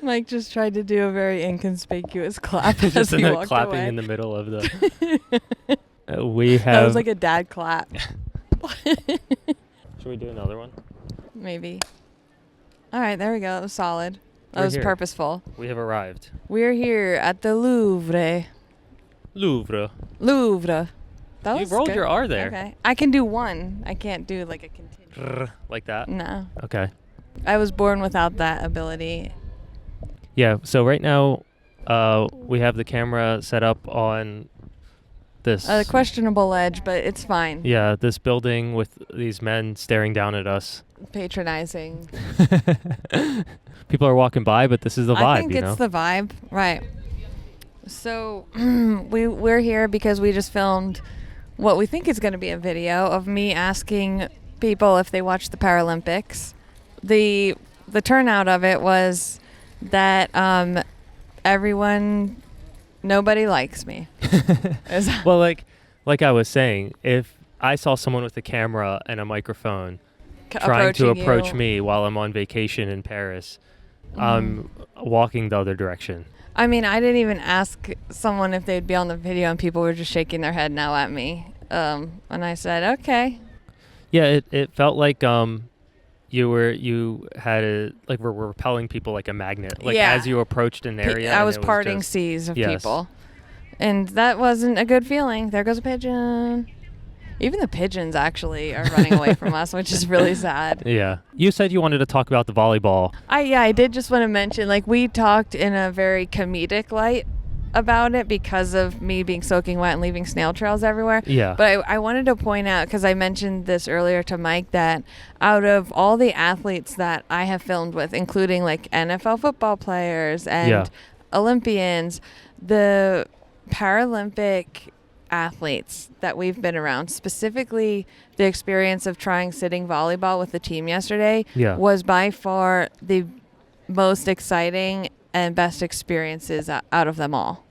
Mike just tried to do a very inconspicuous clap Just as he walked clapping away. in the middle of the. We have. That was like a dad clap. Should we do another one? Maybe. All right, there we go. That was solid. That was here. purposeful. We have arrived. We're here at the Louvre. Louvre. That You was rolled good. your R there. Okay. I can do one. I can't do like a continuous. Like that? No. Okay. I was born without that ability. Yeah, so right now we have the camera set up on this. A questionable ledge, but it's fine. Yeah, this building with these men staring down at us. Patronizing. People are walking by, but this is the vibe, I think it's the vibe. Right. So we're here because we just filmed what we think is going to be a video of me asking people if they watched the Paralympics. The turnout of it was that nobody likes me. Well, like I was saying, if I saw someone with a camera and a microphone trying to approach me while I'm on vacation in Paris, I'm walking the other direction. I mean, I didn't even ask someone if they'd be on the video, and people were just shaking their head no at me. And I said, okay. Yeah, it felt like you had were repelling people like a magnet. Like as you approached an area. I was parting seas of people. And that wasn't a good feeling. There goes a pigeon. Even the pigeons actually are running away from us, which is really sad. Yeah. You said you wanted to talk about the volleyball. I did just want to mention, we talked in a very comedic light about it because of me being soaking wet and leaving snail trails everywhere. Yeah. But I wanted to point out, because I mentioned this earlier to Mike, that out of all the athletes that I have filmed with, including NFL football players and Olympians, the Paralympic athletes that we've been around, specifically the experience of trying sitting volleyball with the team yesterday, was by far the most exciting and best experiences out of them all.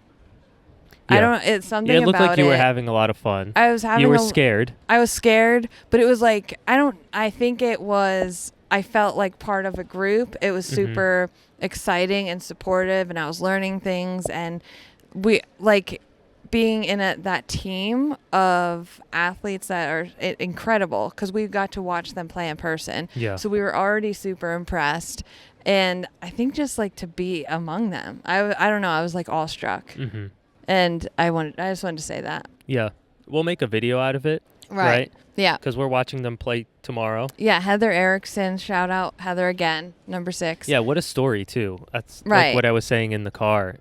Yeah. It's something it looked about like you were having a lot of fun. You were scared. I was scared, but it was I felt like part of a group. It was super exciting and supportive, and I was learning things, and we being in that team of athletes that are incredible, because we got to watch them play in person. Yeah. So we were already super impressed. And I think just to be among them, I don't know, I was awestruck. And I just wanted to say that. Yeah. We'll make a video out of it. Right? Yeah. Because we're watching them play tomorrow. Yeah, Heather Erickson, shout out Heather again, number 6. Yeah, what a story too. That's right. What I was saying in the car.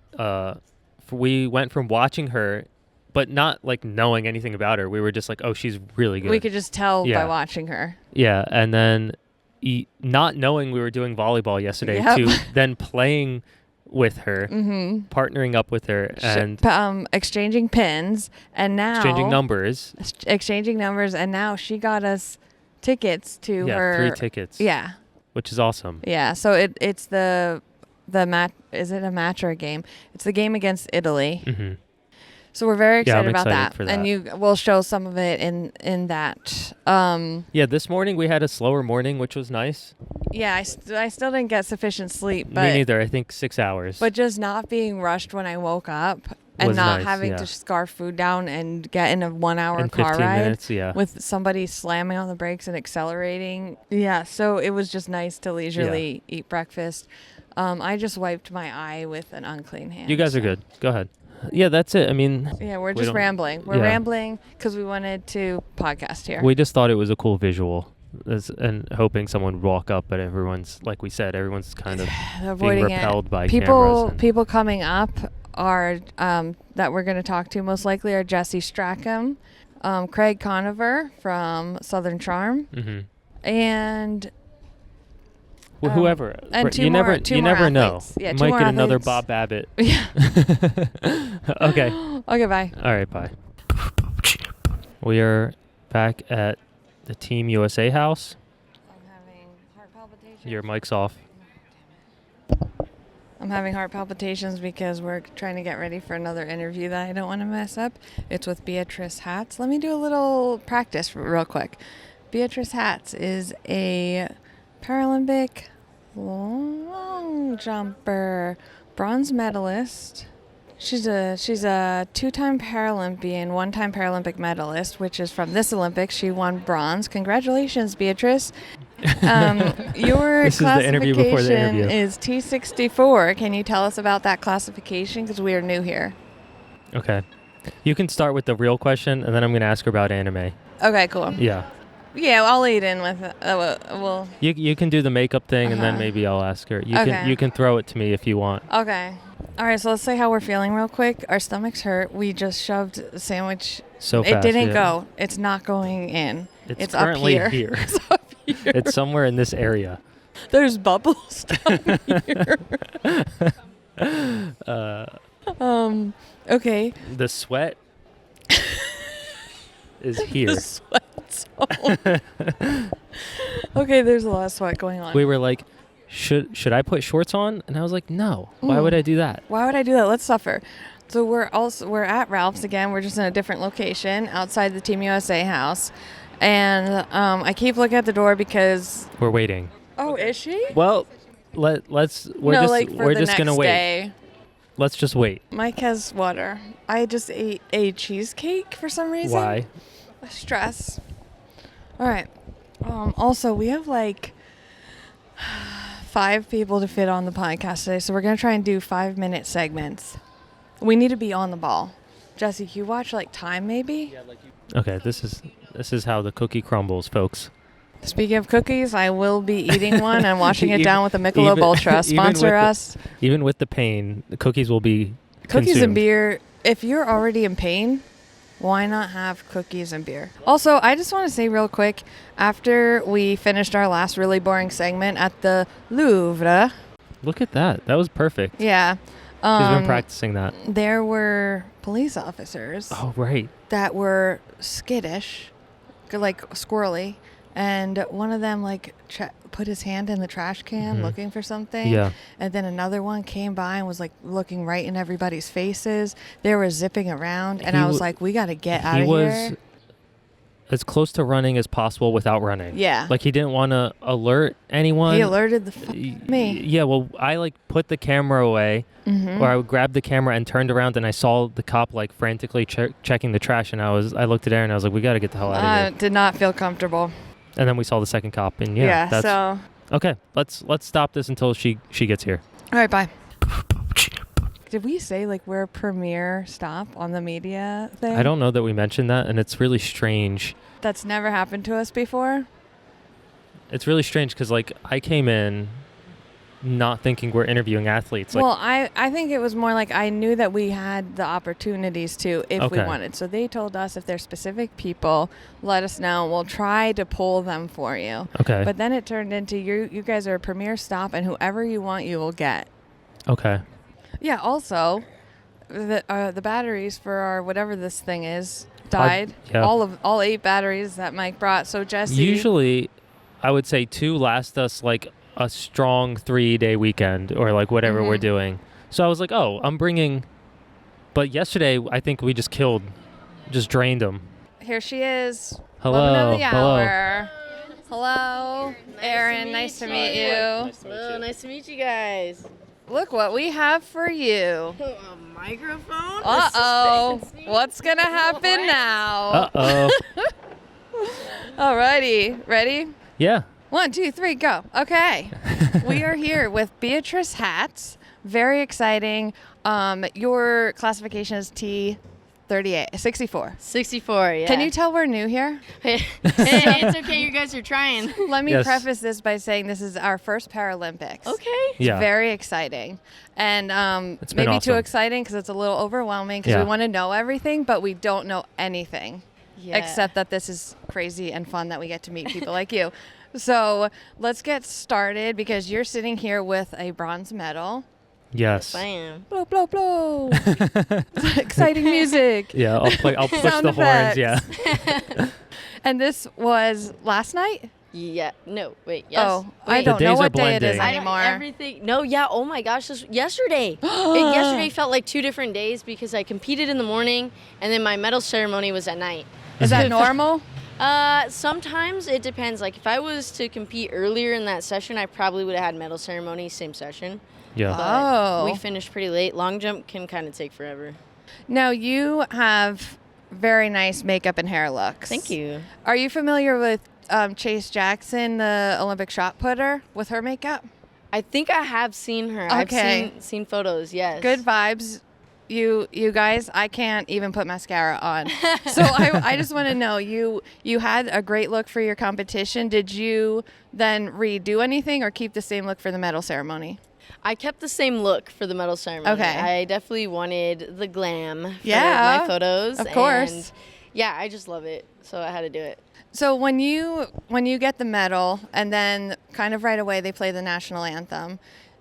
We went from watching her, but not knowing anything about her. We were just oh, she's really good. We could just tell by watching her. Yeah, and then not knowing we were doing volleyball yesterday to then playing with her, partnering up with her, and exchanging pins, and now exchanging numbers, and now she got us tickets to her 3 tickets. Yeah, which is awesome. Yeah, so it's the match. Is it a match or a game? It's the game against Italy. So we're very excited about that. For that. And we'll show some of it in that. This morning we had a slower morning, which was nice. Yeah, I still didn't get sufficient sleep. But, me neither. I think 6 hours. But just not being rushed when I woke up and not having to scarf food down and get in a 1-hour car ride minutes, with somebody slamming on the brakes and accelerating. Yeah, so it was just nice to leisurely eat breakfast. I just wiped my eye with an unclean hand. You guys are good. Go ahead. Yeah, that's it. I mean... Yeah, we're just rambling. We're rambling because we wanted to podcast here. We just thought it was a cool visual and hoping someone would walk up, but everyone's, like we said, everyone's kind of being repelled by cameras. People coming up are that we're going to talk to most likely are Jesse Strackham, Craig Conover from Southern Charm, and... whoever. And you never know. Yeah, you might get another Bob Babbitt. Yeah. Okay. Okay, bye. All right, bye. We are back at the Team USA house. I'm having heart palpitations. Your mic's off. I'm having heart palpitations because we're trying to get ready for another interview that I don't want to mess up. It's with Beatrice Hatz. Let me do a little practice real quick. Beatrice Hatz is a Paralympic long jumper, bronze medalist. She's a 2-time Paralympian, 1-time Paralympic medalist, which is from this Olympics. She won bronze. Congratulations, Beatrice. Your this is the interview before the classification interview. is T64. Can you tell us about that classification? Because we are new here. Okay. You can start with the real question, and then I'm going to ask her about anime. Okay, cool. Yeah. Yeah, I'll lead in with well. You can do the makeup thing, and then maybe I'll ask her. You can throw it to me if you want. Okay. All right, so let's say how we're feeling real quick. Our stomachs hurt. We just shoved a sandwich. So fast. It didn't go. It's not going in. It's currently up here. It's up here. It's somewhere in this area. There's bubbles down here. Okay. The sweat is here. The sweat zone. Okay, there's a lot of sweat going on. We were like, should I put shorts on? And I was like, no. Why would I do that? Why would I do that? Let's suffer. So we're at Ralph's again. We're just in a different location outside the Team USA house. And I keep looking at the door because we're waiting. Oh, is she? Well, we're just gonna wait. Day. Let's just wait. Mike has water. I just ate a cheesecake for some reason. Why? Stress. All right. Also, we have like 5 people to fit on the podcast today, so we're gonna try and do 5-minute segments. We need to be on the ball. Jesse, can you watch like time maybe? Okay, this is how the cookie crumbles, folks. Speaking of cookies, I will be eating one and washing it down with a Michelob Ultra. Sponsor us. Even with the pain, the cookies will be Cookies consumed. and beer. If you're already in pain, why not have cookies and beer? Also, I just want to say real quick, after we finished our last really boring segment at the Louvre. Look at that. That was perfect. Yeah. She's been practicing that. There were police officers. Oh, right. That were skittish, like squirrely. And one of them put his hand in the trash can looking for something. Yeah. And then another one came by and was like looking right in everybody's faces. They were zipping around. And I was like, we got to get out of here. He was as close to running as possible without running. Yeah. Like he didn't want to alert anyone. He alerted me. Yeah. Well, I put the camera away or I would grab the camera and turned around and I saw the cop frantically checking the trash. And I looked at Aaron and I was like, we got to get the hell out of here. Did not feel comfortable. And then we saw the second cop, and so okay. Let's stop this until she gets here. All right, bye. Did we say we're a premier stop on the media thing? I don't know that we mentioned that, and it's really strange. That's never happened to us before. It's really strange because I came in not thinking we're interviewing athletes. Well, I think it was more I knew that we had the opportunities to if we wanted. So they told us if there's specific people, let us know. We'll try to pull them for you. Okay. But then it turned into you guys are a premier stop, and whoever you want, you will get. Okay. Yeah. Also, the batteries for our whatever this thing is died. All 8 batteries that Mike brought. So Jesse. Usually, I would say 2 last us a strong 3-day weekend or whatever we're doing. So I was like, oh, I'm bringing. But yesterday, I think we just drained them. Here she is. Hello. Woman of the hour. Hello. Aaron, nice to meet you. Hello, nice to meet you guys. Look what we have for you. A microphone? Uh-oh. What's going to happen now? Uh-oh. Alrighty. Ready? Yeah. 1, 2, 3, go. Okay. We are here with Beatrice Hatz. Very exciting. Your classification is T38, 64. 64, yeah. Can you tell we're new here? Hey, it's okay. You guys are trying. Let me preface this by saying this is our first Paralympics. Okay. Yeah. Very exciting. And it's been maybe awesome. too exciting because it's a little overwhelming because we want to know everything, but we don't know anything. Yeah. Except that this is crazy and fun that we get to meet people like you. So let's get started because you're sitting here with a bronze medal. Yes. I am. Blow, blow, blow. Exciting music. Yeah, I'll push the horns. Yeah. And this was last night? Yeah. No, wait. Yes. Oh, wait. I don't know what day it is I anymore. everything. No, yeah. Oh my gosh. Yesterday. Yesterday felt like 2 different days because I competed in the morning and then my medal ceremony was at night. Is that normal? Sometimes it depends. Like if I was to compete earlier in that session, I probably would have had medal ceremony, same session. Yeah. But we finished pretty late. Long jump can kind of take forever. Now, you have very nice makeup and hair looks. Thank you. Are you familiar with Chase Jackson, the Olympic shot putter, with her makeup? I think I have seen her. Okay. I've seen photos, yes. Good vibes. You guys, I can't even put mascara on. So I just want to know, you had a great look for your competition. Did you then redo anything or keep the same look for the medal ceremony? I kept the same look for the medal ceremony. Okay. I definitely wanted the glam for my photos. Of course. And yeah, I just love it. So I had to do it. So when you get the medal and then kind of right away they play the national anthem,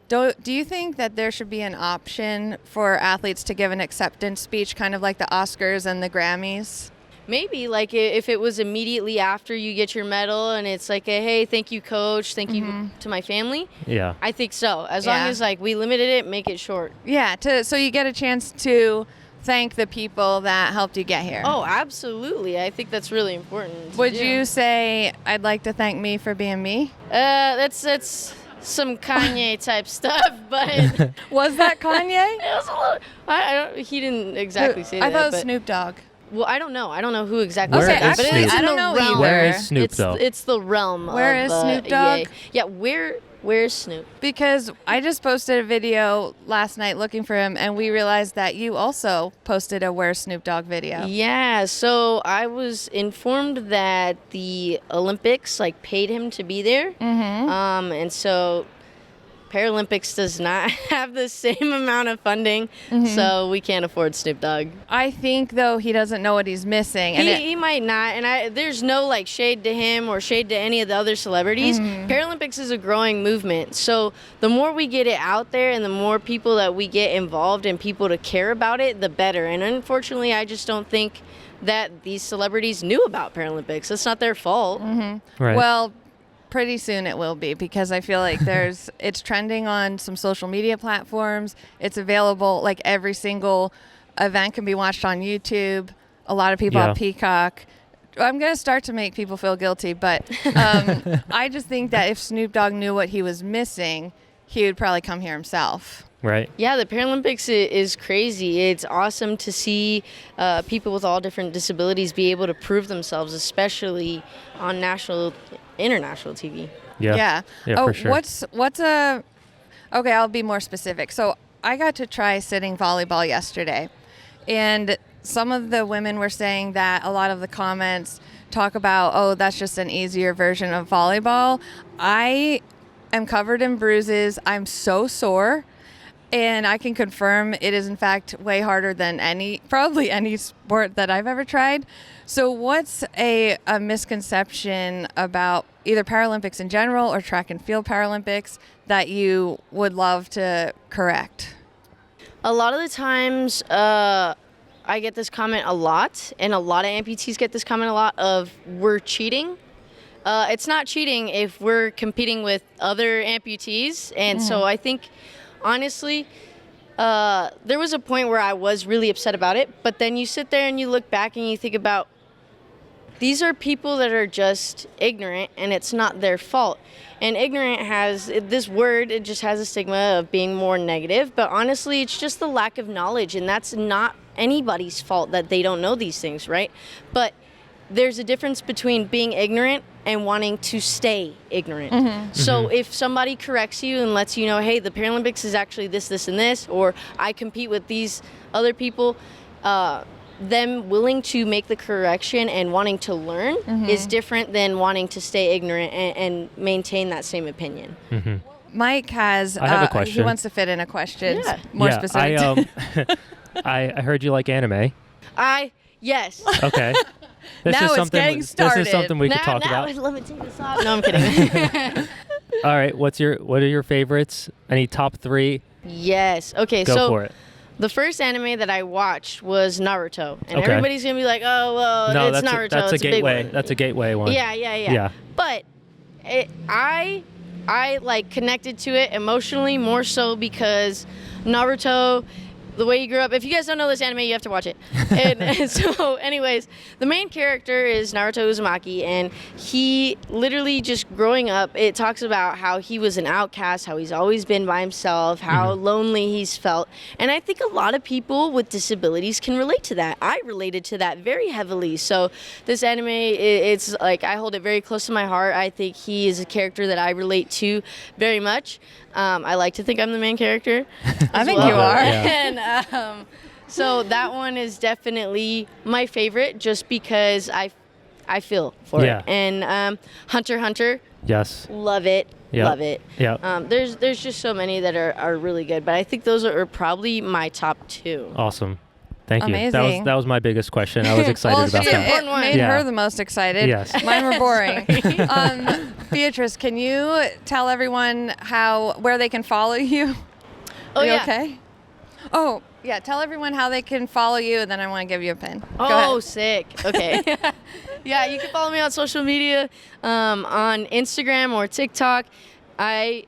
do you think that there should be an option for athletes to give an acceptance speech, kind of like the Oscars and the Grammys? Maybe, like if it was immediately after you get your medal and it's like, hey, thank you, coach, thank you to my family. Yeah. I think so. As long as like we limited it, make it short. Yeah, so you get a chance to thank the people that helped you get here. Oh, absolutely. I think that's really important. Would you say, I'd like to thank me for being me? That's some Kanye type stuff, but was that Kanye? It was a little. I don't. He didn't exactly say that. I thought it was Snoop Dogg. Well, I don't know. I don't know who exactly. Where said is that, but Snoop? it's in I don't the know realm. either. Where is Snoop though? It's the realm. Where of, is Snoop Dogg? Yeah. Where's Snoop? Because I just posted a video last night looking for him, and we realized that you also posted a Where's Snoop Dogg video. Yeah. So I was informed that the Olympics paid him to be there. Mm-hmm. And so Paralympics does not have the same amount of funding, so we can't afford Snoop Dogg. I think, though, he doesn't know what he's missing. And he might not, and there's no shade to him or shade to any of the other celebrities. Paralympics is a growing movement, so the more we get it out there and the more people that we get involved and people to care about it, the better. And unfortunately, I just don't think that these celebrities knew about Paralympics. It's not their fault. Right. Well, pretty soon it will be, because I feel like it's trending on some social media platforms. It's available, every single event can be watched on YouTube. A lot of people have Peacock. I'm going to start to make people feel guilty, but I just think that if Snoop Dogg knew what he was missing, he would probably come here himself. Right. Yeah, the Paralympics is crazy. It's awesome to see people with all different disabilities be able to prove themselves, especially on international TV. Yeah. Yeah, Oh, for sure. Okay, I'll be more specific. So I got to try sitting volleyball yesterday, and some of the women were saying that a lot of the comments talk about, oh, that's just an easier version of volleyball. I am covered in bruises. I'm so sore. And I can confirm it is, in fact, way harder than probably any sport that I've ever tried. So what's a misconception about either Paralympics in general or track and field Paralympics that you would love to correct? A lot of the times, I get this comment a lot, and a lot of amputees get this comment a lot of, we're cheating. It's not cheating if we're competing with other amputees. And so I think, honestly, there was a point where I was really upset about it, but then you sit there and you look back and you think about, these are people that are just ignorant, and it's not their fault. And ignorant has this word, it just has a stigma of being more negative, but honestly, it's just the lack of knowledge, and that's not anybody's fault that they don't know these things, right? But there's a difference between being ignorant and wanting to stay ignorant. So if somebody corrects you and lets you know, hey, the Paralympics is actually this, this, and this, or I compete with these other people, them willing to make the correction and wanting to learn is different than wanting to stay ignorant and maintain that same opinion. Mike has, I have a question. He wants to fit in a question Yeah. more specific. I heard you like anime. Yes. Okay. This Now is it's something. getting This started. is something we could talk about. Let me take this off. No, I'm kidding. All right. What are your favorites? Any top 3? Yes. Okay. Go for it. The first anime that I watched was Naruto, and Okay. everybody's gonna be like, "Oh, well, No, it's that's Naruto. that's it's a gateway. big one." That's a gateway one. Yeah. But I connected to it emotionally more so because Naruto the way he grew up. If you guys don't know this anime, you have to watch it. And so, anyways, the main character is Naruto Uzumaki, and he literally just growing up, it talks about how he was an outcast, how he's always been by himself, how lonely he's felt. And I think a lot of people with disabilities can relate to that. I related to that very heavily. So this anime, it's like I hold it very close to my heart. I think he is a character that I relate to very much. I like to think I'm the main character. I think you are. Yeah. And so that one is definitely my favorite, just because I feel for it. And Hunter x Hunter. Yes. Love it. Yep. Love it. Yeah. There's just so many that are really good, but I think those are probably my top 2. Awesome. Thank you. Amazing. That was my biggest question. I was excited well, about that. It made her the most excited. Yes. Mine were boring. Beatrice, can you tell everyone where they can follow you? Oh, Are you yeah. okay? Oh, yeah. Tell everyone how they can follow you, and then I want to give you a pin. Go Oh, ahead. sick. Okay. Yeah, you can follow me on social media, on Instagram or TikTok. I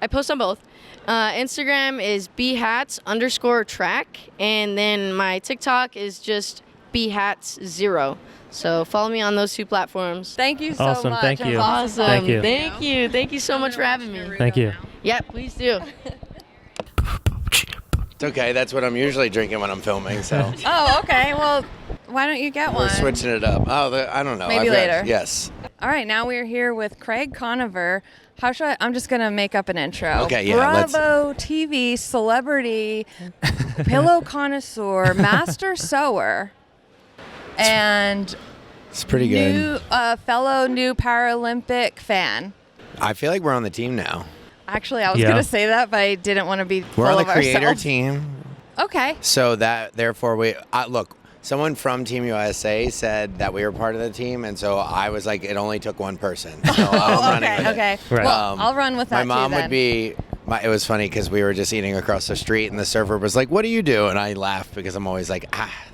post on both. Instagram is bhats_track, and then my TikTok is just bhats0. So follow me on those 2 platforms. Thank you so Awesome. much. Thank you. Awesome. Thank you. Thank you. Thank you so much for having me. Thank you. Yeah, please do. It's okay. That's what I'm usually drinking when I'm filming. So Oh, okay. Well, why don't you get one? we're switching it up. Oh, I don't know. Maybe later. Yes. All right, now we're here with Craig Conover. I'm just going to make up an intro. Okay, yeah, Bravo TV celebrity, pillow connoisseur, master sewer, and It's pretty good. fellow new Paralympic fan. I feel like we're on the team now. Actually, I was Yeah. going to say that, but I didn't want to be We're full on the of creator ourselves. team. Okay. So therefore look, someone from Team USA said that we were part of the team, and so I was like, it only took one person. So I'm running with it. Okay. Right. Well, I'll run with that My mom too, then. would be. It was funny because we were just eating across the street, and the server was like, "What do you do?" And I laughed because I'm always like,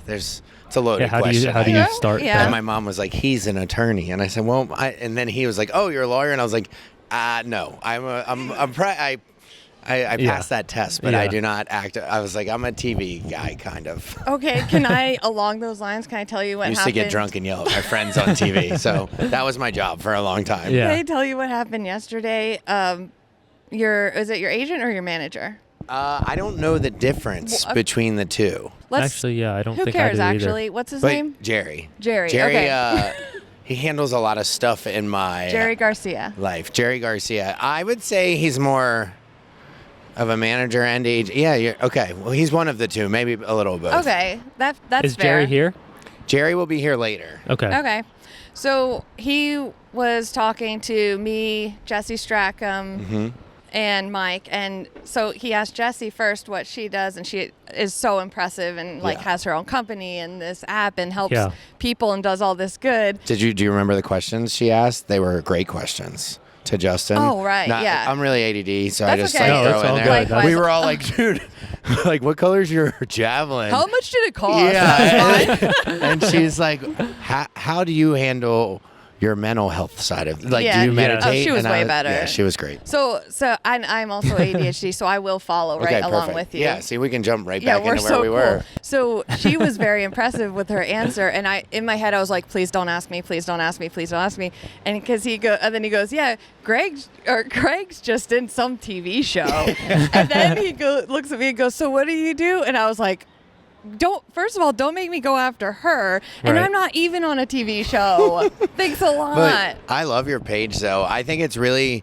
it's a loaded Yeah, how do question. you start Yeah. And that? my mom was like, "He's an attorney," and I said, "Well," and then he was like, "Oh, you're a lawyer," and I was like, "No, I passed that test, but I Yeah. do not act." I was like, "I'm a TV guy, kind of." Okay, along those lines, can I tell you what I used happened? to get drunk and yell at my friends on TV, so that was my job for a long time. Yeah. Can I tell you what happened yesterday? Is it your agent or your manager? I don't know the difference between the two. Actually, yeah, I don't Who think cares, I do actually? either. What's his But name? Jerry. Jerry, Jerry, okay. He handles a lot of stuff in my Jerry Garcia. life. Jerry Garcia. I would say he's more of a manager and agent. Yeah, okay. Well, he's one of the two, maybe a little of both. Okay, that's Is fair. Jerry here? Jerry will be here later. Okay. Okay, so he was talking to me, Jesse Strackham, and Mike, and so he asked Jessie first what she does, and she is so impressive and Yeah. has her own company and this app and helps Yeah. people and does all this good. Do you remember the questions she asked? They were great questions to Justin. Oh, right, yeah. I'm really ADD, so That's I just okay. like No, throw it's in all there. good. Likewise. We were all like, dude, like what color's your javelin? How much did it cost? Yeah, and she's like, how do you handle your mental health side of do Yeah. you Yeah. meditate? Oh, she was And way better. Yeah, she was great. So I'm also ADHD, so I will follow right Okay, along perfect. with you. Yeah, see, we can jump right Yeah, back we're into where so we cool. were. So she was very impressive with her answer, and in my head I was like, "Please don't ask me, please don't ask me, please don't ask me." And because and then he goes, "Yeah, Craig's just in some TV show," and then he looks at me and goes, "So what do you do?" And I was like, First of all, don't make me go after her, and Right. I'm not even on a TV show. Thanks a lot. But I love your page, though. I think it's really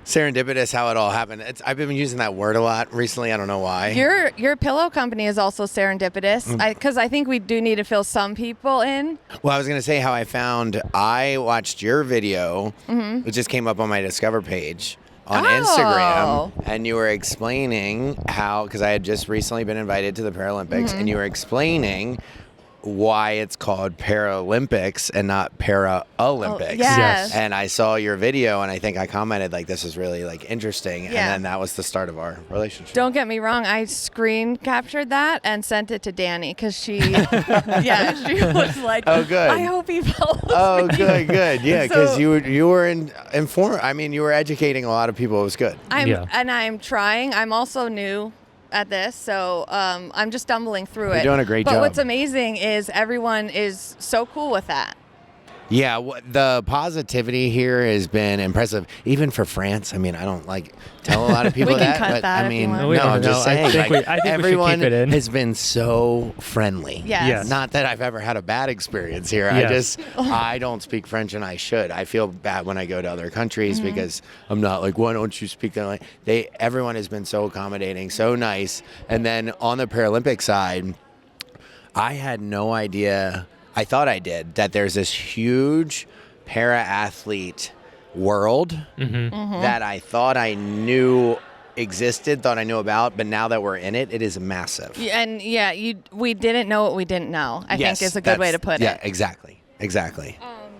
serendipitous how it all happened. I've been using that word a lot recently. I don't know why. Your pillow company is also serendipitous, because I think we do need to fill some people in. Well, I was going to say how I watched your video, which just came up on my Discover page on Oh. Instagram, and you were explaining how, because I had just recently been invited to the Paralympics, and you were explaining why it's called Paralympics and not Paralympics. Yes. And I saw your video, and I think I commented like, this is really like interesting. And Yeah. then that was the start of our relationship. Don't get me wrong, I screen captured that and sent it to Danny because she, she was like, Oh, good. I hope he follows Oh, me. good. Yeah, because So- you were informed. I mean, you were educating a lot of people. It was good. I'm trying. I'm also new at this, so I'm just stumbling through it. You're doing a great job. But what's amazing is everyone is so cool with that. Yeah, the positivity here has been impressive, even for France. I mean, I don't tell a lot of people We can that, cut but that I if you mean, want. no, I'm just saying. I think we should everyone keep it in. has been so friendly. Yes. Not that I've ever had a bad experience here. Yes. I don't speak French, and I should. I feel bad when I go to other countries because I'm not like, why don't you speak that language? Everyone has been so accommodating, so nice. And then on the Paralympic side, I had no idea. I thought I did that. There's this huge para-athlete world that I thought I knew existed, thought I knew about, but now that we're in it, it is massive. Yeah, and we didn't know what we didn't know, I think is a good way to put it. Yeah, exactly.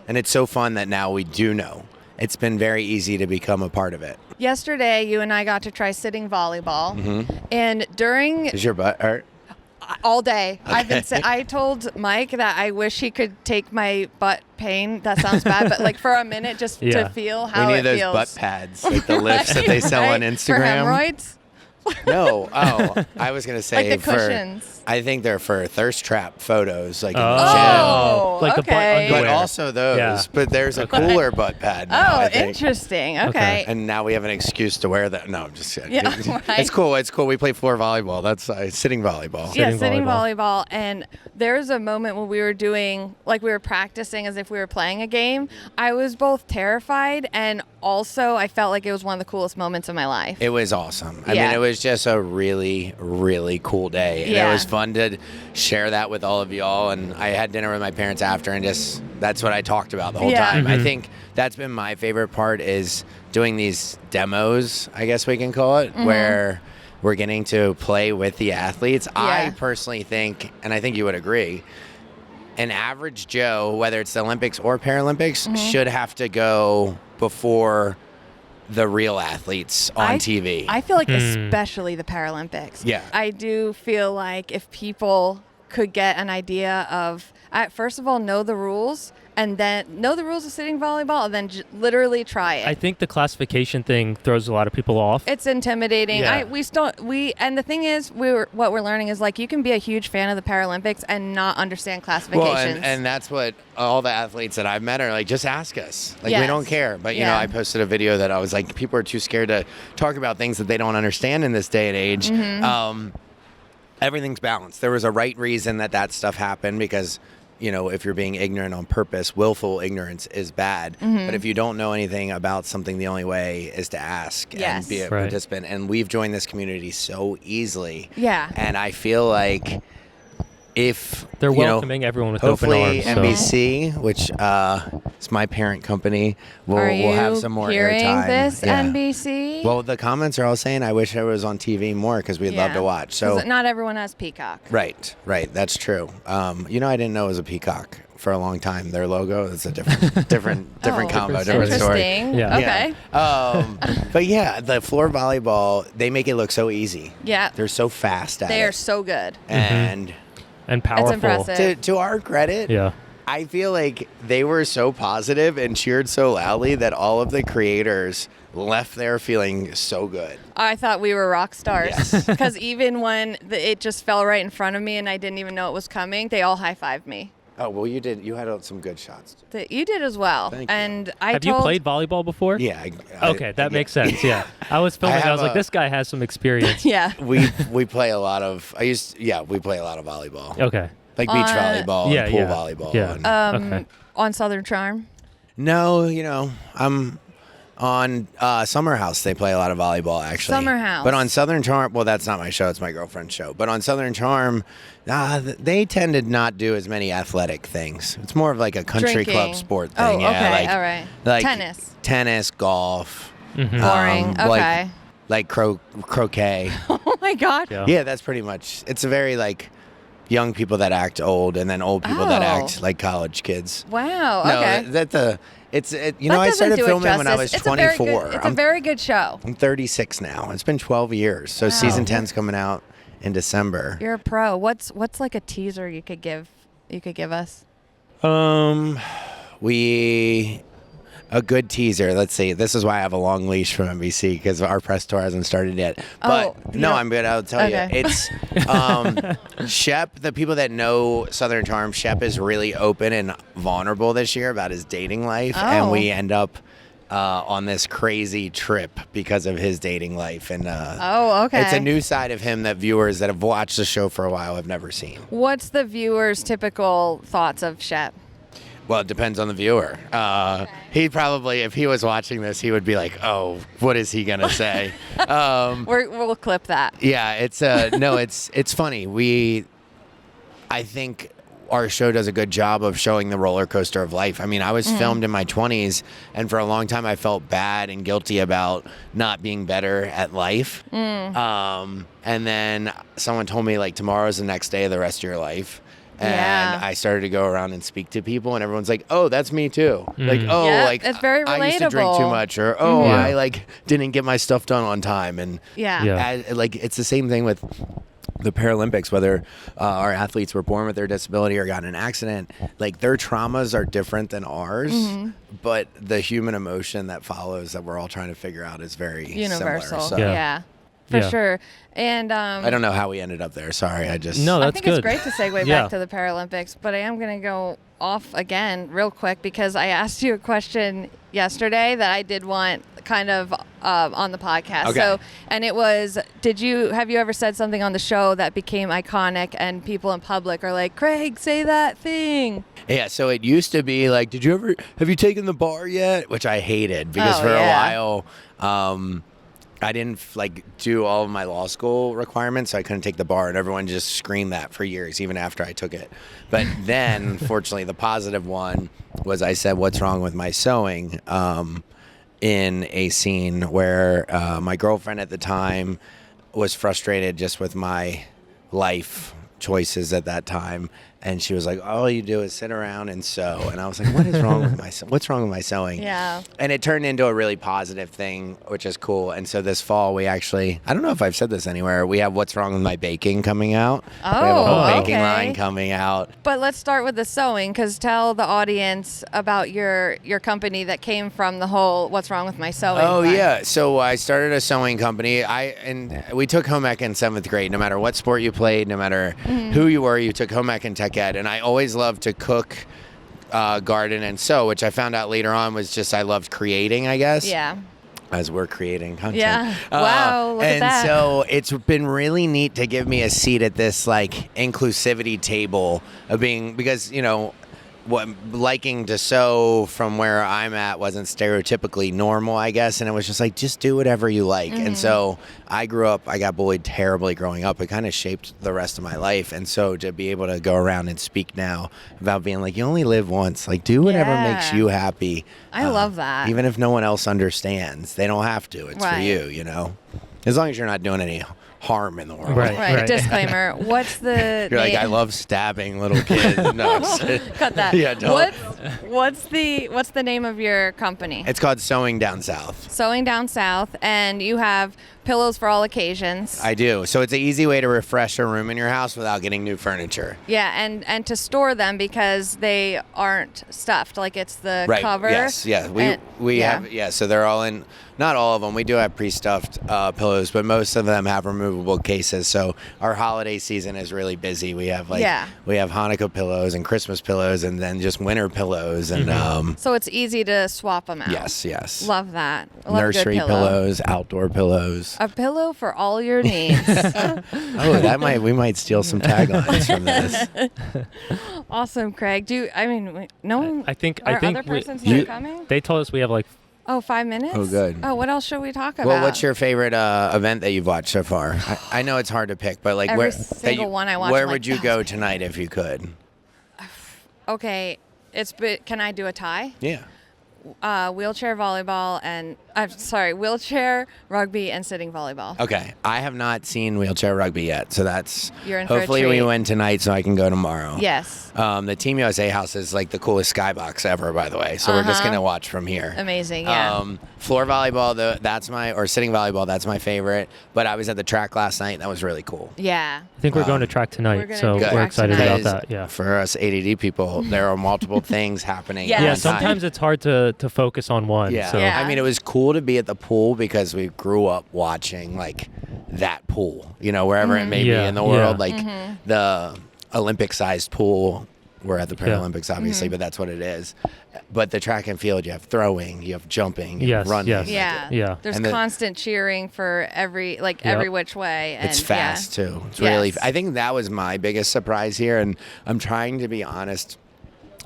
And it's so fun that now we do know. It's been very easy to become a part of it. Yesterday, you and I got to try sitting volleyball, and during Is your butt hurt? all day. Okay. I told Mike that I wish he could take my butt pain. That sounds bad, but like for a minute, just to feel how we it need those feels. butt pads, like the lifts that they sell on Right? Instagram. For hemorrhoids. No. Oh, I was going to say Like the cushions. I think they're for thirst trap photos, like in Oh. the gym. Oh, Like the butt okay. underwear. But also those. Yeah. But there's a cooler butt pad now, Oh, I think. interesting. Okay. Okay. And now we have an excuse to wear that. No, I'm just kidding. Yeah, right. It's cool. It's cool. We play floor volleyball. That's sitting volleyball. Yeah, Sitting sitting volleyball. volleyball. And there was a moment when we were practicing as if we were playing a game. I was both terrified and also I felt like it was one of the coolest moments of my life. It was awesome. I Yeah. mean, it was just a really, really cool day. And Yeah. it was fun to share that with all of y'all. And I had dinner with my parents after, and just that's what I talked about the whole Yeah. time. I think that's been my favorite part is doing these demos, I guess we can call it, where we're getting to play with the athletes. I personally think, and I think you would agree, an average Joe, whether it's the Olympics or Paralympics, should have to go before the real athletes on TV. I feel like especially the Paralympics. Yeah. I do feel like if people could get an idea of, first of all, know the rules, and then know the rules of sitting volleyball, and then literally try it. I think the classification thing throws a lot of people off. It's intimidating. Yeah. And the thing is, what we're learning is like you can be a huge fan of the Paralympics and not understand classifications. Well, and that's what all the athletes that I've met are like, just ask us. Like, we Yes. don't care. But, you know, Yeah. I posted a video that I was like, people are too scared to talk about things that they don't understand in this day and age. Everything's balanced. There was a right reason that stuff happened because, you know, if you're being ignorant on purpose, willful ignorance is bad. But if you don't know anything about something, the only way is to ask Yes. and be a Right. participant. And we've joined this community so easily. Yeah. And I feel like if They're you know, welcoming everyone with open hopefully arms. So. NBC, which is my parent company, will Are you have some more hearing airtime. this, Yeah. NBC? Well, the comments are all saying, "I wish I was on TV more because we'd love to watch." So 'Cause not everyone has Peacock. right, that's true. You know, I didn't know it was a peacock for a long time. Their logo is a different Oh, combo, different different story. Interesting. Yeah. Okay. But yeah, the floor volleyball, they make it look so easy. Yeah. They're so fast at They it. are so good. And And powerful. impressive. to our credit, Yeah. I feel like they were so positive and cheered so loudly that all of the creators left there feeling so good. I thought we were rock stars Yes. because even when it just fell right in front of me and I didn't even know it was coming, they all high-fived me. Oh, well, you did. You had some good shots. You did as well. Thank you. And I Have you played volleyball before? Yeah. Okay, that makes sense. Yeah. I was filming. I have was like, a- this guy has some experience. Yeah. We play a lot of. We play a lot of volleyball. Okay. Like beach volleyball Yeah, and pool yeah. volleyball. Yeah. and- Okay. On Southern Charm. No, you know, I'm on Summer House. They play a lot of volleyball, actually. Summer House. But on Southern Charm, well, that's not my show. It's my girlfriend's show. But on Southern Charm, they tend to not do as many athletic things. It's more of like a country club Drinking. sport Oh, thing. Yeah, okay, like, all right. Like Tennis. golf. Boring. Okay. Like croquet. Oh my God. Yeah. Yeah, that's pretty much. It's a very like young people that act old, and then old people that Oh. act like college kids. Wow. No, Okay. you know, That I doesn't started do it filming when I was justice. It's a very 24. good- It's a very good show. I'm 36 now. It's been 12 years. So Wow. season 10's coming out in December. You're a pro. What's like a teaser you could give us? We a good teaser. Let's see. This is why I have a long leash from NBC, because our press tour hasn't started yet. But no, I'm good. I'll tell you. It's Shep. The people that know Southern Charm, Shep is really open and vulnerable this year about his dating life, and we end up on this crazy trip because of his dating life. And it's a new side of him that viewers that have watched the show for a while have never seen. What's the viewers' typical thoughts of Shep? Well, it depends on the viewer. He'd probably, if he was watching this, he would be like, "Oh, what is he gonna say?" We'll clip that. Yeah, it's funny. I think our show does a good job of showing the roller coaster of life. I mean, I was filmed in my 20s, and for a long time I felt bad and guilty about not being better at life. And then someone told me, like, tomorrow's the next day of the rest of your life. And I started to go around and speak to people, and everyone's like, "Oh, that's me too." Like, "Oh, it's very relatable. I used to drink too much," or "Oh, I like didn't get my stuff done on time." And like it's the same thing with the Paralympics, whether our athletes were born with their disability or got in an accident. Like, their traumas are different than ours, but the human emotion that follows that we're all trying to figure out is very universal. Similar, for sure. And I don't know how we ended up there. Sorry, No, that's I think good. It's great to segue back to the Paralympics, but I am going to go off again real quick because I asked you a question yesterday that I did want kind of on the podcast. Okay. So, and it was, have you ever said something on the show that became iconic and people in public are like, "Craig, say that thing"? Yeah, so it used to be like, have you taken the bar yet? Which I hated because for a while, I didn't do all of my law school requirements, so I couldn't take the bar, and everyone just screamed that for years, even after I took it. But then, fortunately, the positive one was I said, "What's wrong with my sewing?" In a scene where my girlfriend at the time was frustrated just with my life choices at that time, and she was like, "All you do is sit around and sew." And I was like, "What is wrong with my sewing?" Yeah. And it turned into a really positive thing, which is cool. And so this fall, we actually, I don't know if I've said this anywhere, we have What's Wrong with My Baking coming out. We have a whole baking line coming out. But let's start with the sewing, because tell the audience about your company that came from the whole What's Wrong with My Sewing. Oh, yeah. So I started a sewing company. And we took home ec in 7th grade. No matter what sport you played, no matter who you were, you took home ec and tech ed. And I always loved to cook, garden, and sew, which I found out later on was just I loved creating, I guess. Yeah. As we're creating content. Yeah. Wow. Look at that. And so it's been really neat to give me a seat at this inclusivity table of being, because, liking to sew from where I'm at wasn't stereotypically normal, I guess. And it was just just do whatever you like. And so I got bullied terribly growing up. It kind of shaped the rest of my life. And so to be able to go around and speak now about being you only live once, do whatever makes you happy. I love that. Even if no one else understands, they don't have to. It's for you, as long as you're not doing any harm in the world. Right. Disclaimer. What's the You're name? I love stabbing little kids. No. Cut that. Yeah, don't. What's the name of your company? It's called Sewing Down South. Sewing Down South, and you have pillows for all occasions. I do. So it's an easy way to refresh a room in your house without getting new furniture. Yeah, and to store them because they aren't stuffed. It's the cover. Yes, yeah. We have so they're all in. Not all of them. We do have pre-stuffed pillows, but most of them have removable cases. So our holiday season is really busy. We have we have Hanukkah pillows and Christmas pillows, and then just winter pillows, and so it's easy to swap them out. Yes. Love that. Love nursery good pillow. pillows, outdoor pillows. A pillow for all your needs. We might steal some taglines from this. Awesome, Craig. No one. I think other persons not coming? They told us we have 5 minutes? Oh, good. Oh, what else should we talk about? Well, what's your favorite event that you've watched so far? I know it's hard to pick, but every single one I watched. Where would you go tonight if you could? Okay, can I do a tie? Yeah. Wheelchair volleyball and wheelchair rugby and sitting volleyball. Okay, I have not seen wheelchair rugby yet, so that's You're in for a hopefully treat. we win tonight, so I can go tomorrow. Yes. The Team USA house is the coolest skybox ever, by the way. So we're just gonna watch from here. Amazing. Yeah. Floor volleyball, sitting volleyball, that's my favorite. But I was at the track last night. That was really cool. Yeah. I think we're going to track tonight, so we're excited about that. Yeah. For us ADD people, there are multiple things happening. Yes. Yeah. Sometimes it's hard to to focus on one. Yeah. So. I mean, it was cool to be at the pool because we grew up watching like that pool, wherever it may be in the world, like the Olympic-sized pool. We're at the Paralympics, obviously, but that's what it is. But the track and field, you have throwing, you have jumping, you have running. Yeah. There's constant cheering for every which way. And it's fast, too. It's really I think that was my biggest surprise here, and I'm trying to be honest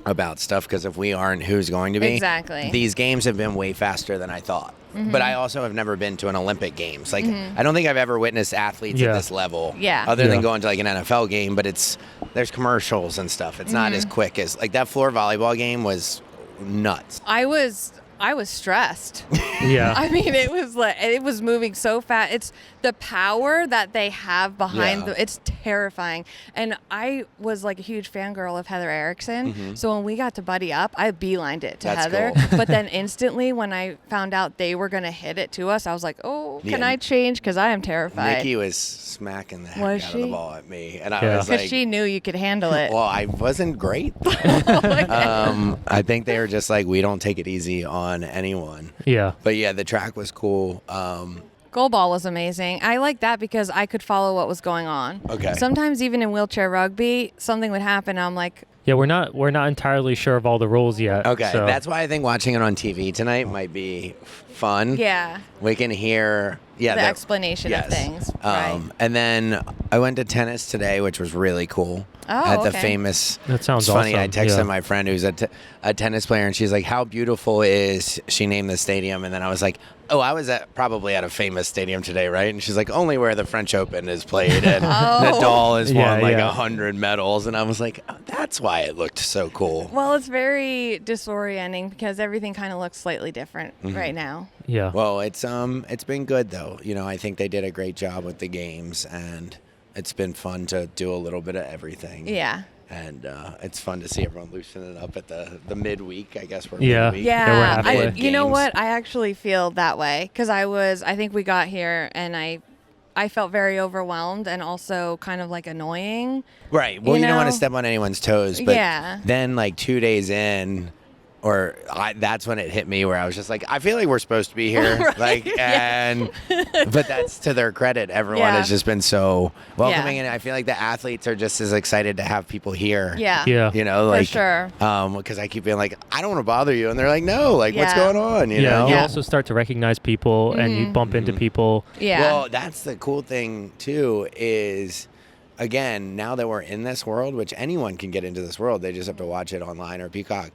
about stuff because if we aren't, who's going to be? Exactly. These games have been way faster than I thought. But I also have never been to an Olympic Games. Like, I don't think I've ever witnessed athletes at this level. Yeah. Other than going to like an NFL game, but there's commercials and stuff. It's not as quick as like that floor volleyball game was nuts. I was stressed. Yeah. I mean, it was moving so fast. It's the power that they have behind it's terrifying. And I was like a huge fangirl of Heather Erickson. So when we got to buddy up, I beelined it to Heather. Cool. But then instantly when I found out they were going to hit it to us, I was like, oh, can I change? Because I am terrified. Nikki was smacking the heck out of the ball at me. And I was because like, she knew you could handle it. Well, I wasn't great. I think they were just like, we don't take it easy on anyone. Yeah. But yeah, the track was cool. Goalball was amazing. I like that because I could follow what was going on. Okay. Sometimes even in wheelchair rugby, something would happen. I'm like, yeah, we're not entirely sure of all the rules yet. Okay, so. that's why I think watching it on TV tonight might be fun. yeah, We can hear the explanation of things. Right. And then I went to tennis today, which was really cool. At the famous. That sounds it's funny. awesome. I texted my friend who's a tennis player, and she's like, "How beautiful is?" She named the stadium, and then I was like, "Oh, I was probably at a famous stadium today, right?" And she's like, "Only where the French Open is played, and Nadal has won 100 medals." And I was like, oh, "That's why it looked so cool." Well, it's very disorienting because everything kind of looks slightly different right now. Yeah. Well, it's been good though. I think they did a great job with the games, and it's been fun to do a little bit of everything. Yeah. And it's fun to see everyone loosening up at the midweek. I guess we're Yeah. midweek. Yeah. You know what? I actually feel that way because I think we got here and I felt very overwhelmed and also kind of like annoying. Right. Well, you don't want to step on anyone's toes. But then like 2 days in, that's when it hit me where I was just like, I feel like we're supposed to be here. But that's to their credit. Everyone has just been so welcoming, and I feel like the athletes are just as excited to have people here. Yeah. Like, for sure. Because I keep being like, I don't want to bother you, and they're like, no, like what's going on? You know? You also start to recognize people, and you bump into people. Yeah. Well, that's the cool thing too is. Again, now that we're in this world, which anyone can get into this world, they just have to watch it online or Peacock.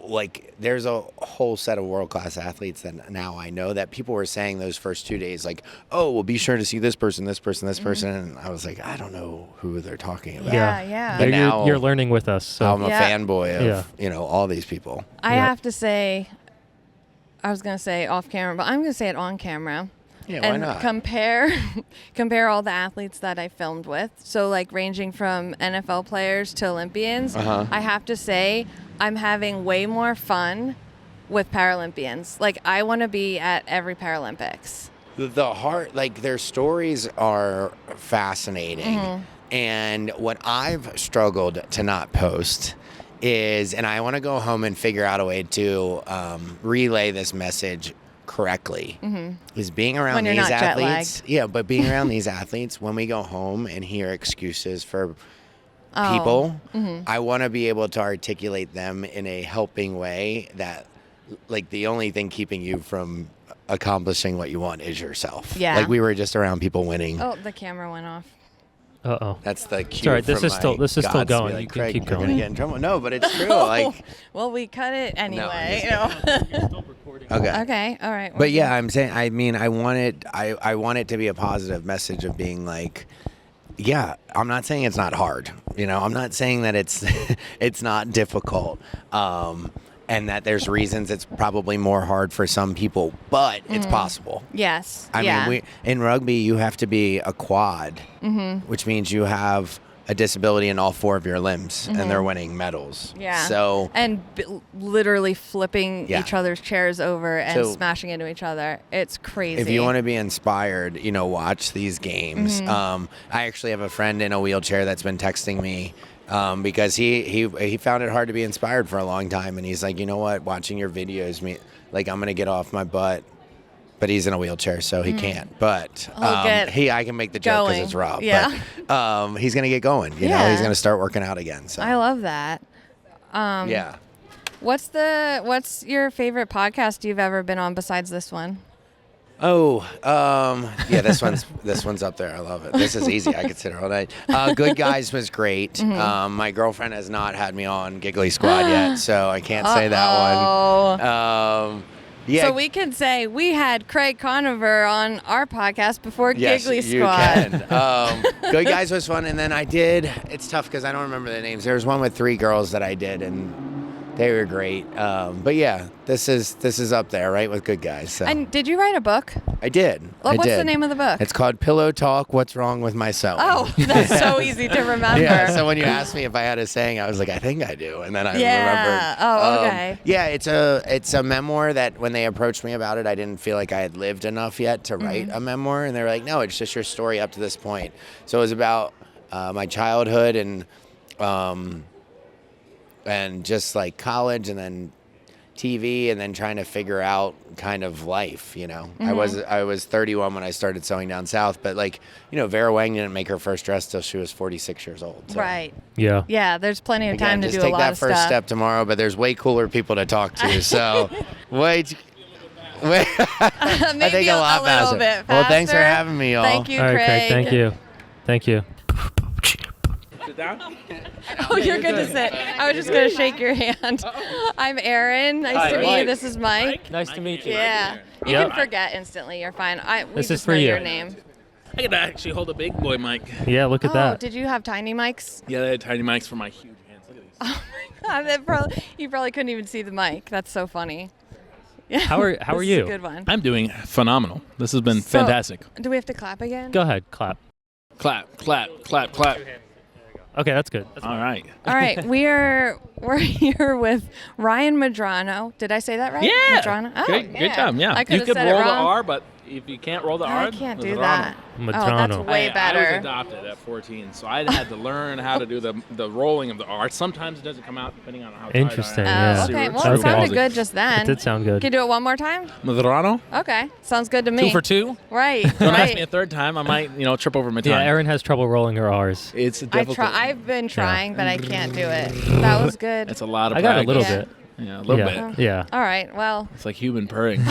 Like, there's a whole set of world-class athletes that now I know that people were saying those first 2 days, like, oh, well, be sure to see this person, this person, this person. And I was like, I don't know who they're talking about. Yeah. But now you're learning with us. So. I'm a fanboy of, all these people. I have to say, I was going to say off camera, but I'm going to say it on camera. Yeah, why not? Compare all the athletes that I filmed with. So, like, ranging from NFL players to Olympians, I have to say I'm having way more fun with Paralympians. Like, I want to be at every Paralympics. Their stories are fascinating. And what I've struggled to not post is, and I want to go home and figure out a way to relay this message correctly, is being around these athletes. Yeah, but being around these athletes, when we go home and hear excuses for people, I want to be able to articulate them in a helping way that, like, the only thing keeping you from accomplishing what you want is yourself. Yeah. Like, we were just around people winning. Oh, the camera went off. Uh-oh. That's the cue. Sorry, this from is still my still gods to be going. like, You can Craig, keep you're going. gonna get in trouble. No, but it's true. Like, well, we cut it anyway. Still recording. Okay. Okay. All right. But yeah, I'm saying. I mean, I want it to be a positive message of being like, yeah. I'm not saying it's not hard. I'm not saying that it's not difficult. And that there's reasons it's probably more hard for some people, but it's possible. Yes. I mean, in rugby, you have to be a quad, which means you have a disability in all 4 of your limbs, and they're winning medals. Yeah. So and literally flipping each other's chairs over and smashing into each other. It's crazy. If you want to be inspired, watch these games. I actually have a friend in a wheelchair that's been texting me because he found it hard to be inspired for a long time, and he's like, you know what, watching your videos, I'm gonna get off my butt. But he's in a wheelchair, so he can't. But I can make the joke because it's Rob. Yeah. But he's gonna get going. You know, he's gonna start working out again. So I love that. Yeah. What's your favorite podcast you've ever been on besides this one? Oh, yeah, this one's up there. I love it. This is easy. I could sit here all night. Good Guys was great. Mm-hmm. My girlfriend has not had me on Giggly Squad yet, so I can't say that one. Yeah. So we can say we had Craig Conover on our podcast before Giggly Squad. Yes, you can. Good Guys was fun, and then I did. It's tough because I don't remember the names. There was one with 3 girls that I did, and they were great. But yeah, this is up there, right, with Good Guys. So. And did you write a book? I did. What's the name of the book? It's called Pillow Talk, What's Wrong with My Sewing. Oh, that's so easy to remember. Yeah, so when you asked me if I had a saying, I was like, I think I do. And then I remembered. Oh, okay. Yeah, it's a memoir that when they approached me about it, I didn't feel like I had lived enough yet to write a memoir. And they were like, no, it's just your story up to this point. So it was about my childhood and just like college and then TV and then trying to figure out kind of life, you know. I was 31 when I started sewing down south, but like, you know, Vera Wang didn't make her first dress till she was 46 years old. So. Right. Yeah. Yeah, there's plenty of time to do a lot of stuff. Just take that first step tomorrow, but there's way cooler people to talk to. So wait. Maybe I think a lot little bit faster. Well, thanks for having me, y'all. Thank you, All right, Craig. Thank you. Sit down. Oh, you're good to sit. I was just going to shake your hand. I'm Erin. Nice to meet you. This is Mike. Nice to meet you. Yeah. You can forget instantly. You're fine. We This just is for know you. your name. I could actually hold a big boy mic. Yeah, look at that. Did you have tiny mics? Yeah, they had tiny mics for my huge hands. Look at these. Oh my God, you probably couldn't even see the mic. That's so funny. Yeah. How are This you? is a good one. I'm doing phenomenal. This has been fantastic. Do we have to clap again? Go ahead, clap. Clap, clap, clap, clap. Okay, that's good. All right. All right, we're here with Ryan Medrano. Did I say that right? Yeah. Medrano. Oh, Great job. Yeah. I could You have could said roll it the wrong. R, but if you can't roll the R, I can't do Medrano. that. Medrano. Oh, that's way I better. was adopted at 14, so I had to learn how to do the rolling of the R. Sometimes it doesn't come out depending on how tired Interesting, I am. yeah. Okay, well, Okay. it sounded good just then. It did sound good. Can you do it one more time? Medrano. Okay, sounds good to me. 2 for 2. Right. Don't ask me a right. third time. I might, trip over my tongue. Yeah, Erin has trouble rolling her R's. It's difficult. I've been trying, but I can't do it. That was good. It's a lot of I got a practice. little Yeah. bit. Yeah, a little bit. Yeah. All right. Well, It's like human purring.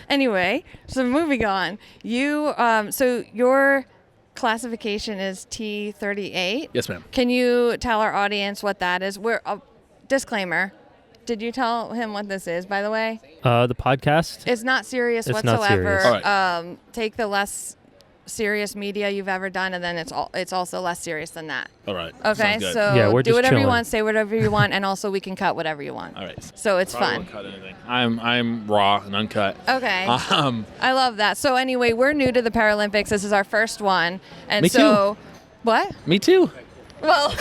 anyway, so moving on. You so your classification is T38. Yes, ma'am. Can you tell our audience what that is? Disclaimer. Did you tell him what this is, by the way? The podcast. It's not serious It's not whatsoever. serious. All right. Take the less serious media you've ever done, and then it's also less serious than that. All right. Okay, Sounds good. so Yeah, we're do just whatever you chilling. want, say whatever you want, and also we can cut whatever you want. All right. So it's Probably fun. won't cut anything. I'm raw and uncut. Okay. Um, I love that. So anyway, we're new to the Paralympics. This is our first one. And Me so what? me too. Well,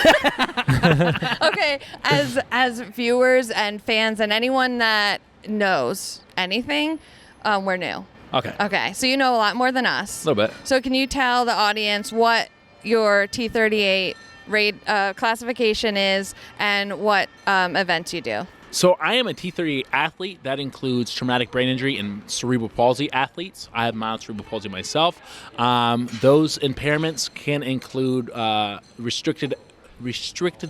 okay, as viewers and fans and anyone that knows anything, we're new. Okay. Okay, so you know a lot more than us. A little bit. So can you tell the audience what your T38 classification is and what events you do? So I am a T38 athlete. That includes traumatic brain injury and cerebral palsy athletes. I have mild cerebral palsy myself. Those impairments can include restricted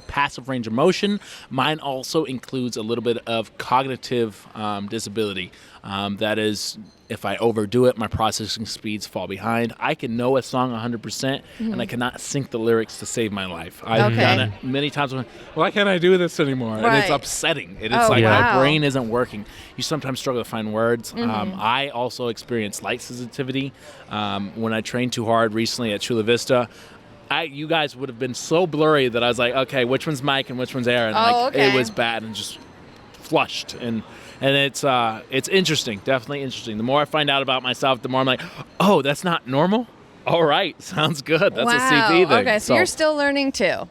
passive range of motion. Mine also includes a little bit of cognitive disability. That is, if I overdo it, my processing speeds fall behind. I can know a song 100%, and I cannot sync the lyrics to save my life. I've Okay. done it many times. Why can't I do this anymore? And it's Right. upsetting. It's Oh, like wow. my brain isn't working. You sometimes struggle to find words. I also experience light sensitivity. When I trained too hard recently at Chula Vista, you guys would have been so blurry that I was like, okay, which one's Mike and which one's Aaron? Oh, okay. It was bad and just flushed. And it's interesting, definitely interesting. The more I find out about myself, the more I'm like, oh, that's not normal? All right, sounds good. That's wow. a CP thing. Okay, so you're still learning too.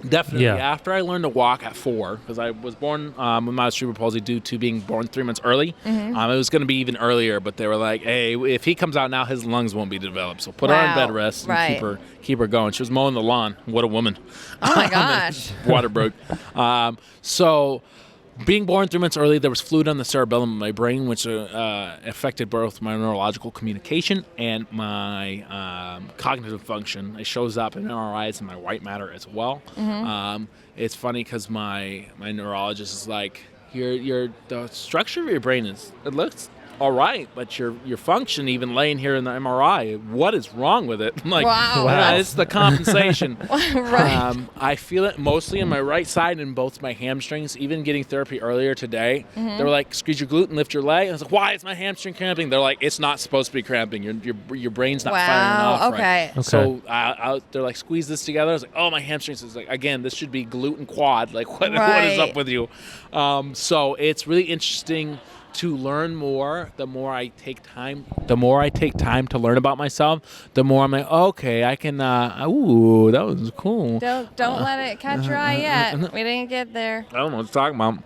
Definitely. Yeah. After I learned to walk at 4, because I was born with mild cerebral palsy due to being born 3 months early. It was going to be even earlier, but they were like, hey, if he comes out now, his lungs won't be developed. So put her on bed rest and keep her going. She was mowing the lawn. What a woman. Oh, my gosh. Water broke. So being born 3 months early, there was fluid on the cerebellum of my brain, which affected both my neurological communication and my cognitive function. It shows up in MRIs and my white matter as well. It's funny because my neurologist is like, the structure of your brain it looks all right, but your function, even laying here in the MRI, what is wrong with it? I'm like, wow. It's the compensation. Right. I feel it mostly in my right side and both my hamstrings. Even getting therapy earlier today, they were like, squeeze your glute and lift your leg. I was like, why is my hamstring cramping? They're like, it's not supposed to be cramping. Your brain's not firing off right. So they're like, squeeze this together. I was like, oh, my hamstrings. It's like, again, this should be glute and quad. Like, what is up with you? So it's really interesting to learn more. The more I take time to learn about myself, the more I'm like, okay, I can, ooh, that was cool. Don't let it catch your eye yet. We didn't get there. I don't know what you're talking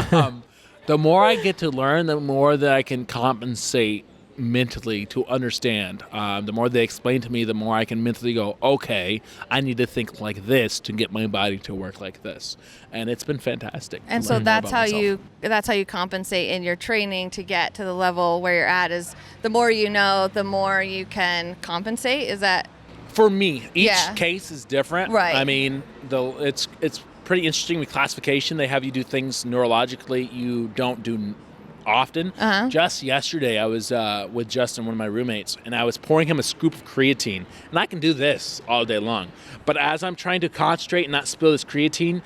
about. The more I get to learn, the more that I can compensate mentally to understand. The more they explain to me, the more I can mentally go, okay, I need to think like this to get my body to work like this. And it's been fantastic. And so that's how you compensate in your training to get to the level where you're at, is the more you know, the more you can compensate. Is that? For me, each case is different. Right. I mean, it's pretty interesting with classification. They have you do things neurologically you don't do often. Just yesterday, I was with Justin, one of my roommates, and I was pouring him a scoop of creatine. And I can do this all day long. But as I'm trying to concentrate and not spill this creatine,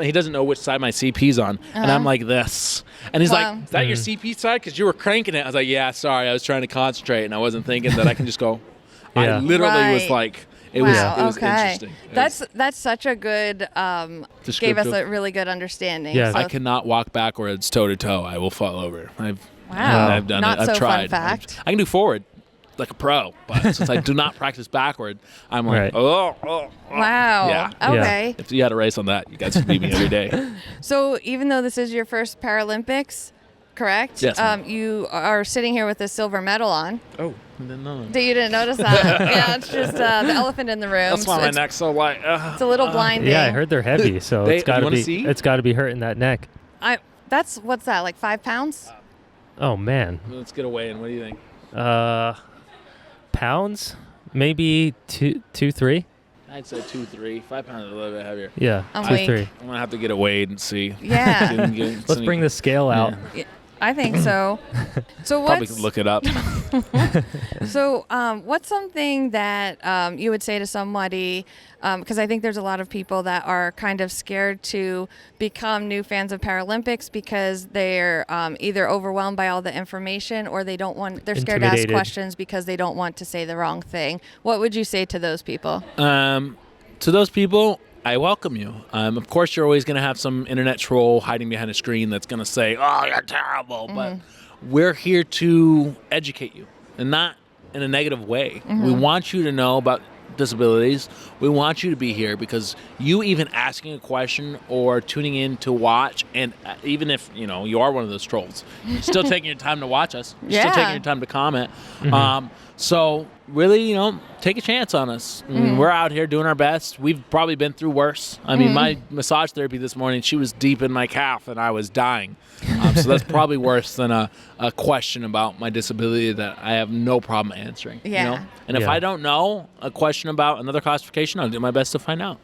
he doesn't know which side my CP's on. And I'm like this. And he's like, is that your CP side? Because you were cranking it. I was like, yeah, sorry. I was trying to concentrate, and I wasn't thinking that I can just go. I literally was like, it was interesting. That's such a good, gave us a really good understanding. Yeah. So I cannot walk backwards toe to toe. I will fall over. I've done Not it. I've so tried. fun fact. I can do forward like a pro, but since I do not practice backward, I'm like, Wow. Yeah. Okay. If you had a race on that, you guys would beat me every day. So even though this is your first Paralympics, correct? Yes. You are sitting here with a silver medal on. Oh, I didn't know. You didn't notice that? Yeah, it's just the elephant in the room. That's why my neck's so light. It's a little blinding. Yeah, I heard they're heavy, so it's got to be hurting that neck. What's that, like 5 pounds? Oh man. Let's get away. And what do you think? Pounds? Maybe 2, 3. I'd say 2, 3. 5 pounds is a little bit heavier. Yeah, I'm 2, weak. 3. I'm gonna have to get it weighed and see. Yeah. Let's bring the scale out. Yeah, I think so. So probably can look it up. So what's something that you would say to somebody, because I think there's a lot of people that are kind of scared to become new fans of Paralympics because they're either overwhelmed by all the information or they're scared to ask questions because they don't want to say the wrong thing. What would you say to those people? To those people, I welcome you. Of course, you're always going to have some internet troll hiding behind a screen that's going to say, oh, you're terrible. But we're here to educate you, and not in a negative way. We want you to know about disabilities. We want you to be here because you even asking a question or tuning in to watch, and even if you are one of those trolls, you're still taking your time to watch us. You're still taking your time to comment. So really, take a chance on us. I mean, we're out here doing our best. We've probably been through worse. I mean, my massage therapy this morning, she was deep in my calf and I was dying. So that's probably worse than a question about my disability that I have no problem answering. Yeah. And if I don't know a question about another classification, I'll do my best to find out.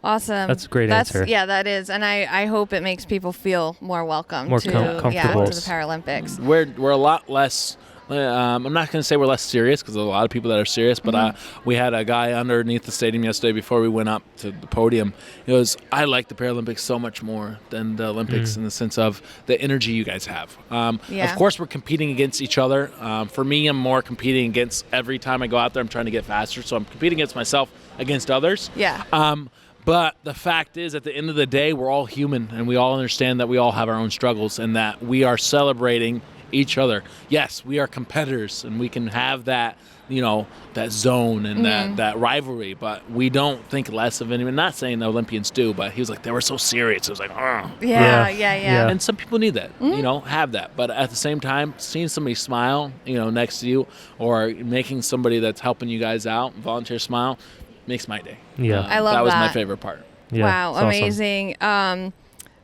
Awesome. That's a great answer. Yeah, that is. And I hope it makes people feel more welcome to comfortable. To the Paralympics. We're a lot less... I'm not going to say we're less serious because there's a lot of people that are serious, but we had a guy underneath the stadium yesterday before we went up to the podium. He goes, I like the Paralympics so much more than the Olympics in the sense of the energy you guys have. Of course, we're competing against each other. For me, I'm more competing against every time I go out there, I'm trying to get faster. So I'm competing against myself, against others. Yeah. But the fact is, at the end of the day, we're all human, and we all understand that we all have our own struggles and that we are celebrating each other. Yes, we are competitors, and we can have that, that zone and that rivalry, but we don't think less of anyone. Not saying the Olympians do, but he was like, they were so serious. It was like, Yeah. And some people need that, have that. But at the same time, seeing somebody smile, next to you, or making somebody that's helping you guys out, volunteer smile, makes my day. Yeah. I love that. That was my favorite part. Yeah, wow, it's awesome. amazing.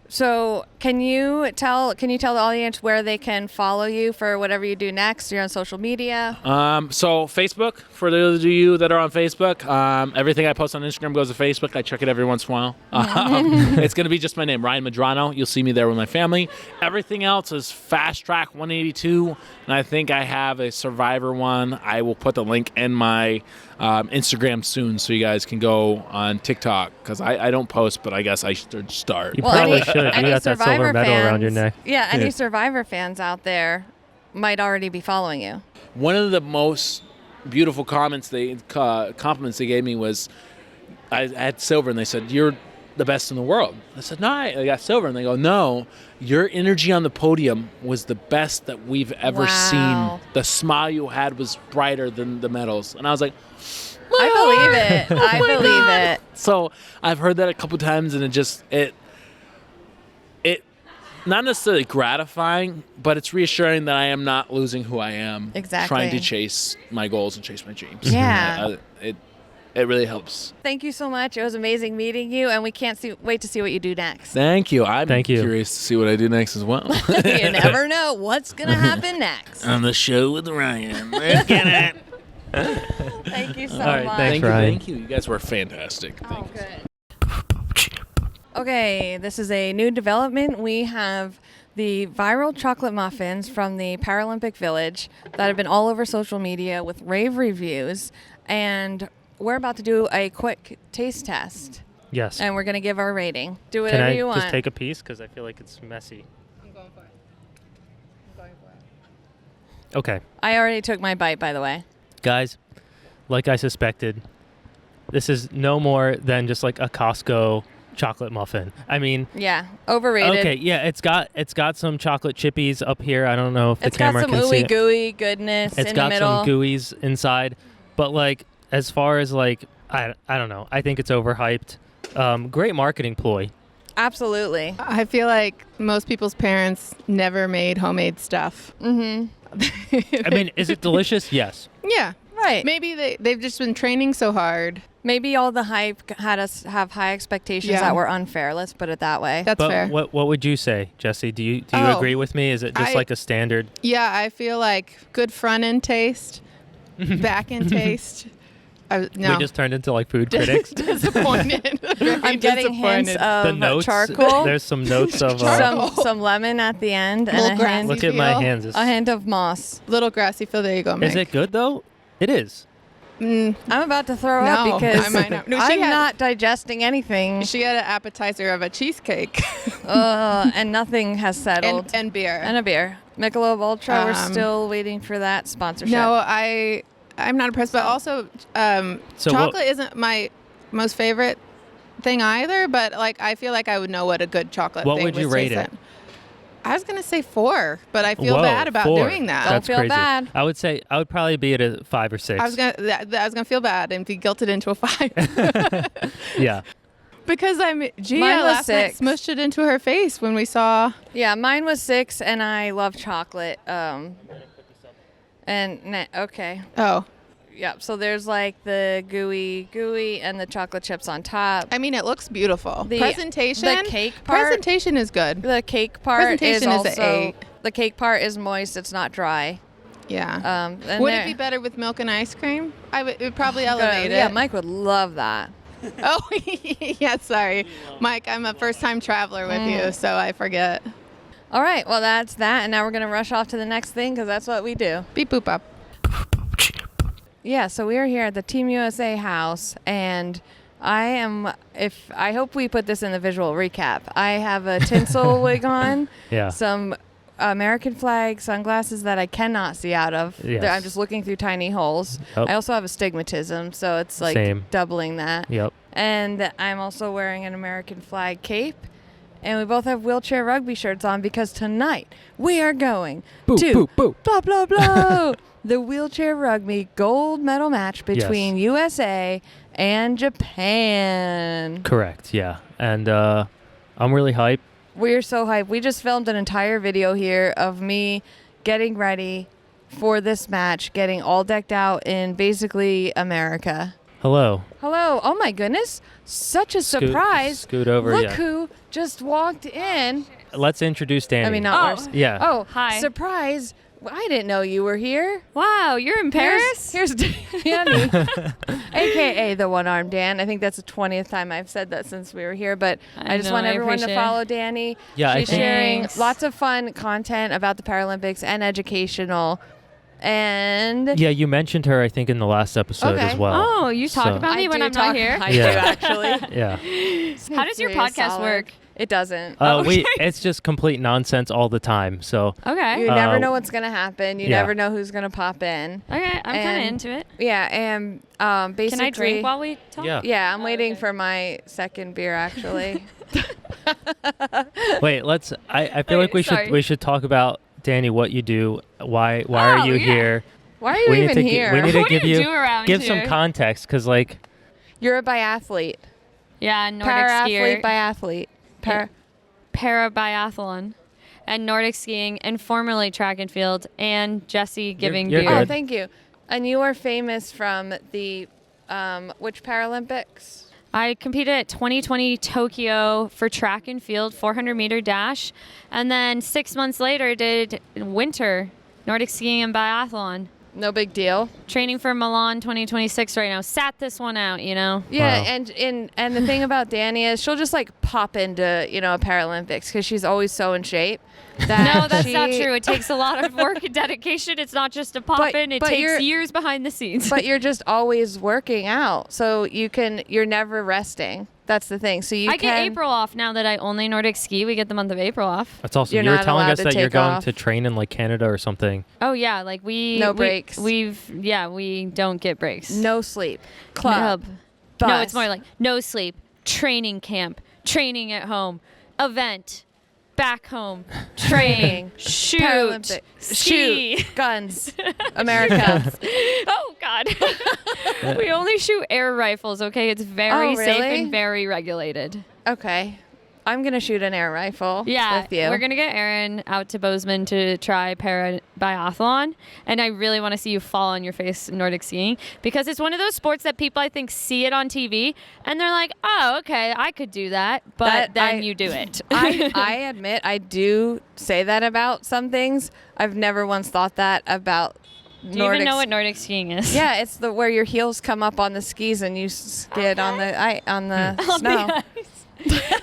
So can you tell the audience where they can follow you for whatever you do next? You're on social media. So Facebook, for those of you that are on Facebook, everything I post on Instagram goes to Facebook. I check it every once in a while. It's going to be just my name, Ryan Medrano. You'll see me there with my family. Everything else is Fast Track 182, and I think I have a Survivor one. I will put the link in my Instagram soon, so you guys can go on TikTok, because I don't post, but I guess I should start. You probably should. You got that silver medal around your neck. Yeah, any Survivor fans out there might already be following you. One of the most beautiful compliments they gave me was, I had silver, and they said, "You're the best in the world." I said, "No, I got silver." And they go, "No, your energy on the podium was the best that we've ever seen. The smile you had was brighter than the medals." And I was like, I believe it. I believe it. So I've heard that a couple times, and it not necessarily gratifying, but it's reassuring that I am not losing who I am. Exactly. Trying to chase my goals and chase my dreams. Yeah. It really helps. Thank you so much. It was amazing meeting you, and we can't wait to see what you do next. Thank you. I'm curious to see what I do next as well. You never know what's going to happen next. On the show with Ryan. Let's get it. Thank you so right, much. thanks, Ryan. Thank you. You guys were fantastic. Oh, good. Okay, this is a new development. We have the viral chocolate muffins from the Paralympic Village that have been all over social media with rave reviews, and we're about to do a quick taste test. Yes. And we're going to give our rating. Do whatever you want. Can I just take a piece? Because I feel like it's messy. I'm going for it. Okay. I already took my bite, by the way. Guys, like I suspected, this is no more than just like a Costco chocolate muffin. I mean, yeah, overrated. Okay, yeah, it's got some chocolate chippies up here. I don't know if the camera can see it. It's got some ooey gooey goodness in the middle. It's got some gooeys inside, but like as far as like I don't know. I think it's overhyped. Great marketing ploy. Absolutely. I feel like most people's parents never made homemade stuff. Mm-hmm. I mean, is it delicious? Yes. Yeah. Right. Maybe they've just been training so hard. Maybe all the hype had us have high expectations that were unfair. Let's put it that way. That's fair. What would you say, Jesse? Do you agree with me? Is it just like a standard? Yeah, I feel like good front end taste, back end taste. No. We just turned into like food critics. Disappointed. I'm getting hints of the notes, charcoal. There's some notes of some lemon at the end, and a hint. Look at my hands. A hint of moss. Little grassy feel. There you go, Mike. Is it good though? It is. I'm about to throw up because I might not. No, I'm not digesting anything. She had an appetizer of a cheesecake. And nothing has settled. And beer. And a beer. Michelob Ultra, we're still waiting for that sponsorship. No, I'm not impressed, but also chocolate isn't my most favorite thing either, but like I feel like I would know what a good chocolate what thing would you rate it? I was going to say 4, but I feel bad about 4. doing that. Don't feel crazy. bad. I would say I would probably be at a 5 or 6. I was gonna feel bad and be guilted into a 5. Yeah. Because Gia Mine was last night 6. smushed it into her face when we saw. Yeah, mine was 6, and I love chocolate. Okay. Oh. Yeah, so there's like the gooey and the chocolate chips on top. I mean, it looks beautiful. The cake part. Presentation is good. The cake part Presentation is also, an 8. The cake part is moist. It's not dry. Yeah. And would it be better with milk and ice cream? It would probably elevate it. Yeah, Mike would love that. Oh, yeah, sorry. Mike, I'm a first-time traveler with you, so I forget. All right, well, that's that. And now we're going to rush off to the next thing because that's what we do. Beep, boop, up. Yeah, so we are here at the Team USA house, and I hope we put this in the visual recap. I have a tinsel wig on, some American flag sunglasses that I cannot see out of. Yes. I'm just looking through tiny holes. Yep. I also have astigmatism, so it's like doubling that. Yep. And I'm also wearing an American flag cape, and we both have wheelchair rugby shirts on because tonight we are going boo, to boo, boo. blah, blah, blah, the wheelchair rugby gold medal match between USA and Japan. Correct, yeah. And I'm really hyped. We're so hyped. We just filmed an entire video here of me getting ready for this match, getting all decked out in basically America. Hello. Oh my goodness. Such a surprise. Scoot over, Look who just walked in. Let's introduce Danny. I mean, not worse. Yeah. Oh, hi. Surprise. I didn't know you were here. Wow, you're in Paris? Here's Danny, a.k.a. the one-armed Dan. I think that's the 20th time I've said that since we were here, but I just want everyone to follow Danny. Yeah, She's sharing lots of fun content about the Paralympics and educational. And yeah, you mentioned her, I think, in the last episode as well. Oh, you talk about me when I'm not here? I do, actually. Yeah. How does your podcast work? It doesn't. It's just complete nonsense all the time. So okay, you never know what's gonna happen. You yeah. never know who's gonna pop in. Okay, I'm kind of into it. Yeah, and basically, can I drink while we talk? Yeah, I'm waiting for my second beer actually. Wait, let's. I feel like we should talk about Danny, what you do. Why are you here? Why are you even here? We need to what do you do around give here? some context, because like you're a biathlete. Yeah, Nordic Para-athlete, skier. biathlete. Para-biathlon and Nordic skiing and formerly track and field and Jesse giving you're beer. good. Oh, thank you. And you are famous from the which Paralympics? I competed at 2020 Tokyo for track and field 400-meter dash, and then 6 months later did winter Nordic skiing and biathlon. No big deal. Training for Milan 2026 right now. Sat this one out, you know. Yeah, Wow. and the thing about Danny is she'll just like pop into a Paralympics because she's always so in shape. That No, that's not true. It takes a lot of work and dedication. It's not just a pop in. It takes years behind the scenes. But you're just always working out, so you're never resting. That's the thing. So I get April off now that I only Nordic ski. We get the month of April off. that's awesome. You're You were not telling allowed us to that you're take going off. to train in like Canada or something. Oh yeah, like we breaks. We don't get breaks. No sleep. Club. No, Bus. it's more like no sleep, training camp, training at home, event, back home, training, shoot, Paralympic. ski. Shoot. Guns. America. Oh God. We only shoot air rifles, okay? It's very safe really? and very regulated. Okay. I'm going to shoot an air rifle Yeah, with you. we're going to get Aaron out to Bozeman to try para-biathlon, and I really want to see you fall on your face Nordic skiing, because it's one of those sports that people, I think, see it on TV, and they're like, oh, okay, I could do that, but then you do it. I admit I do say that about some things. I've never once thought that about Do you even know what Nordic skiing is? Yeah, it's where your heels come up on the skis and you skid on the snow.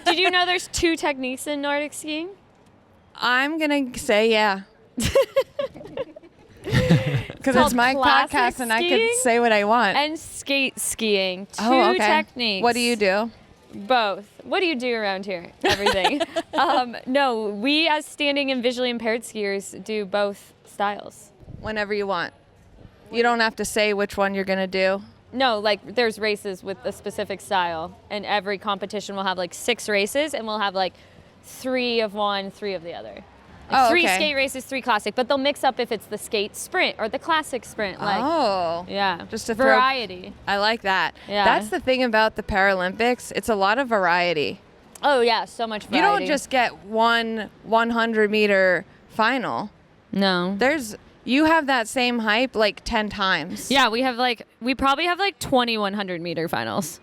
Did you know there's 2 techniques in Nordic skiing? I'm going to say yeah. Because it's called my classic podcast and I skiing can say what I want. And skate skiing. 2 okay. techniques. What do you do? Both. What do you do around here? Everything. No, we as standing and visually impaired skiers do both styles. Whenever you want. You don't have to say which one you're going to do. No, like there's races with a specific style, and every competition will have like 6 races, and we'll have like 3 of one, 3 of the other. Like 3 skate races, 3 classic, but they'll mix up if it's the skate sprint or the classic sprint. Like, yeah, just a variety. I like that. Yeah. That's the thing about the Paralympics. It's a lot of variety. Oh yeah, so much variety. You don't just get one 100-meter final. No. You have that same hype like 10 times. Yeah, we probably have like 20 100-meter finals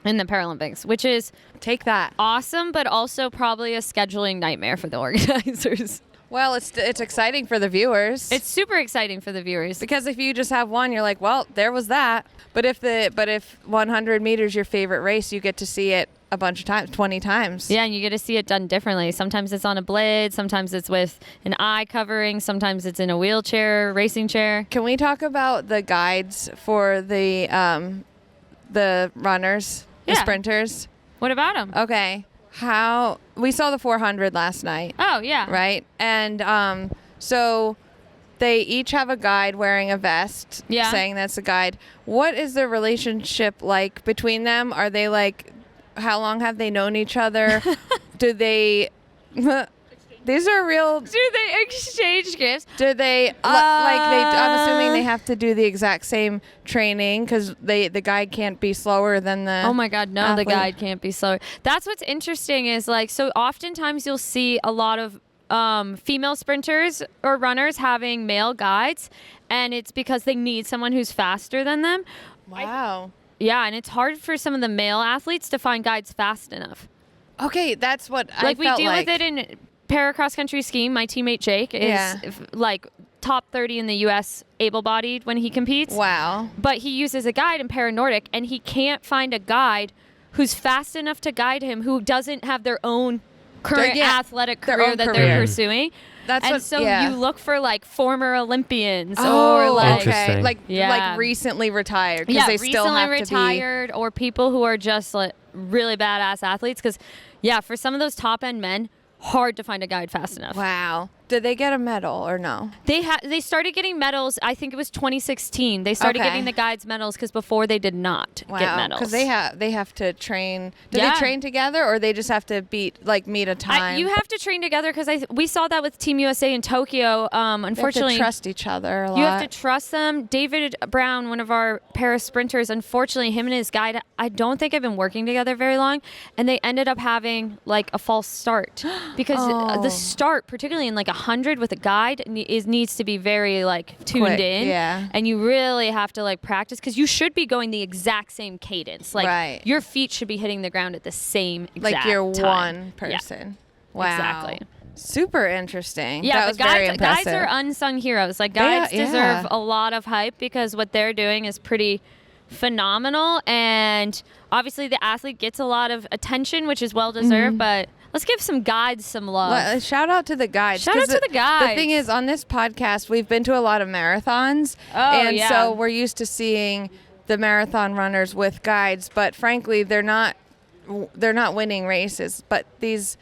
in the Paralympics, which is Take that. awesome, but also probably a scheduling nightmare for the organizers. Well, it's exciting for the viewers. It's super exciting for the viewers. because if you just have one, you're like, well, there was that. But if 100 meters your favorite race, you get to see it a bunch of times, 20 times. Yeah, and you get to see it done differently. Sometimes it's on a blade, sometimes it's with an eye covering, sometimes it's in a wheelchair, racing chair. Can we talk about the guides for the runners, the Yeah. sprinters? What about them? Okay. How we saw the 400 last night, Oh, yeah. right? And so they each have a guide wearing a vest, Yeah. saying that's a guide. What is the relationship like between them? Are they like, how long have they known each other? Do they? These are real. Do they exchange gifts? Do they I'm assuming they have to do the exact same training because the guide can't be slower than the. Oh my God, no, athlete. The guide can't be slower. That's what's interesting is like so. Oftentimes you'll see a lot of female sprinters or runners having male guides, and it's because they need someone who's faster than them. Wow. Yeah, and it's hard for some of the male athletes to find guides fast enough. Okay, that's what I felt we deal with it in para cross country skiing. My teammate Jake is like top 30 in the U.S. able-bodied when he competes. Wow. But he uses a guide in para Nordic, and he can't find a guide who's fast enough to guide him who doesn't have their own current athletic career that they're pursuing. You look for like former Olympians or like recently retired because they still have retired, or people who are just like really badass athletes. Because for some of those top end men, hard to find a guide fast enough. Wow. Did they get a medal or no? They started getting medals. I think it was 2016. They started getting the guides medals because before they did not get medals. Because they have to train. Do they train together or they just have to meet a time? You have to train together because we saw that with Team USA in Tokyo. Unfortunately, you have to trust each other a lot. You have to trust them. David Brown, one of our para sprinters, unfortunately, him and his guide, I don't think have been working together very long, and they ended up having like a false start because the start, particularly in like 100 with a guide, needs to be very like tuned in, and you really have to like practice because you should be going the exact same cadence. Like your feet should be hitting the ground at the same exact like you're time. One person. Yeah. Wow. Exactly. Super interesting. Yeah, that was very impressive. Guides are unsung heroes. Like guides deserve a lot of hype because what they're doing is pretty phenomenal, and obviously the athlete gets a lot of attention, which is well deserved, but let's give some guides some love. Shout out to the guides. Shout out to the guides. The thing is, on this podcast, we've been to a lot of marathons. So we're used to seeing the marathon runners with guides, but frankly, they're not winning races. But these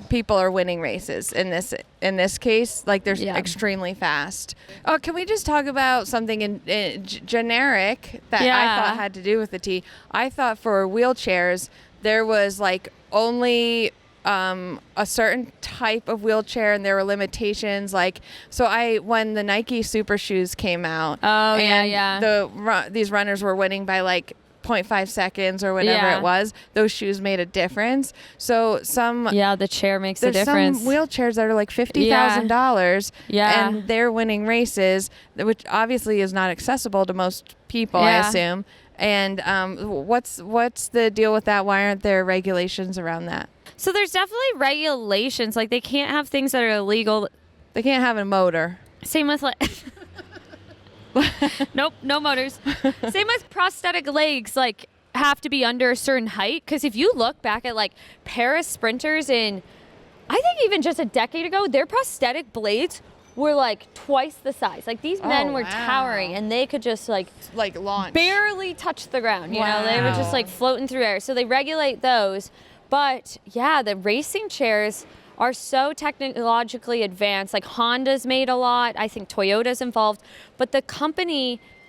people are winning races in this case. Like they're extremely fast. Oh, can we just talk about something in generic that I thought had to do with the T? I thought for wheelchairs there was like only a certain type of wheelchair, and there were limitations. Like, when the Nike Super Shoes came out, these runners were winning by like 0.5 seconds or whatever it was. Those shoes made a difference. So the chair makes a difference. Some wheelchairs that are like $50,000, and they're winning races, which obviously is not accessible to most people, I assume. And what's the deal with that? Why aren't there regulations around that? So there's definitely regulations. Like they can't have things that are illegal. They can't have a motor. Same with like nope, no motors. Same with prosthetic legs. Like have to be under a certain height. Because if you look back at like para sprinters in, I think even just a decade ago, their prosthetic blades were like twice the size. Like these men were towering, and they could just like launch, barely touch the ground. You know, they were just like floating through air. So they regulate those. But the racing chairs are so technologically advanced. Like Honda's made a lot. I think Toyota's involved. But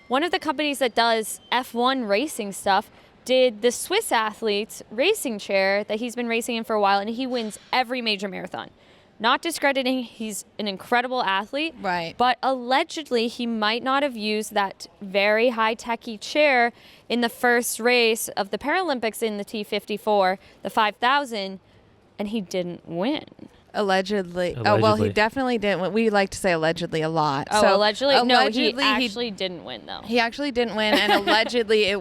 one of the companies that does F1 racing stuff did the Swiss athlete's racing chair that he's been racing in for a while, and he wins every major marathon. Not discrediting, he's an incredible athlete. Right. But allegedly, he might not have used that very high-techy chair in the first race of the Paralympics in the T54, the 5,000, and he didn't win. Allegedly. Oh, well, he definitely didn't win. We like to say allegedly a lot. Oh, so allegedly? No, he actually didn't win, though. He actually didn't win, and allegedly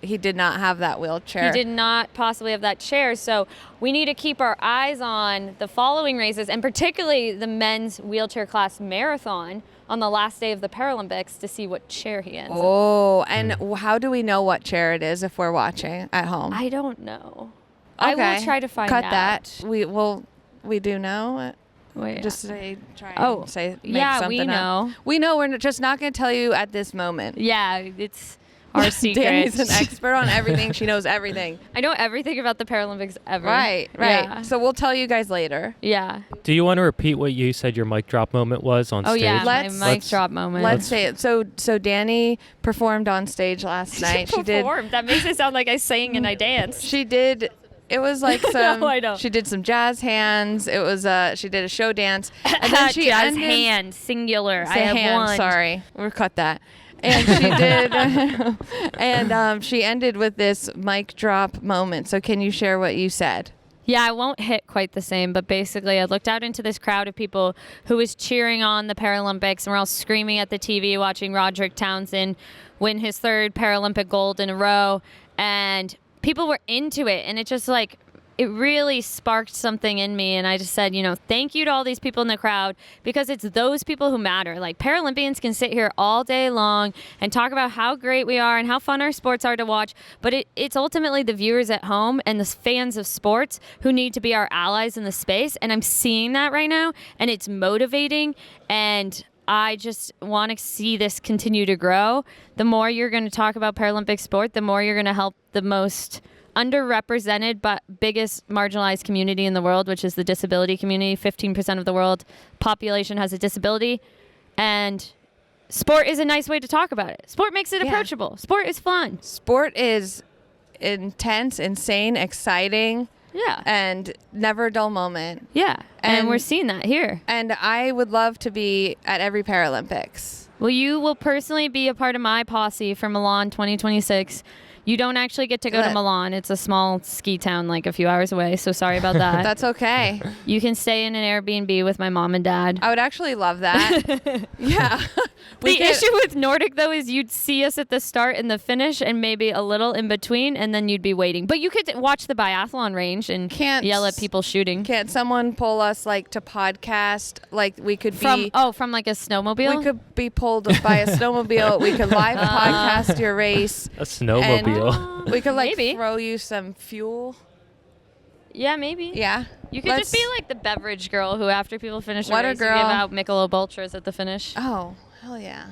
he did not have that wheelchair. He did not possibly have that chair, so we need to keep our eyes on the following races, and particularly the men's wheelchair class marathon on the last day of the Paralympics to see what chair he ends. Oh, and how do we know what chair it is if we're watching at home? I don't know. Okay. I will try to find out. Cut that. We do know. Wait, just say, try and say, make something we know. Up. We know. We're just not going to tell you at this moment. Yeah, it's our secret. Danny's an expert on everything. She knows everything. I know everything about the Paralympics ever. Right. Yeah. So we'll tell you guys later. Yeah. Do you want to repeat what you said your mic drop moment was on stage? Oh yeah, my mic drop moment. Let's say it. So Danny performed on stage last night. She performed. That makes it sound like I sang and I danced. She did. It was like some. No, I don't. She did some jazz hands. It was she did a show dance, and then she jazz ended, hand singular. I say have hand, one. Sorry, we'll cut that. And she did, and she ended with this mic drop moment. So can you share what you said? Yeah, I won't hit quite the same, but basically I looked out into this crowd of people who was cheering on the Paralympics, and we're all screaming at the TV watching Roderick Townsend win his 3rd Paralympic gold in a row, and people were into it, and it just like, it really sparked something in me, and I just said, thank you to all these people in the crowd, because it's those people who matter. Like, Paralympians can sit here all day long and talk about how great we are and how fun our sports are to watch, but it's ultimately the viewers at home and the fans of sports who need to be our allies in the space, and I'm seeing that right now, and it's motivating, and I just want to see this continue to grow. The more you're going to talk about Paralympic sport, the more you're going to help the most underrepresented but biggest marginalized community in the world, which is the disability community. 15% of the world population has a disability, and sport is a nice way to talk about it. Sport makes it approachable. Sport is fun. Sport is intense, insane, exciting. Yeah. And never a dull moment. Yeah. And we're seeing that here. And I would love to be at every Paralympics. Well, you will personally be a part of my posse for Milan 2026. You don't actually get to go to Milan. It's a small ski town like a few hours away, so sorry about that. That's okay. You can stay in an Airbnb with my mom and dad. I would actually love that. Yeah. The issue with Nordic, though, is you'd see us at the start and the finish and maybe a little in between, and then you'd be waiting. But you could watch the biathlon range and yell at people shooting. Can't someone pull us, like, to podcast? Like, we could be... From like a snowmobile? We could be pulled by a snowmobile. We could live podcast your race. A snowmobile. We could maybe throw you some fuel. Yeah, maybe. Yeah. You could just be like the beverage girl who, after people finish the race, you girl. give out Michelob Ultras at the finish. Oh, hell yeah.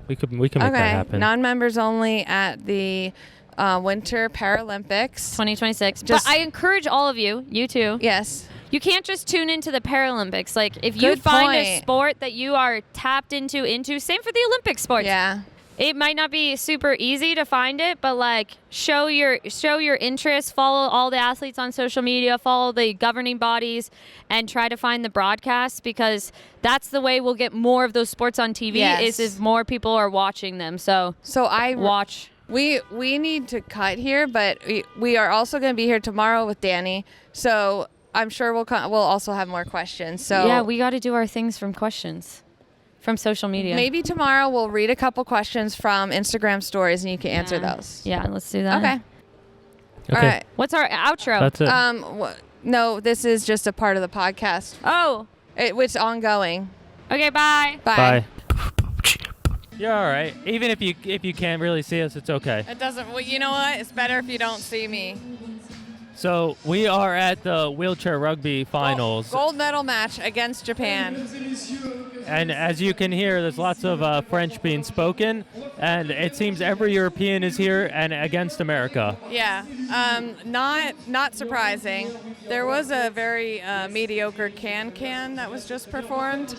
we can make that happen. Non-members only at the Winter Paralympics 2026. But I encourage all of you too. Yes. You can't just tune into the Paralympics. Like, if you find a sport that you are tapped into, same for the Olympic sports. Yeah. It might not be super easy to find it, but like show your interest, follow all the athletes on social media, follow the governing bodies, and try to find the broadcasts, because that's the way we'll get more of those sports on TV. Is if more people are watching them. So I watch. We need to cut here, but we are also going to be here tomorrow with Danny. So I'm sure we'll also have more questions. So yeah, we got to do our things from questions. From social media. Maybe tomorrow we'll read a couple questions from Instagram stories and you can answer those. Yeah, let's do that. Okay. All right. What's our outro? That's it. No, this is just a part of the podcast. Oh. It's ongoing. Okay, bye. Bye. You're all right. Even if you can't really see us, it's okay. It doesn't. Well, you know what? It's better if you don't see me. So we are at the wheelchair rugby finals. Gold medal match against Japan. And as you can hear, there's lots of French being spoken, and it seems every European is here and against America. Yeah, not surprising. There was a very mediocre can that was just performed.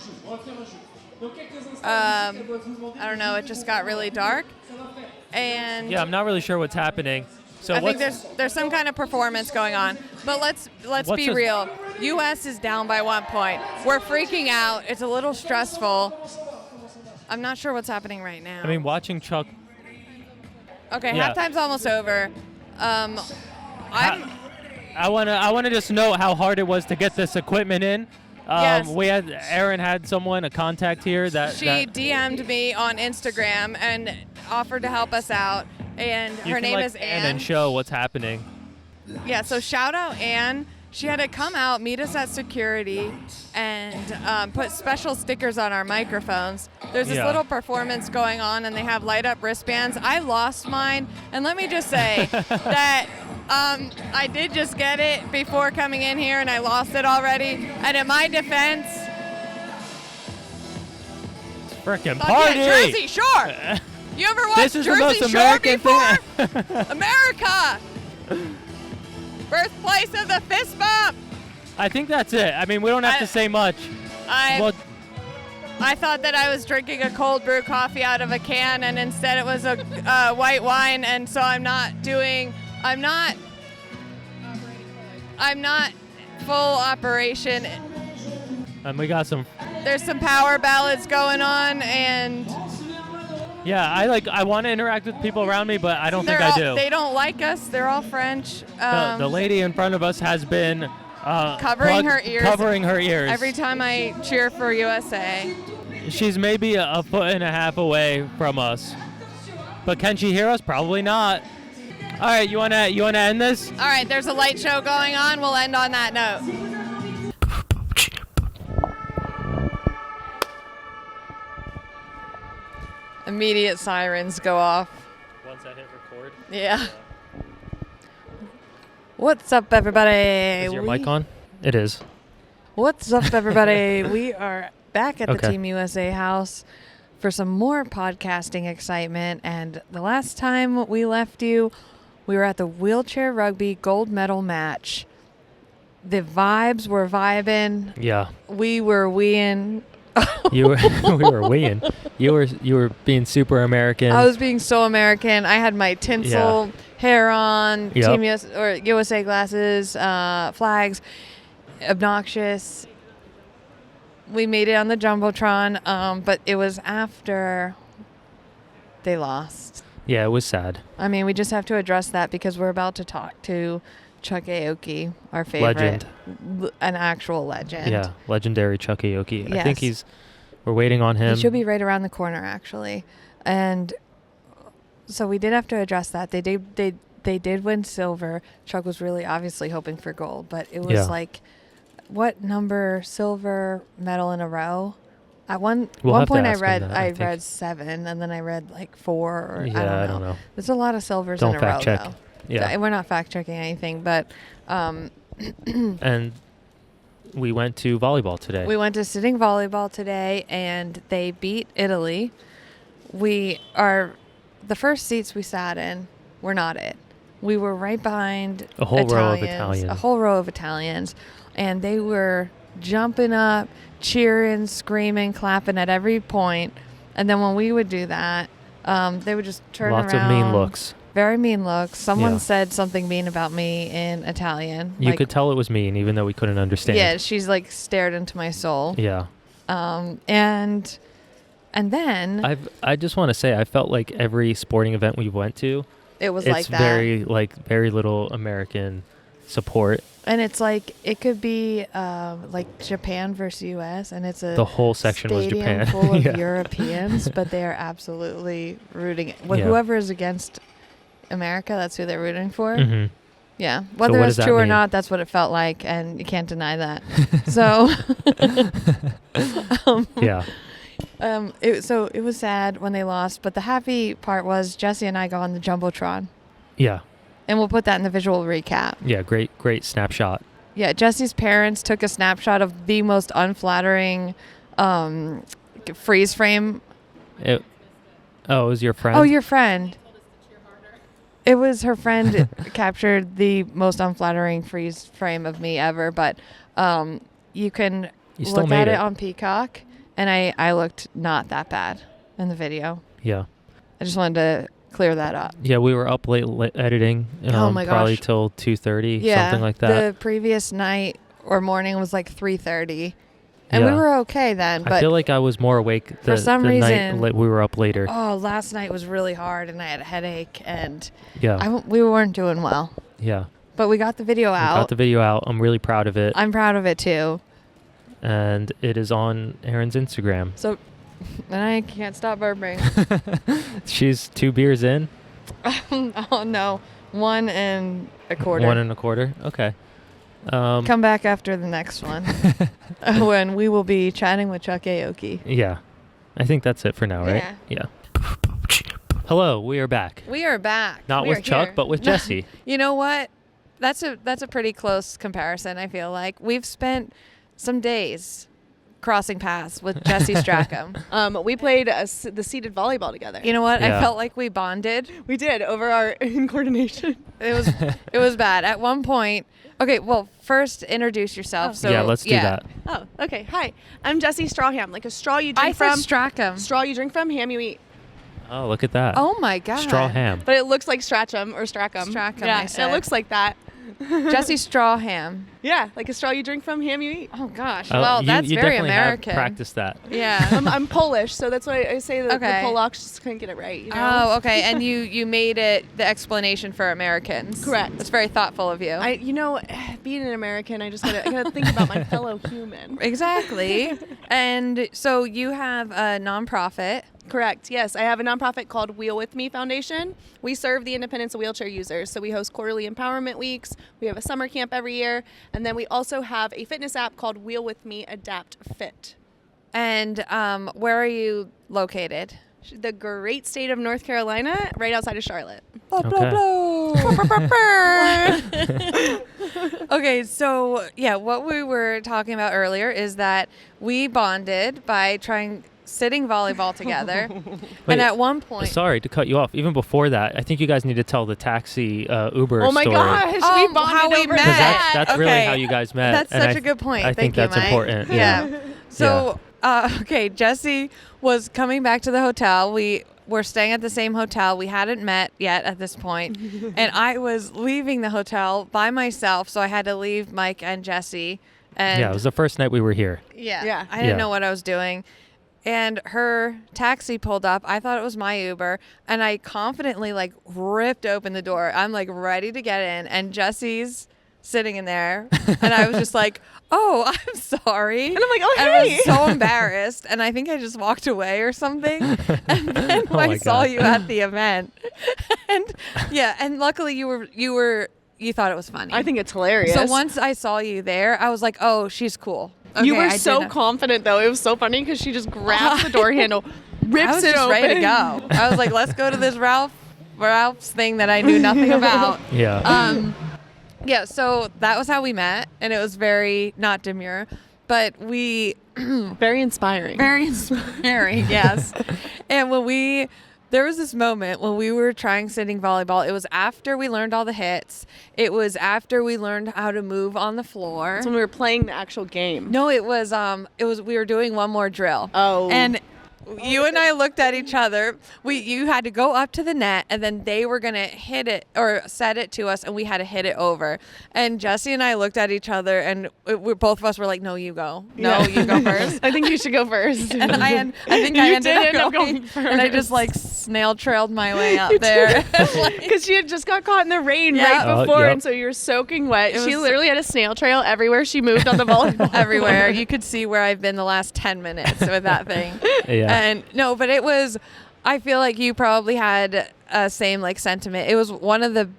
I don't know. It just got really dark, and yeah, I'm not really sure what's happening. So I think there's some kind of performance going on. But let's be real. U.S. is down by 1 point. We're freaking out. It's a little stressful. I'm not sure what's happening right now. I mean, watching Chuck. Okay, halftime's almost over. I want to just note how hard it was to get this equipment in. Yes. Erin had a contact here that DM'd me on Instagram and offered to help us out. And her name is Anne. And show what's happening. Yeah, so shout out Anne. She had to come out, meet us at security, and put special stickers on our microphones. There's this little performance going on, and they have light up wristbands. I lost mine, and let me just say that I did just get it before coming in here, and I lost it already. And in my defense, frickin' party! Jersey Shore. You ever watched Jersey Shore before? This is the most American thing. America! Birthplace of the fist bump! I think that's it. I mean, we don't have to say much. I thought that I was drinking a cold brew coffee out of a can, and instead it was a white wine, and so I'm not I'm not full operation. And we got some. There's some power ballads going on, and yeah, I want to interact with people around me, but I don't think I do. They don't like us. They're all French. The lady in front of us has been covering her ears. Covering her ears every time I cheer for USA. She's maybe a foot and a half away from us, but can she hear us? Probably not. All right, you wanna end this? All right, there's a light show going on. We'll end on that note. Immediate sirens go off. Once I hit record. Yeah. What's up, everybody? Is your mic on? It is. What's up, everybody? We are back at the Team USA house for some more podcasting excitement. And the last time we left you, we were at the wheelchair rugby gold medal match. The vibes were vibing. Yeah. We were weeing. We were weeing. You were being super American. I was being so American. I had my tinsel hair on, Team USA glasses, flags, obnoxious. We made it on the Jumbotron, but it was after they lost. Yeah, it was sad. I mean, we just have to address that because we're about to talk to Chuck Aoki, our favorite. Legend. An actual legend. Yeah, legendary Chuck Aoki. Yes. I think we're waiting on him. He should be right around the corner, actually. And so we did have to address that. They did win silver. Chuck was really obviously hoping for gold, but it was like, what number silver medal in a row? At one point I read 7, and then I read like 4, or I don't know. There's a lot of silvers in a row, though. Yeah, we're not fact checking anything, but and we went to volleyball today. We went to sitting volleyball today, and they beat Italy. The first seats we sat in were not it. We were right behind a whole row of Italians, and they were jumping up, cheering, screaming, clapping at every point. And then when we would do that, they would just turn around. Lots of mean looks. Very mean looks. Someone said something mean about me in Italian. You could tell it was mean, even though we couldn't understand. Yeah, she's like stared into my soul. Yeah. And then I just want to say, I felt like every sporting event we went to, it was like that. It's very little American support. And it's like, it could be like Japan versus US, and it's the whole section was Japan full of Europeans, but they are absolutely rooting. Whoever is against America, that's who they're rooting for. Mm-hmm. Yeah, whether that's true or not, that's what it felt like, and you can't deny that. So, so it was sad when they lost, but the happy part was Jesse and I got on the Jumbotron. Yeah. And we'll put that in the visual recap. Yeah, great snapshot. Yeah, Jesse's parents took a snapshot of the most unflattering freeze frame. It was your friend? Oh, your friend. It was her friend captured the most unflattering freeze frame of me ever, but you can look at it on Peacock, and I looked not that bad in the video. Yeah. I just wanted to clear that up. Yeah, we were up late editing. Oh my gosh. Probably till 2:30, something like that. The previous night or morning was like 3:30. And we were okay then. But I feel like I was more awake for some reason. Night we were up later. Oh, last night was really hard, and I had a headache, and yeah, we weren't doing well. Yeah. But we got the video out. I'm really proud of it. I'm proud of it too. And it is on Erin's Instagram. So, and I can't stop burping. She's 2 beers in. Oh no, 1 1/4. 1 1/4. Okay. Come back after the next one when we will be chatting with Chuck Aoki. Yeah. I think that's it for now, right? Yeah. Hello, we are back. We are back. Not with Chuck, but with Jesse. You know what? That's a pretty close comparison, I feel like. We've spent some days crossing paths with Jesse Strackham. We played the seated volleyball together. You know what? Yeah. I felt like we bonded. We did over our coordination. It was bad. At one point, okay, well, first introduce yourself. Oh. So yeah, let's do that. Oh, okay. Hi, I'm Jesse Strawham. Like a straw you drink from. I said Strackham. Straw you drink from, ham you eat. Oh, look at that. Oh my God. Straw ham. But it looks like Strackham or Strackham. Strackham, yeah, I said. it looks like that. Jesse Strawham. Yeah, like a straw you drink from, ham you eat. Oh gosh, well that's you very definitely American. Have practiced that. Yeah. I'm Polish, so that's why I say that the Polacks just couldn't get it right. You know? Oh, okay. And you made it the explanation for Americans. Correct. That's very thoughtful of you. Being an American, I gotta think about my fellow human. Exactly. And so you have a nonprofit. Correct. Yes, I have a nonprofit called Wheel With Me Foundation. We serve the independence of wheelchair users. So we host quarterly empowerment weeks. We have a summer camp every year. And then we also have a fitness app called Wheel With Me Adapt Fit. And where are you located? The great state of North Carolina, right outside of Charlotte. Blah, Okay. blah, blah. Okay, so yeah, what we were talking about earlier is that we bonded by sitting volleyball together. And at one point... Sorry to cut you off. Even before that, I think you guys need to tell the taxi Uber Oh my story. gosh, we bonded how we over met. that. That's really how you guys met. That's and such a good point. I think Thank that's you, Mike. important. Yeah. So, okay, Jesse was coming back to the hotel. We were staying at the same hotel. We hadn't met yet at this point. And I was leaving the hotel by myself, so I had to leave Mike and Jesse. And it was the first night we were here. Yeah. I didn't know what I was doing. And her taxi pulled up. I thought it was my Uber. And I confidently ripped open the door. I'm ready to get in. And Jesse's sitting in there. And I was just like, oh, I'm sorry. And I'm like, oh, and hey. I was so embarrassed. And I think I just walked away or something. And then I saw you at the event. And luckily you thought it was funny. I think it's hilarious. So once I saw you there, I was like, oh, she's cool. Okay, you were so confident, though. It was so funny because she just grabs the door handle, rips I was it just open. ready to go. I was like, let's go to this Ralph's thing that I knew nothing about. Yeah. Yeah, so that was how we met, and it was very not demure, but we... Very inspiring. Very inspiring, yes. And there was this moment when we were trying sitting volleyball. It was after we learned all the hits. It was after we learned how to move on the floor. That's when we were playing the actual game. No, it was we were doing one more drill. Oh. And you and I looked at each other. You had to go up to the net, and then they were going to hit it or set it to us, and we had to hit it over. And Jesse and I looked at each other, and both of us were like, no, you go. No, you go first. I think you should go first. And I think I ended up going first. And I just snail trailed my way up there. Because she had just got caught in the rain right before, and so you were soaking wet. She literally had a snail trail everywhere she moved on the volleyball. Everywhere. You could see where I've been the last 10 minutes with that thing. Yeah. And no, but it was, I feel like you probably had same sentiment. It was one of the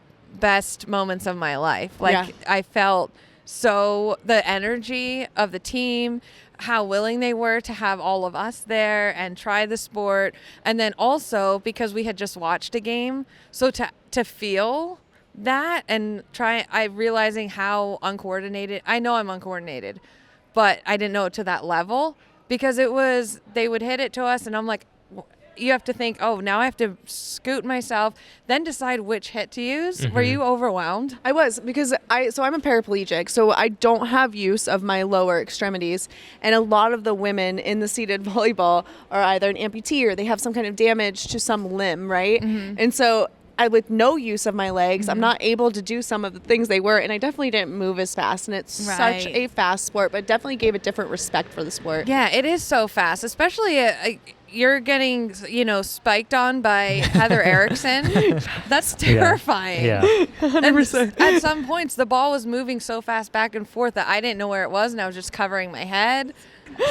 best moments of my life. I felt the energy of the team, how willing they were to have all of us there and try the sport. And then also because we had just watched a game. So to feel that and realizing how uncoordinated, I know I'm uncoordinated, but I didn't know it to that level. Because they would hit it to us, and I'm like, you have to think, oh, now I have to scoot myself, then decide which hit to use. Mm-hmm. Were you overwhelmed? I was, because I'm a paraplegic, so I don't have use of my lower extremities. And a lot of the women in the seated volleyball are either an amputee or they have some kind of damage to some limb, right? Mm-hmm. And so with no use of my legs, I'm not able to do some of the things they were, and I definitely didn't move as fast. And it's such a fast sport, but definitely gave a different respect for the sport. Yeah, it is so fast, especially you're getting, spiked on by Heather Erickson. That's terrifying. Yeah. 100%. At some points, the ball was moving so fast back and forth that I didn't know where it was, and I was just covering my head.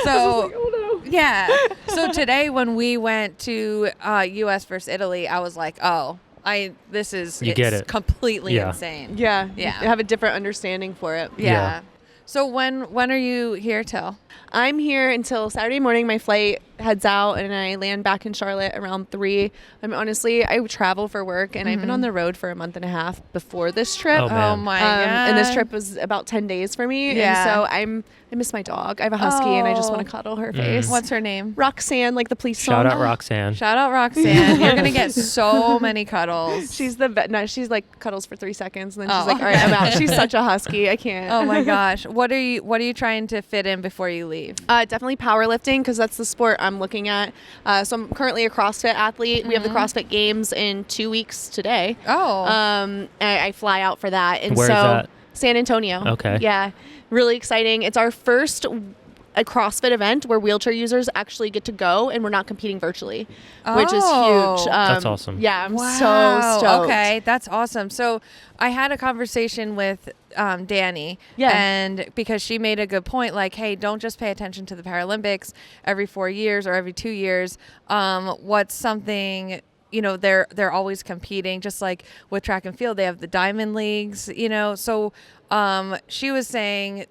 So, oh no. Yeah. So today when we went to U.S. versus Italy, I was like, oh, it's completely insane. Yeah. Yeah. I have a different understanding for it. Yeah. So when are you here till? I'm here until Saturday morning. My flight heads out and I land back in Charlotte around 3. I travel for work and I've been on the road for a month and a half before this trip. Oh my God. And this trip was about 10 days for me. Yeah. And so I miss my dog. I have a husky and I just want to cuddle her face. What's her name? Roxanne, like the police song. Shout out Roxanne. Shout out Roxanne. You're going to get so many cuddles. She's she's like cuddles for 3 seconds and then she's like, all right, I'm out. She's such a husky. I can't. Oh my gosh. What are you trying to fit in before you leave? Definitely powerlifting because that's the sport I'm looking at. So I'm currently a CrossFit athlete. We have the CrossFit Games in 2 weeks today. Oh. I fly out for that. And Where is that? San Antonio. Okay. Yeah, really exciting. It's our first a CrossFit event where wheelchair users actually get to go and we're not competing virtually, which is huge. That's awesome. Yeah, I'm so stoked. Okay, that's awesome. So I had a conversation with Danny, and because she made a good point, like, hey, don't just pay attention to the Paralympics every 4 years or every 2 years. What's something, you know, they're always competing, just like with track and field, they have the diamond leagues, you know. So she was saying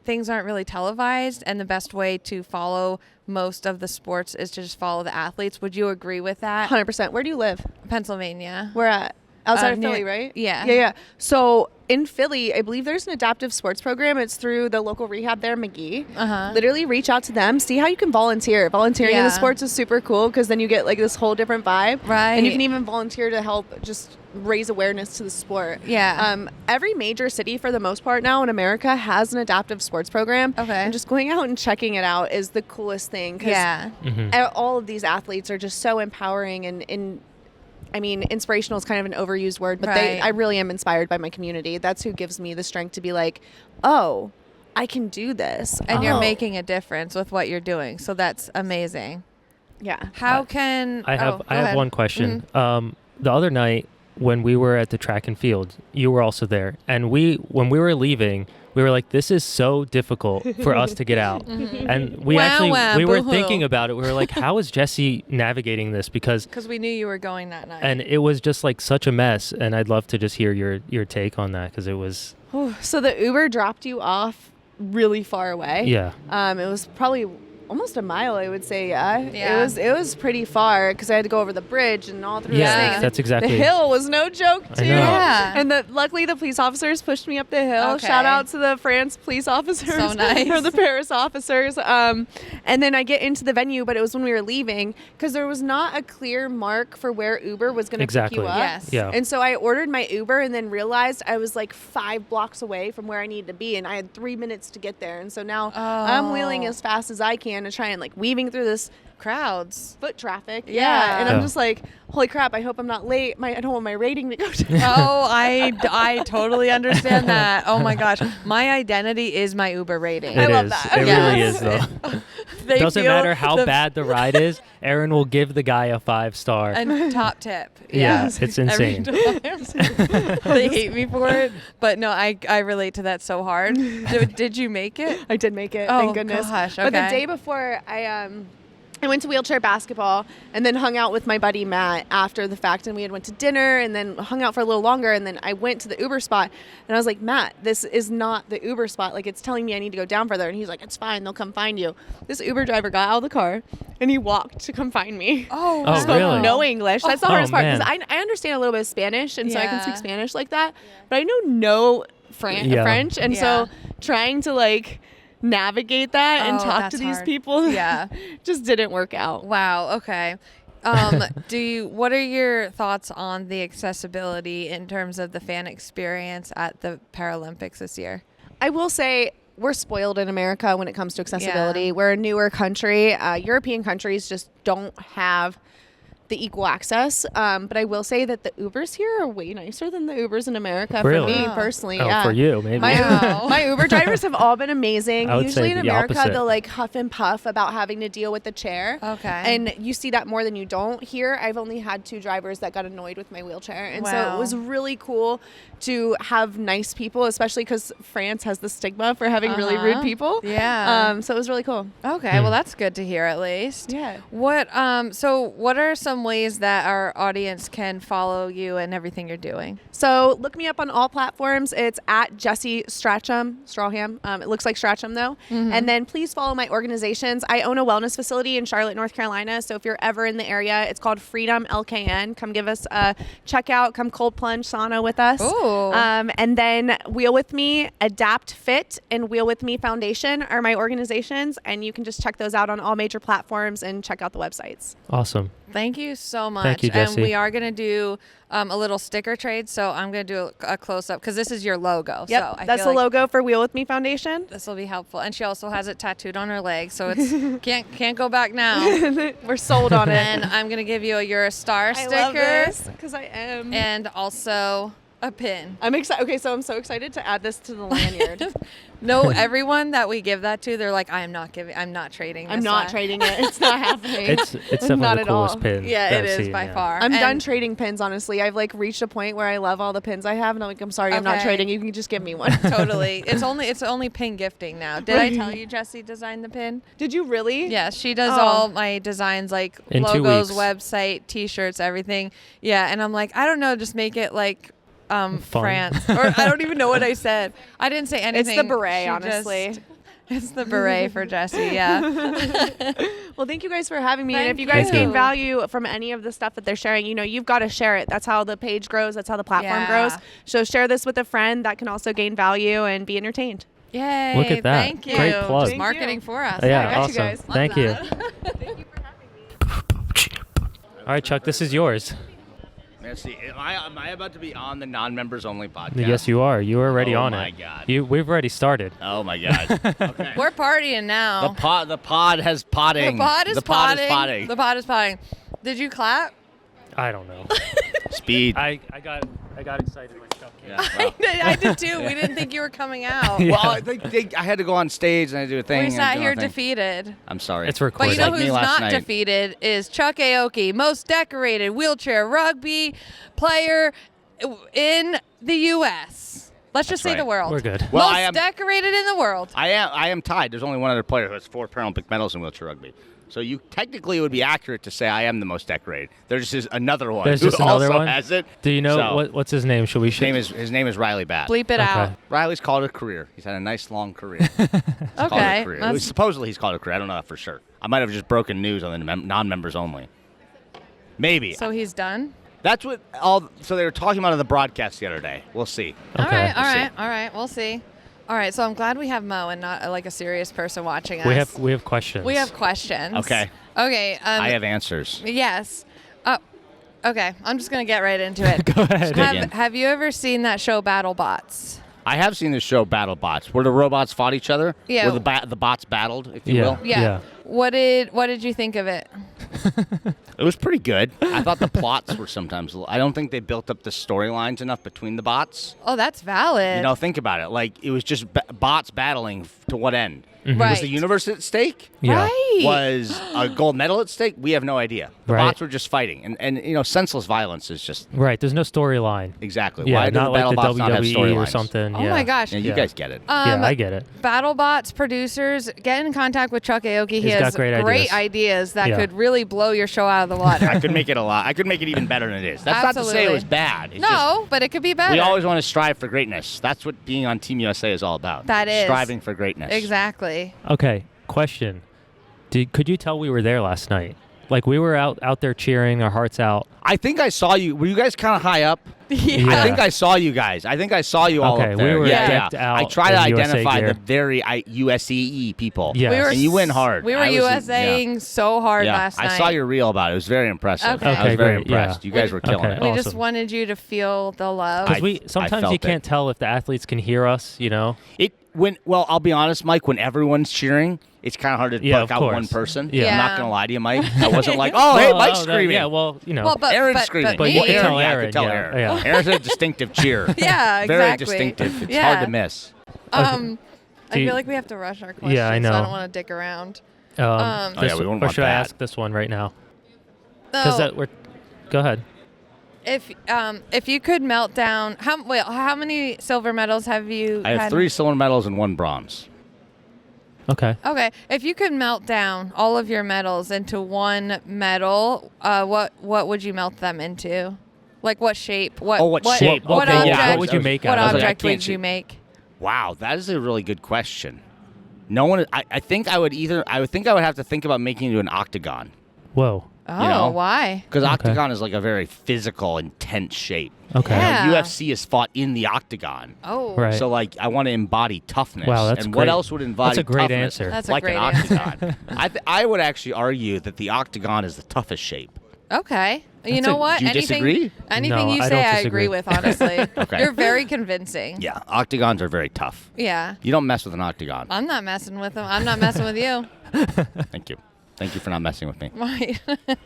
things aren't really televised, and the best way to follow most of the sports is to just follow the athletes. Would you agree with that? 100%. Where do you live? Pennsylvania. Where at? Outside of Philly, right? Yeah. Yeah. So in Philly, I believe there's an adaptive sports program. It's through the local rehab there, McGee. Literally reach out to them, see how you can volunteer. Volunteering in the sports is super cool because then you get like this whole different vibe. Right. And you can even volunteer to help just raise awareness to the sport. Yeah. Every major city for the most part now in America has an adaptive sports program. Okay. And just going out and checking it out is the coolest thing. Yeah. All of these athletes are just so empowering and I mean, inspirational is kind of an overused word, but I really am inspired by my community. That's who gives me the strength to be like, oh, I can do this. And you're making a difference with what you're doing. So that's amazing. Yeah. How can... I have one question. The other night when we were at the track and field, you were also there. And when we were leaving, we were like, this is so difficult for us to get out. And we were thinking about it. We were like, how is Jesse navigating this? Because we knew you were going that night. And it was just like such a mess. And I'd love to just hear your take on that because it was... So the Uber dropped you off really far away. Yeah. It was probably almost a mile, I would say. Yeah. It was pretty far because I had to go over the bridge and all through this thing. Yeah, that's exactly. The hill was no joke too. I know. Yeah. And luckily the police officers pushed me up the hill. Okay. Shout out to the France police officers. So nice. Or the Paris officers. And then I get into the venue, but it was when we were leaving because there was not a clear mark for where Uber was going to pick you up. Yes. Yeah. And so I ordered my Uber and then realized I was like 5 blocks away from where I needed to be, and I had 3 minutes to get there. And so now I'm wheeling as fast as I can to try and like weaving through this crowds, foot traffic. Yeah. And I'm just like, holy crap, I hope I'm not late. I don't want my rating to go down. I totally understand that. Oh my gosh. My identity is my Uber rating. I love that. It really is though. Doesn't matter how bad the ride is, Erin will give the guy a 5-star. And top tip. Yeah, it's insane. They hate me for it. But no, I relate to that so hard. Did you make it? I did make it. Oh, thank goodness. Gosh, okay. But the day before, I went to wheelchair basketball and then hung out with my buddy Matt after the fact, and we had went to dinner and then hung out for a little longer, and then I went to the Uber spot and I was like, Matt, this is not the Uber spot. Like, it's telling me I need to go down further. And he's like, it's fine, they'll come find you. This Uber driver got out of the car and he walked to come find me. Oh, spoke really? no English. That's the hardest part because man. I understand a little bit of Spanish, and so I can speak Spanish like that, but I know no French, and so trying to like navigate that and talk to these people just didn't work out. Wow. Okay. What are your thoughts on the accessibility in terms of the fan experience at the Paralympics this year? I will say we're spoiled in America when it comes to accessibility. We're a newer country. European countries just don't have the equal access. But I will say that the Ubers here are way nicer than the Ubers in America Really? for me personally. For you, maybe. My Uber drivers have all been amazing. I would Usually say in the America, opposite. they'll like huff and puff about having to deal with the chair. Okay. And you see that more than you don't. Here, I've only had 2 drivers that got annoyed with my wheelchair. And so it was really cool to have nice people, especially because France has the stigma for having really rude people. Yeah. So it was really cool. Okay. Well, that's good to hear at least. Yeah. What are some ways that our audience can follow you and everything you're doing? So look me up on all platforms. It's at Jessie Strawham. It looks like Strachem though. And then please follow my organizations. I own a wellness facility in Charlotte, North Carolina. So if you're ever in the area, it's called Freedom LKN. Come give us a check out. Come cold plunge sauna with us. Ooh. And then Wheel With Me, Adapt Fit, and Wheel With Me Foundation are my organizations. And you can just check those out on all major platforms and check out the websites. Awesome. Thank you so much. Thank you, Jessie. And we are going to do a little sticker trade. So I'm going to do a close-up because this is your logo. Yep, So that's the logo for Wheel With Me Foundation. This will be helpful. And she also has it tattooed on her leg. So it's can't go back now. We're sold on it. And I'm going to give you you're a star sticker. I love this because I am. And also A pin. I'm excited. Okay, so I'm so excited to add this to the lanyard. No, everyone that we give that to, they're like, I'm not trading this. I'm not trading it. It's not happening. It's definitely Not the at coolest all. pin. Yeah, that it I've is seen, by yeah. far. I'm And- done trading pins, honestly. I've like reached a point where I love all the pins I have, and I'm like, I'm sorry, I'm not Okay. trading. You can just give me one. Totally. It's only pin gifting now. Did I tell you Jessie designed the pin? Did you really? Yes, she does Oh. all my designs, like In 2 logos, weeks. website, T-shirts, everything. Yeah, and I'm like, I don't know, just make it like Fun. France, or I don't even know what I said. I didn't say anything. It's the beret, She honestly. just- it's the beret for Jessie. Yeah. Well, thank you guys for having me. and Thank if you guys you. gain value from any of the stuff that they're sharing, you've got to share it. That's how the page grows. That's how the platform Yeah. grows. So share this with a friend that can also gain value and be entertained. Yay! Look at that. Thank you. Great plug. Just Thank marketing you. for us. Yeah, I got you awesome. guys. Love Thank you. that. Thank you for having me. All right, Chuck, this is yours. Let's see. Am I about to be on the non-members only podcast? Yes, you are. You are already on my it. God. We've already started. Oh my God. Okay. We're partying now. The pod has potting. The pod is The pod potting. is potting. The pod is potting. Did you clap? I don't know. Speed. I got excited when Chuck came. Yeah, well. I did too. We didn't think you were coming out. Yeah. Well, I think I had to go on stage and I do a thing. We and sat do here a thing. defeated. I'm sorry. It's But recorded. you know like me who's last not night. defeated is Chuck Aoki, most decorated wheelchair rugby player in the U.S. Let's just That's say the right. world. We're good. Well, most I am- decorated in the world. I am tied. There's only one other player who has 4 Paralympic medals in wheelchair rugby. So you technically it would be accurate to say I am the most decorated. There just is another one There's who just another also one? has it. Do you know So, what's his name? Should we? his name is Riley Batt. Bleep it out. Riley's called it a career. He's had a nice long career. He's called it a Okay. career. That's- Supposedly he's called it a career. I don't know that for sure. I might have just broken news on the non-members only. Maybe. So he's done. That's what so they were talking about on the broadcast the other day. We'll see. Okay. All see. right. We'll see. All right. So I'm glad we have Mo and not like a serious person watching us. We have questions. We have questions. Okay. Okay. I have answers. Yes. Okay. I'm just gonna get right into it. Go ahead. Dig in. Have you ever seen that show BattleBots? I have seen the show Battle Bots, where the robots fought each other. Yeah. Where the bots battled, if you Yeah. will. Yeah. What did you think of it? It was pretty good. I thought the plots were sometimes. I don't think they built up the storylines enough between the bots. Oh, that's valid. You know, think about it. Like it was just bots battling to what end? right. Was the universe at stake? Yeah. Right. Was a gold medal at stake? We have no idea. The Right. bots were just fighting, and senseless violence is just Right. There's no storyline. exactly. Yeah, Why do not the like battle the bots not have WWE or storylines? something. Oh yeah. my gosh. Yeah, you Yeah. guys get it. Yeah, I get it. BattleBots producers, get in contact with Chuck Aoki. He He's has got great ideas. ideas that Yeah. could really blow your show out of the water. I could make it a lot. I could make it even better than it is. That's not to say it Absolutely. was bad. It's just, No, but it could be better. we always want to strive for greatness. That's what being on Team USA is all about. That is. striving for greatness. Exactly. Okay. Question. Could you tell we were there last night? Like we were out there cheering our hearts out. I think I saw you. Were you guys kind of high up? Yeah. I think I saw you guys. I think I saw you all Okay, up we there. were yeah, decked yeah. out I try to in USA identify gear. the very USCE people. Yes. We were and you went hard. We were I was- USAing so hard yeah. last night. I saw your reel about it. It was very impressive. Okay. I was Okay, very great, impressed. yeah. You guys were killing Okay. it. We Awesome. just wanted you to feel the love. Because I sometimes felt you it. can't tell if the athletes can hear us. You know. Well, I'll be honest, Mike. When everyone's cheering, it's kind of hard to Yeah, pick of out course. one person. Yeah. I'm Yeah. not gonna lie to you, Mike. I wasn't like, oh, hey, Well, Mike's that- screaming. Yeah. Well, you know. Well, but Aaron's but, screaming. But me, you can tell I Aaron, could tell yeah, Aaron. yeah. Aaron's a distinctive cheer. Yeah, Very exactly. distinctive. It's Yeah. hard to miss. I Do feel you- like we have to rush our questions. Yeah, I So I know. don't want to dick around. this- Oh, yeah, we wouldn't or want should I that. ask this one right now? Because So, Go ahead. if you could melt down, how many silver medals have you? I have had? 3 silver medals and 1 bronze. Okay. Okay, if you could melt down all of your medals into one medal, what would you melt them into? Like what shape? What shape? What Okay, object? yeah, what would you make What out of it? object I can't would you see- make? Wow, that is a really good question. No one. I think I would have to think about making it into an octagon. Whoa. Oh, know? why? Because Okay. octagon is like a very physical, intense shape. Okay. Yeah. UFC is fought in the octagon. Oh, Right. So like I want to embody toughness. Wow, that's and great. what else would embody That's a great toughness answer. That's a like great an octagon? I would actually argue that the octagon is the toughest shape. Okay. You That's know a- what? do you disagree? Anything No, you I say, don't I disagree. agree with. Honestly, Okay. You're very convincing. Yeah, octagons are very tough. Yeah. You don't mess with an octagon. I'm not messing with them. I'm not messing with you. Thank you. Thank you for not messing with me. Right.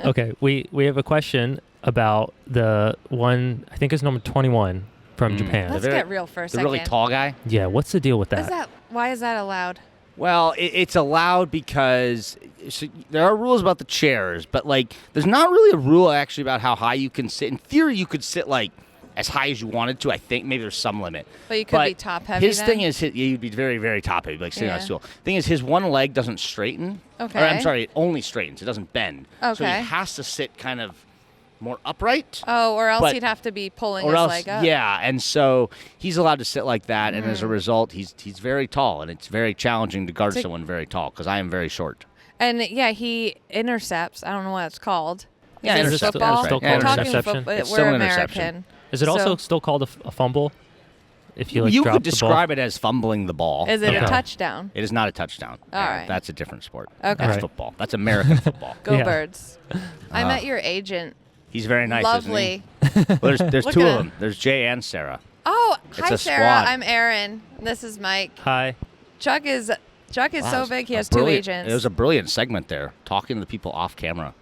Okay. We have a question about the one. I think it's number 21. from Japan. Let's get real for a second. The really tall guy? Yeah, what's the deal with that? Why is that allowed? Well, it's allowed because there are rules about the chairs, but like there's not really a rule actually about how high you can sit. In theory, you could sit like as high as you wanted to. I think maybe there's some limit. But you could be top heavy. His thing is, you'd be very, very top heavy, like sitting on a stool. Thing is, his one leg doesn't straighten. Okay. Or, I'm sorry, it only straightens. It doesn't bend. Okay. So he has to sit kind of more upright. Oh, or else he'd have to be pulling his leg up. Yeah, and so he's allowed to sit like that, and as a result, he's very tall, and it's very challenging to guard someone very tall because I am very short. And yeah, he intercepts. I don't know what it's called. Yeah, interception. Football. Still We're called talking interception. It's we're still an American. interception. Is it also still called a fumble? If you you drop could the describe ball? it as fumbling the ball. Is it Okay. a touchdown? It is not a touchdown. All right. That's a different sport. Okay. That's Right. football. That's American football. Go Yeah. Birds. I met your agent. He's very nice, Lovely. isn't he? Well, there's Look two at of him. them. There's Jay and Sarah. Oh, It's hi a Sarah. squad. I'm Erin. This is Mike. Hi. Chuck is Wow, so it's big. He a has two brilliant- agents. It was a brilliant segment there, talking to the people off camera.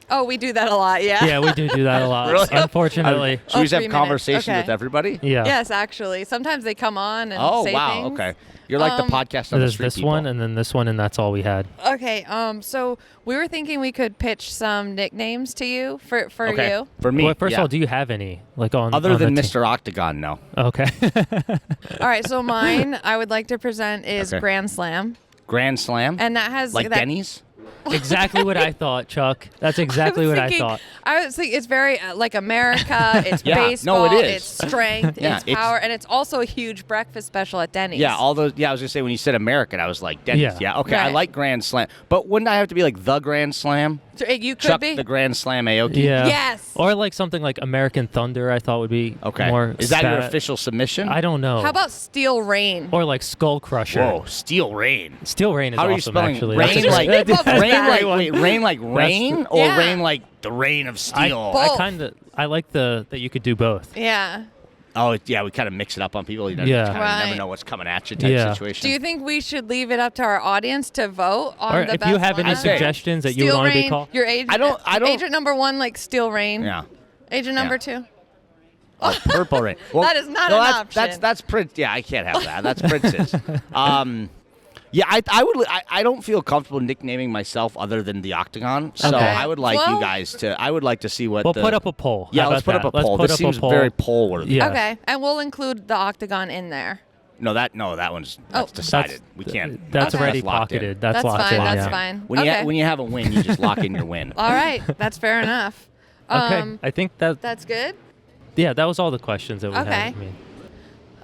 Oh, we do that a lot. Yeah. Yeah, we do that a lot. Really? Unfortunately. Should we just 3 have minutes. conversations Okay. with everybody? Yeah. Yes, actually. Sometimes they come on and Oh, say wow. things. Okay. You're like the podcast on the There's street this people. one, and then this one, and that's all we had. Okay. So we were thinking we could pitch some nicknames to you for Okay. you. For me, Well, first yeah. of all, do you have any Other on than the team? Mr. Octagon, no. Okay. All right. So mine I would like to present is Okay. Grand Slam, Grand Slam? and that has like that, Denny's? Exactly what I thought, Chuck. That's exactly what I thought. I was thinking it's very like America. It's Yeah, no, baseball. it is. It's strength. Yeah, it's it's- power, and it's also a huge breakfast special at Denny's. Yeah, all those. Yeah, I was gonna say when you said American, I was like Denny's. Yeah. Yeah, okay, I Right. like Grand Slam, but wouldn't I have to be like the Grand Slam? So you could Chuck be. the Grand Slam Aoki. Yeah. Yes. Or like something like American Thunder, I thought would be Okay. more. Is that your spat- official submission? I don't know. How about Steel Rain? Or like Skull Crusher. Whoa, Steel Rain. Steel Rain is How are you awesome, spelling actually. rain That's a- like Both of rain that. like wait, rain like rain or Yeah. rain like the rain of steel? Both. I like that you could do both. Yeah. Oh yeah, we kind of mix it up on people. You know, Yeah. you kind of Right. never know what's coming at you type Yeah. situation. Do you think we should leave it up to our audience to vote on Or the if best you have any one? say- suggestions that you would Steel want to be Rain, called. your agent. I don't- Agent number 1 like Steel Rain. Yeah. Agent number Yeah. 2. Oh, purple rain. Well, That is not no, an that's, option. That's Prince. Yeah, I can't have that. That's Prince's. Yeah, I would. I don't feel comfortable nicknaming myself other than the Octagon. So Okay. I would like Well- you guys to. I would like to see what. We'll the, put up a poll. Yeah, How let's put about up a that? poll. Let's put This up a seems poll. very poll worthy. Yeah. Okay, and we'll include the Octagon in there. No, that one's Oh. decided. We can't. That's Okay. already locked in. pocketed. That's That's locked fine. in. That's yeah. fine. When okay. you when you have a win, you just lock in your win. All right, that's fair enough. Okay, I think that. That's good. Yeah, that was all the questions that we Okay. had. I mean,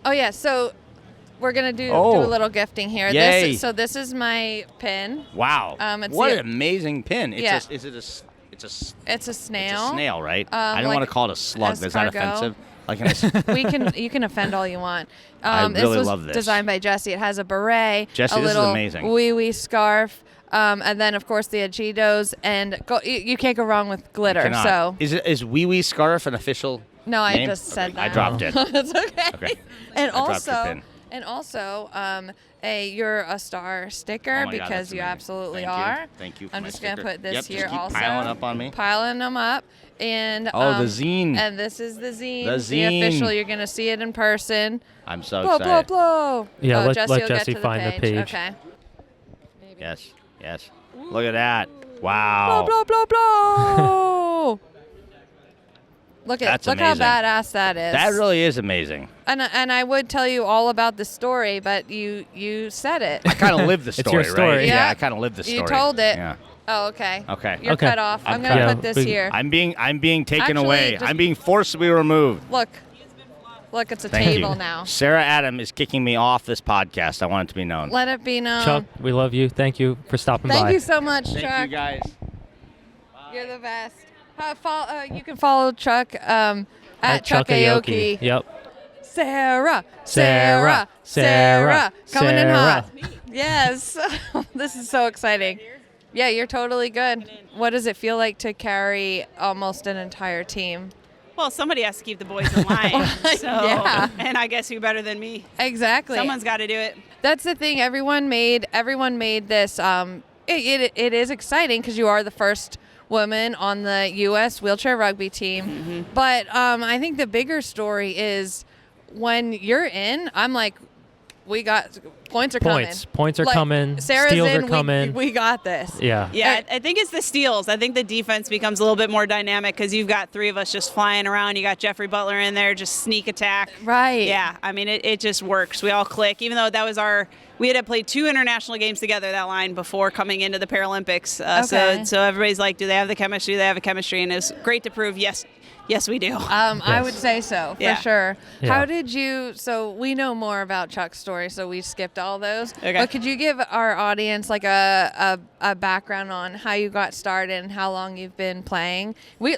Oh yeah, so we're gonna do Oh. a little gifting here. Yay. This is my pin. Wow. It's What the- an amazing pin. It's Yeah. is it a s- it's a s- It's a it's snail. a snail, right? I don't like want to call it a slug. That's not escargot. offensive. Like an es- You can offend all you want. I This really was love this. designed by Jesse. It has a beret, Jesse, a this is little amazing. wee scarf, and then of course the achitos, and you can't go wrong with glitter. cannot. So is wee wee scarf an official? no, I name? just said Okay, that. I dropped it. That's okay. Okay. And I dropped your pin. also, a You're a Star sticker Oh my God, because that's you amazing. absolutely Thank you. are. Thank you for I'm my just gonna sticker. put this Yep, here just keep also. piling up on me. Piling them up. And Oh, the zine. And this is the zine. The The zine. official. You're gonna see it in person. I'm so Blow, excited. blow. Yeah, Oh, let Jesse will get Jesse to find the page. Okay. Yes. Look at that. Blow, Wow. blow, blow, blow. Look That's look how amazing. badass that is. That really is amazing. And I would tell you all about the story, but you said it. I kind of live the It's story, your story. right? Yeah. Yeah, I kind of live the story. You told it. Yeah. Oh, okay. Okay. You're Okay. cut off. I'm I'm gonna cut. put this Yeah, here. I'm being taken Actually, away. just- I'm being forcibly removed. Look, it's a Thank table you. now. Sarah Adam is kicking me off this podcast. I want it to be known. Let it be known. Chuck, we love you. Thank you for stopping by. Thank you so much, Thank Chuck. you guys. You're the best. You can follow Chuck at Chuck Aoki. Yep. Sarah, coming in hot. Yes, this is so exciting. Yeah, you're totally good. What does it feel like to carry almost an entire team? Well, somebody has to keep the boys in line. So, Yeah. And I guess who better than me? Exactly. Someone's got to do it. That's the thing. Everyone made this. It is exciting because you are the first woman on the U.S. wheelchair rugby team. Mm-hmm. But I think the bigger story is when you're in, I'm like, we got points are coming. Points are coming. Sarah's steals in. are coming. We got this. Yeah. Yeah, I think it's the steals. I think the defense becomes a little bit more dynamic because you've got three of us just flying around. You got Jeffrey Butler in there, just sneak attack. Right. Yeah, I mean, it just works. We all click, even though that was we had to play 2 international games together, that line, before coming into the Paralympics. Okay. So everybody's like, do they have the chemistry? Do they have a chemistry? And it's great to prove, yes, we do. I would say so, for sure. Yeah. How did you, so we know more about Chuck's story, so we skipped all those. Okay. But could you give our audience like a background on how you got started and how long you've been playing? We're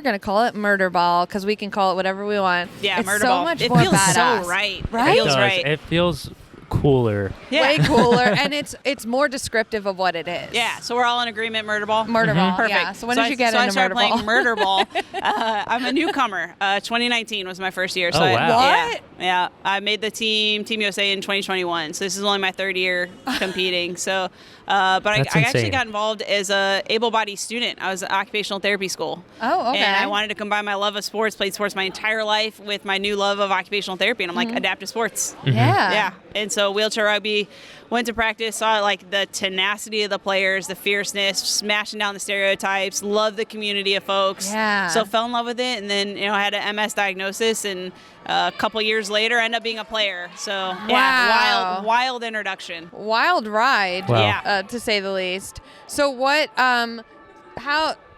going to call it murder ball because we can call it whatever we want. Yeah, it's murder so ball. Much it more feels badass. so right. Right? It feels It right. It feels cooler. Yeah. Way cooler, and it's more descriptive of what it is. Yeah, so we're all in agreement, murder ball? Murder ball, Perfect. yeah. So when did you get into into murder ball? So I murder started playing murder ball. I'm a newcomer. 2019 was my first year. So Oh, wow. What? Yeah, I made the Team USA in 2021. So this is only my 3rd year competing. So, but I actually insane. got involved as a able-bodied student. I was at occupational therapy school. Oh, okay. And I wanted to combine my love of sports, played sports my entire life, with my new love of occupational therapy. And I'm like, adaptive sports. Yeah. Yeah. And so wheelchair rugby, went to practice, saw like the tenacity of the players, the fierceness, smashing down the stereotypes, loved the community of folks. Yeah. So fell in love with it, and then I had an MS diagnosis, and a couple years later ended up being a player. So yeah, wild introduction. Wild ride. Wow. Yeah. To say the least. So what? How?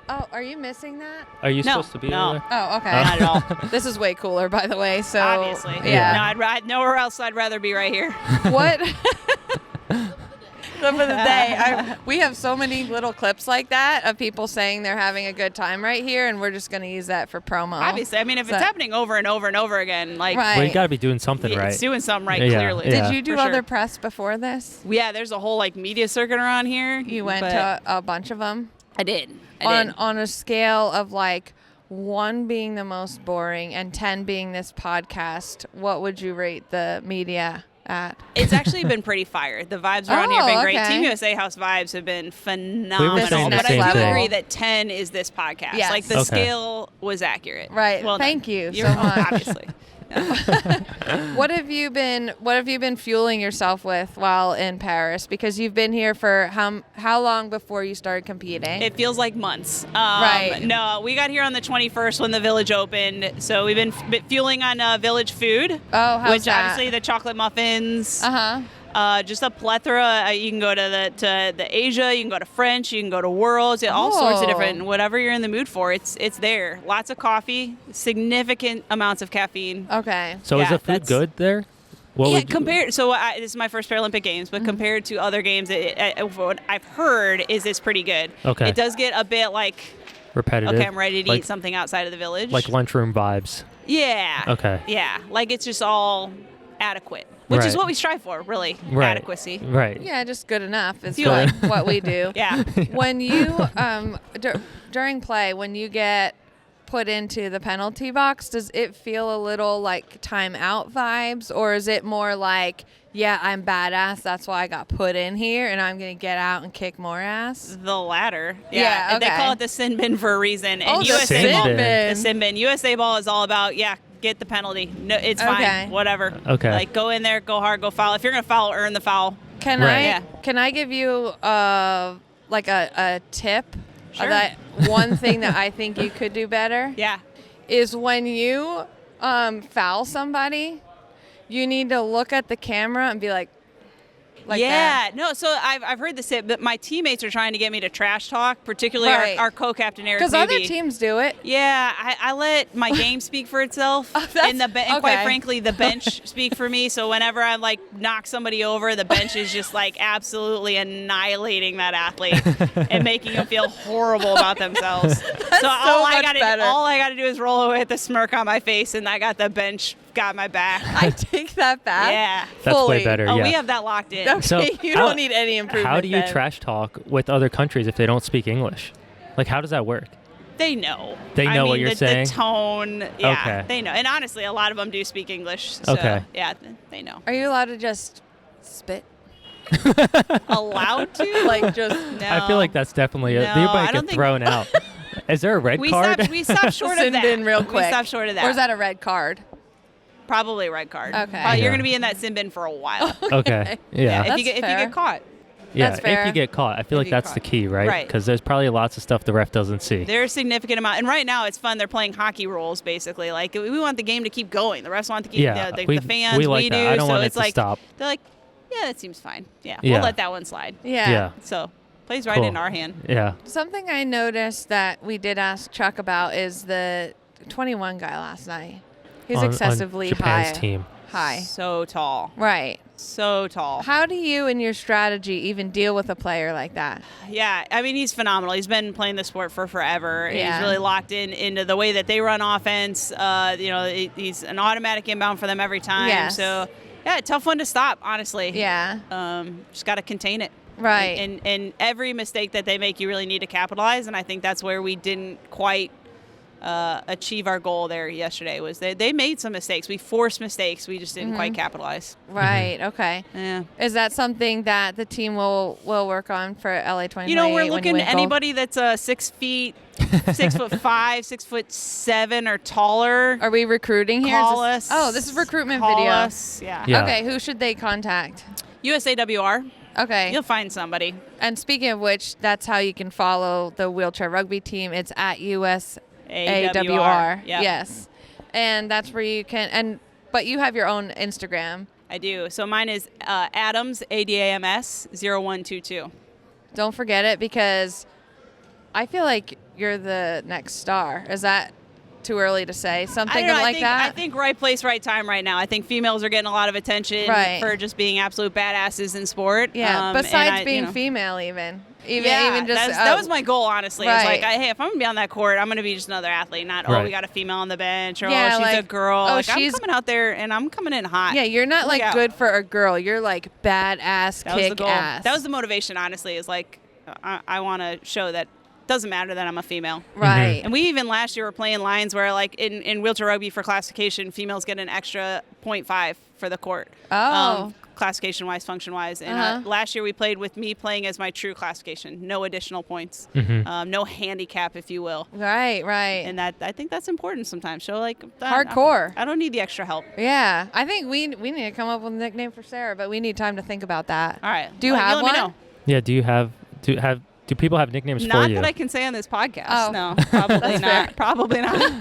Oh, are you missing that? Are you No, supposed to be no. there? Oh, okay. Not at all. This is way cooler, by the way. So Obviously. yeah. No, nowhere else I'd rather be right here. What? Clip of the day. We have so many little clips like that of people saying they're having a good time right here, and we're just going to use that for promo. Obviously. I mean, if So- it's happening over and over and over again, like, Right. Well, you got to be doing something right. it's doing something right, Yeah, clearly. yeah. Did you do For other sure. press before this? Yeah, there's a whole like media circuit around here. You went but to a bunch of them? I did. On a scale of like 1 being the most boring and 10 being this podcast, what would you rate the media at? It's actually been pretty fire. The vibes around here have been great. okay. Team USA House vibes have been phenomenal. saying the But same I do thing. agree that 10 is this podcast. Yes. Like the Okay. scale was accurate. Right. Well, Thank you You're so much. obviously. What have you been fueling yourself with while in Paris? Because you've been here for how long before you started competing? It feels like months. Right. No, we got here on the 21st when the Village opened. So we've been fueling on Village food. Oh, how's which that? obviously the chocolate muffins. Uh-huh. Just a plethora. You can go to the Asia, you can go to French, you can go to Worlds, all sorts of different, whatever you're in the mood for, it's there. Lots of coffee, significant amounts of caffeine. Okay. So is Yeah, the food that's- good there? What Yeah, would you- compared. So this is my first Paralympic Games, but compared to other games, what I've heard is it's pretty good. Okay. It does get a bit like, repetitive. okay, I'm ready to like, eat something outside of the village. like lunchroom vibes. Yeah. Okay. Yeah, like it's just all adequate, which is Right. what we strive for, really. Right. Adequacy. Right. Yeah, just good enough is Fueling. what we do. Yeah. When you during play, when you get put into the penalty box, does it feel a little like timeout vibes, or is it more like, yeah, I'm badass, that's why I got put in here, and I'm gonna get out and kick more ass? The latter. Yeah, They okay. call it the sin bin for a reason. And Oh, the USA sin ball, bin. the sin bin. USA ball is all about, get the penalty. No, it's Okay. fine. Whatever. Okay. Like go in there, go hard, go foul. If you're gonna foul, earn the foul. Can Right. I Yeah. can I give you like a tip? Sure. That one thing that I think you could do better Yeah. is when you foul somebody, you need to look at the camera and be like yeah, that. no. So I've heard this, but my teammates are trying to get me to trash talk, particularly Right. our co-captain Eric. Because other Newby. teams do it. Yeah, I let my game speak for itself, that's- and and quite okay. frankly, the bench speak for me. So whenever I like knock somebody over, the bench is just like absolutely annihilating that athlete and making them feel horrible about themselves. So all I much better. gotta do is roll away with a smirk on my face, and I got the bench got my back. I take that back. Yeah. That's fully. way better. Oh, yeah. we have that locked in. Okay, So you how- don't need any improvement. How do you then. trash talk with other countries if they don't speak English? Like, how does that work? They know. They I know mean, what you're the saying? The tone, yeah, Okay. they know. And honestly, a lot of them do speak English. So, Okay. yeah, they know. Are you allowed to just spit? Allowed to? Like just No. I feel like that's definitely No, you I might don't get think- thrown out. Is there a red card? We stopped short of Sin that. bin real quick. We stopped short of that. Or is that a red card? Probably a red card. Okay. You're going to be in that sin bin for a while. Okay. Yeah. if you get caught. Yeah, That's fair. if you get caught, I feel like that's the key, right? Right. Because there's probably lots of stuff the ref doesn't see. There's a significant amount. And right now it's fun. They're playing hockey rules, basically. Like, we want the game to keep going. The refs want to keep the fans. We like that. do. I don't so want it's it to like, stop. They're like, yeah, that seems fine. Yeah, Yeah. we'll let that one slide. Yeah. So plays right Cool. in our hand. Yeah. Something I noticed that we did ask Chuck about is the 21 guy last night. He's On excessively Japan's high. team. High. So tall. Right. So tall. How do you and your strategy even deal with a player like that? Yeah, I mean, he's phenomenal. He's been playing the sport for forever. Yeah. He's really locked into the way that they run offense. He's an automatic inbound for them every time. Yes. So, yeah, tough one to stop, honestly. Yeah. Just got to contain it. Right. And every mistake that they make, you really need to capitalize. And I think that's where we didn't quite achieve our goal there yesterday. Was they made some mistakes. We forced mistakes. We just didn't quite capitalize. Right. Okay. Yeah. Is that something that the team will work on for LA 2028? You know, we're looking at anybody that's 6 feet, 6'5", 6'7" or taller. Are we recruiting here? Call us. Oh, this is recruitment Call video. us. Yeah. Yeah. Okay. Who should they contact? USAWR. Okay. You'll find somebody. And speaking of which, that's how you can follow the wheelchair rugby team. It's at USAWR. Yep. Yes. And that's where you can but you have your own Instagram. I do. So mine is Adams, ADAMS 0122. Don't forget it because I feel like you're the next star. Is that too early to say? Something like that? I think right place, right time right now. I think females are getting a lot of attention for just being absolute badasses in sport. Yeah, besides being female even just that was my goal, honestly. Right. It's like, hey, if I'm gonna be on that court, I'm gonna be just another athlete, not we got a female on the bench, or yeah, she's a girl. Oh, like, I'm coming out there and I'm coming in hot. Yeah, you're not like good for a girl. You're like badass, kick ass. That was the motivation, honestly. Is like I want to show that. Doesn't matter that I'm a female. Right. And we even last year were playing lines where, like, in wheelchair rugby for classification, females get an extra 0.5 for the court. Oh. Classification-wise, function-wise. And last year we played with me playing as my true classification. No additional points. No handicap, if you will. Right. And I think that's important sometimes. Show, like, hardcore. I don't need the extra help. Yeah. I think we need to come up with a nickname for Sarah, but we need time to think about that. All right. Do you have let one? me know. Yeah, do people have nicknames for you? Not that I can say on this podcast. Oh. No, probably not. Probably not.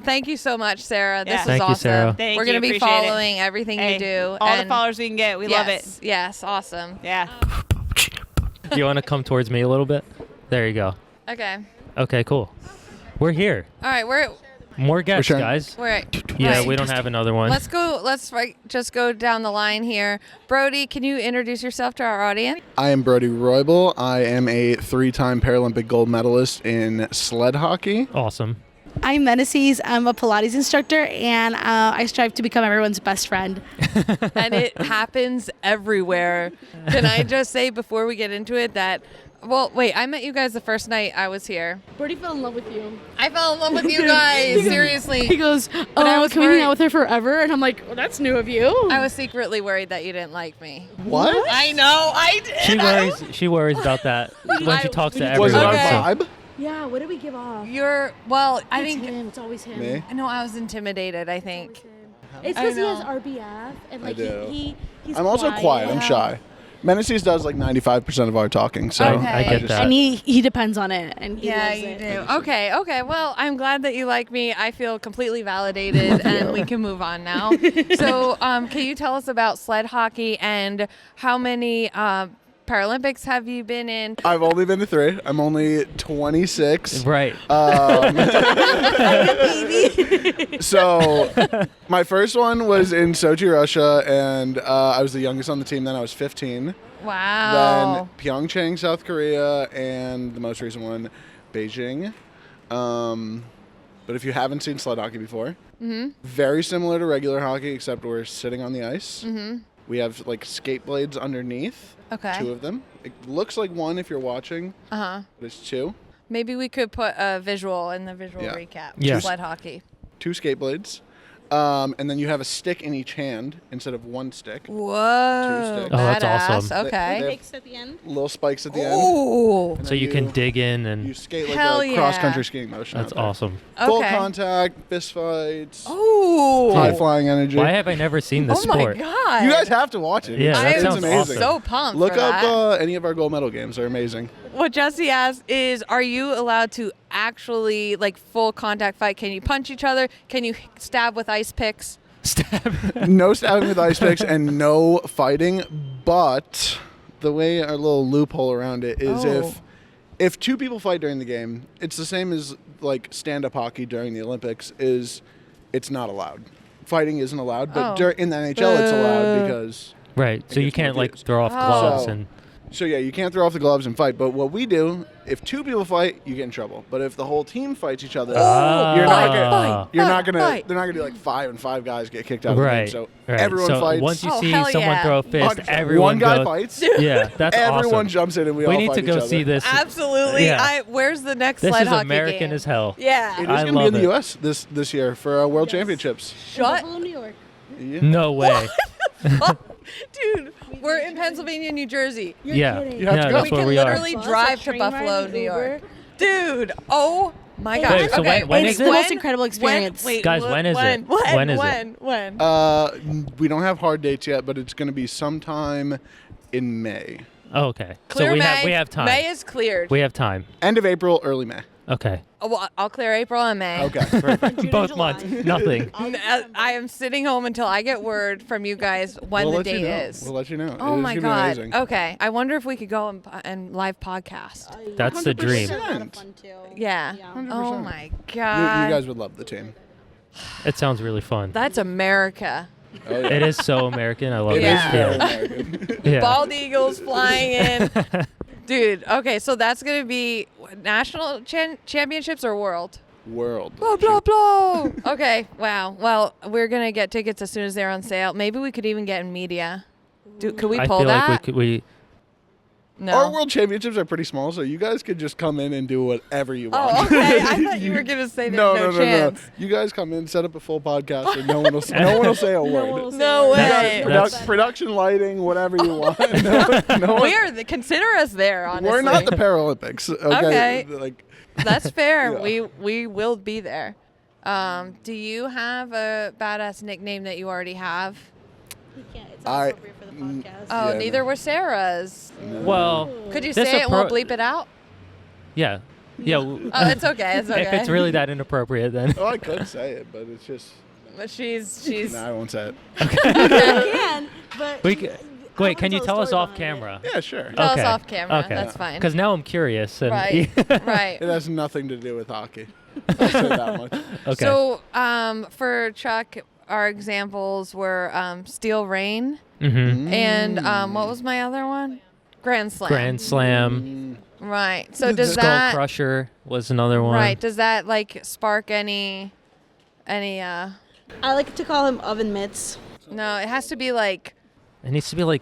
Thank you so much, Sarah. This was Thank awesome. you, Sarah. Thank We're going to be appreciate following everything you do. All the followers we can get. We love it. Yes, awesome. Yeah. You want to come towards me a little bit? There you go. Okay, cool. We're here. All right, we're More guests, guys. Yeah, we don't have another one. Let's go. Let's just go down the line here. Brody, can you introduce yourself to our audience? I am Brody Roybal. I am a 3-time Paralympic gold medalist in sled hockey. Awesome. I'm Meneses. I'm a Pilates instructor, and I strive to become everyone's best friend. And it happens everywhere. Can I just say before we get into it that, well, wait, I met you guys the first night I was here. Brody fell in love with you. I fell in love with you guys, seriously. He goes, can we hang out with her forever? And I'm like, well, that's new of you. I was secretly worried that you didn't like me. What? I know, I did. She worries about that when she talks to everyone. Was it our Okay. vibe? Yeah, what did we give off? I think him. It's always him. Me? I know I was intimidated, I think. It's because he has RBF, and like he's I'm also quiet. I'm shy. Meneses does like 95% of our talking, so Okay. I get that. And he depends on it, and he Yeah, loves you it. do. Okay. Well, I'm glad that you like me. I feel completely validated, and we can move on now. So, can you tell us about sled hockey and how many Paralympics have you been in? I've only been to 3. I'm only 26. Right. So my first one was in Sochi, Russia, and I was the youngest on the team then. I was 15. Wow. Then Pyeongchang, South Korea, and the most recent one, Beijing. But if you haven't seen sled hockey before, very similar to regular hockey, except we're sitting on the ice. We have like skate blades underneath. Okay. 2 of them. It looks like 1 if you're watching. But it's 2. Maybe we could put a visual in the visual recap. Yeah. Sled hockey. 2 skate blades. And then you have a stick in each hand instead of one stick. Whoa. 2 sticks. Oh, that's awesome. Okay. Spikes at the end. Little spikes at the Ooh. end. So you can dig in You and skate like Hell a cross-country yeah. skiing motion. that's out there. awesome. Full Okay. contact, fist fights, Ooh. high-flying energy. Why have I never seen this Oh sport? my god. You guys have to watch it. Yeah, that It's sounds amazing. awesome. so pumped Look for up that. any of our gold medal games. They're amazing. What Jesse asked is, are you allowed to actually like full contact fight? Can you punch each other? Can you stab with ice picks? No stabbing with ice picks and no fighting. But the way our little loophole around it is if 2 people fight during the game, it's the same as like stand-up hockey during the Olympics. It's not allowed. Fighting isn't allowed, but in the NHL it's allowed because Right. So you can't like throw off gloves and. So yeah, you can't throw off the gloves and fight. But what we do, if 2 people fight, you get in trouble. But if the whole team fights each other, you're not gonna. They're not gonna do like 5 and 5 guys get kicked out of the game. So everyone so fights. once you see hell someone yeah. throw a fist, 100%. everyone one guy goes, fights. Yeah, that's Everyone awesome. jumps in and we We all need fight to each go other. see this. Absolutely. Yeah. Where's the next This sled is hockey American game? as hell. Yeah. It is I going to be love in the it. U.S. this year for World Championships. Shut. Buffalo, New York. Yeah. No way. Dude, we're in Pennsylvania, New Jersey. Yeah. You have to No, go. that's We where can we are. literally drive to train ride, Buffalo, an New York. Uber. Dude, oh my god. Wait, so okay. when It's is the it? most incredible experience. Wait, Guys, when is it? When is it? When? We don't have hard dates yet, but it's going to be sometime in May. Oh, okay. Clear so we May. have time. May is cleared. We have time. End of April, early May. Okay. Oh, well, I'll clear April and May. Okay, perfect. Both months. Nothing. I am sitting home until I get word from you guys when We'll the let you date know. is. We'll let you know. Oh It is my gonna be god. amazing. Okay. I wonder if we could go and live podcast. That's the dream. 100%. Yeah. 100%. Oh my You god. guys would love the team. It sounds really fun. That's America. Oh, yeah. It is so American. I love It it. is very Yeah. American. Yeah. Bald eagles flying in. Dude, okay, so that's going to be national championships or world? World. Blah, blah, blah. Okay, wow. Well, we're going to get tickets as soon as they're on sale. Maybe we could even get in media. Could we I pull feel that? like we No. Our world championships are pretty small, so you guys could just come in and do whatever you want. Oh, okay. I thought you were going to say there's no chance. You guys come in, set up a full podcast, and no one will say a word. No way. Production lighting, whatever you want. Consider us there, honestly. We're not the Paralympics. Okay. Okay. That's fair. Yeah. We will be there. Do you have a badass nickname that you already have? It's not appropriate for the podcast. Oh, Yeah, neither were Sarah's. well. Could you this say it and we'll appro- bleep it out? Yeah. Yeah. Oh, it's okay. It's okay. If it's really that inappropriate, then. Oh, I could say it, but it's just. But she's. No, I won't say it. I can, but Wait, can you tell us off camera? Yeah, sure. Tell us off camera. Okay. That's fine. Because now I'm curious. And Right. Right. It has nothing to do with hockey. I'll say that much. Okay. So, for Chuck, our examples were Steel Rain Mm-hmm. and what was my other one? Grand Slam. Grand Slam. Right. So does Skull that Crusher was another one. right? Does that like spark any? I like to call him oven mitts. No, it has to be like. It needs to be like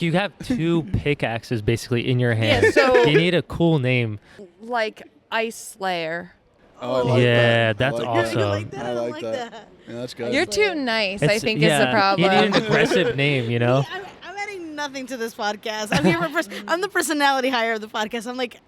you have 2 pickaxes basically in your hand. Yeah, so- you need a cool name. Like Ice Slayer. Oh, I like Yeah, that. that's I like awesome. That. I like that. I like that. Yeah, that's good. You're too nice. I It's- think yeah, is the problem. You need an aggressive name, you know? I'm adding nothing to this podcast. I'm here for I'm the personality hire of the podcast. I'm like,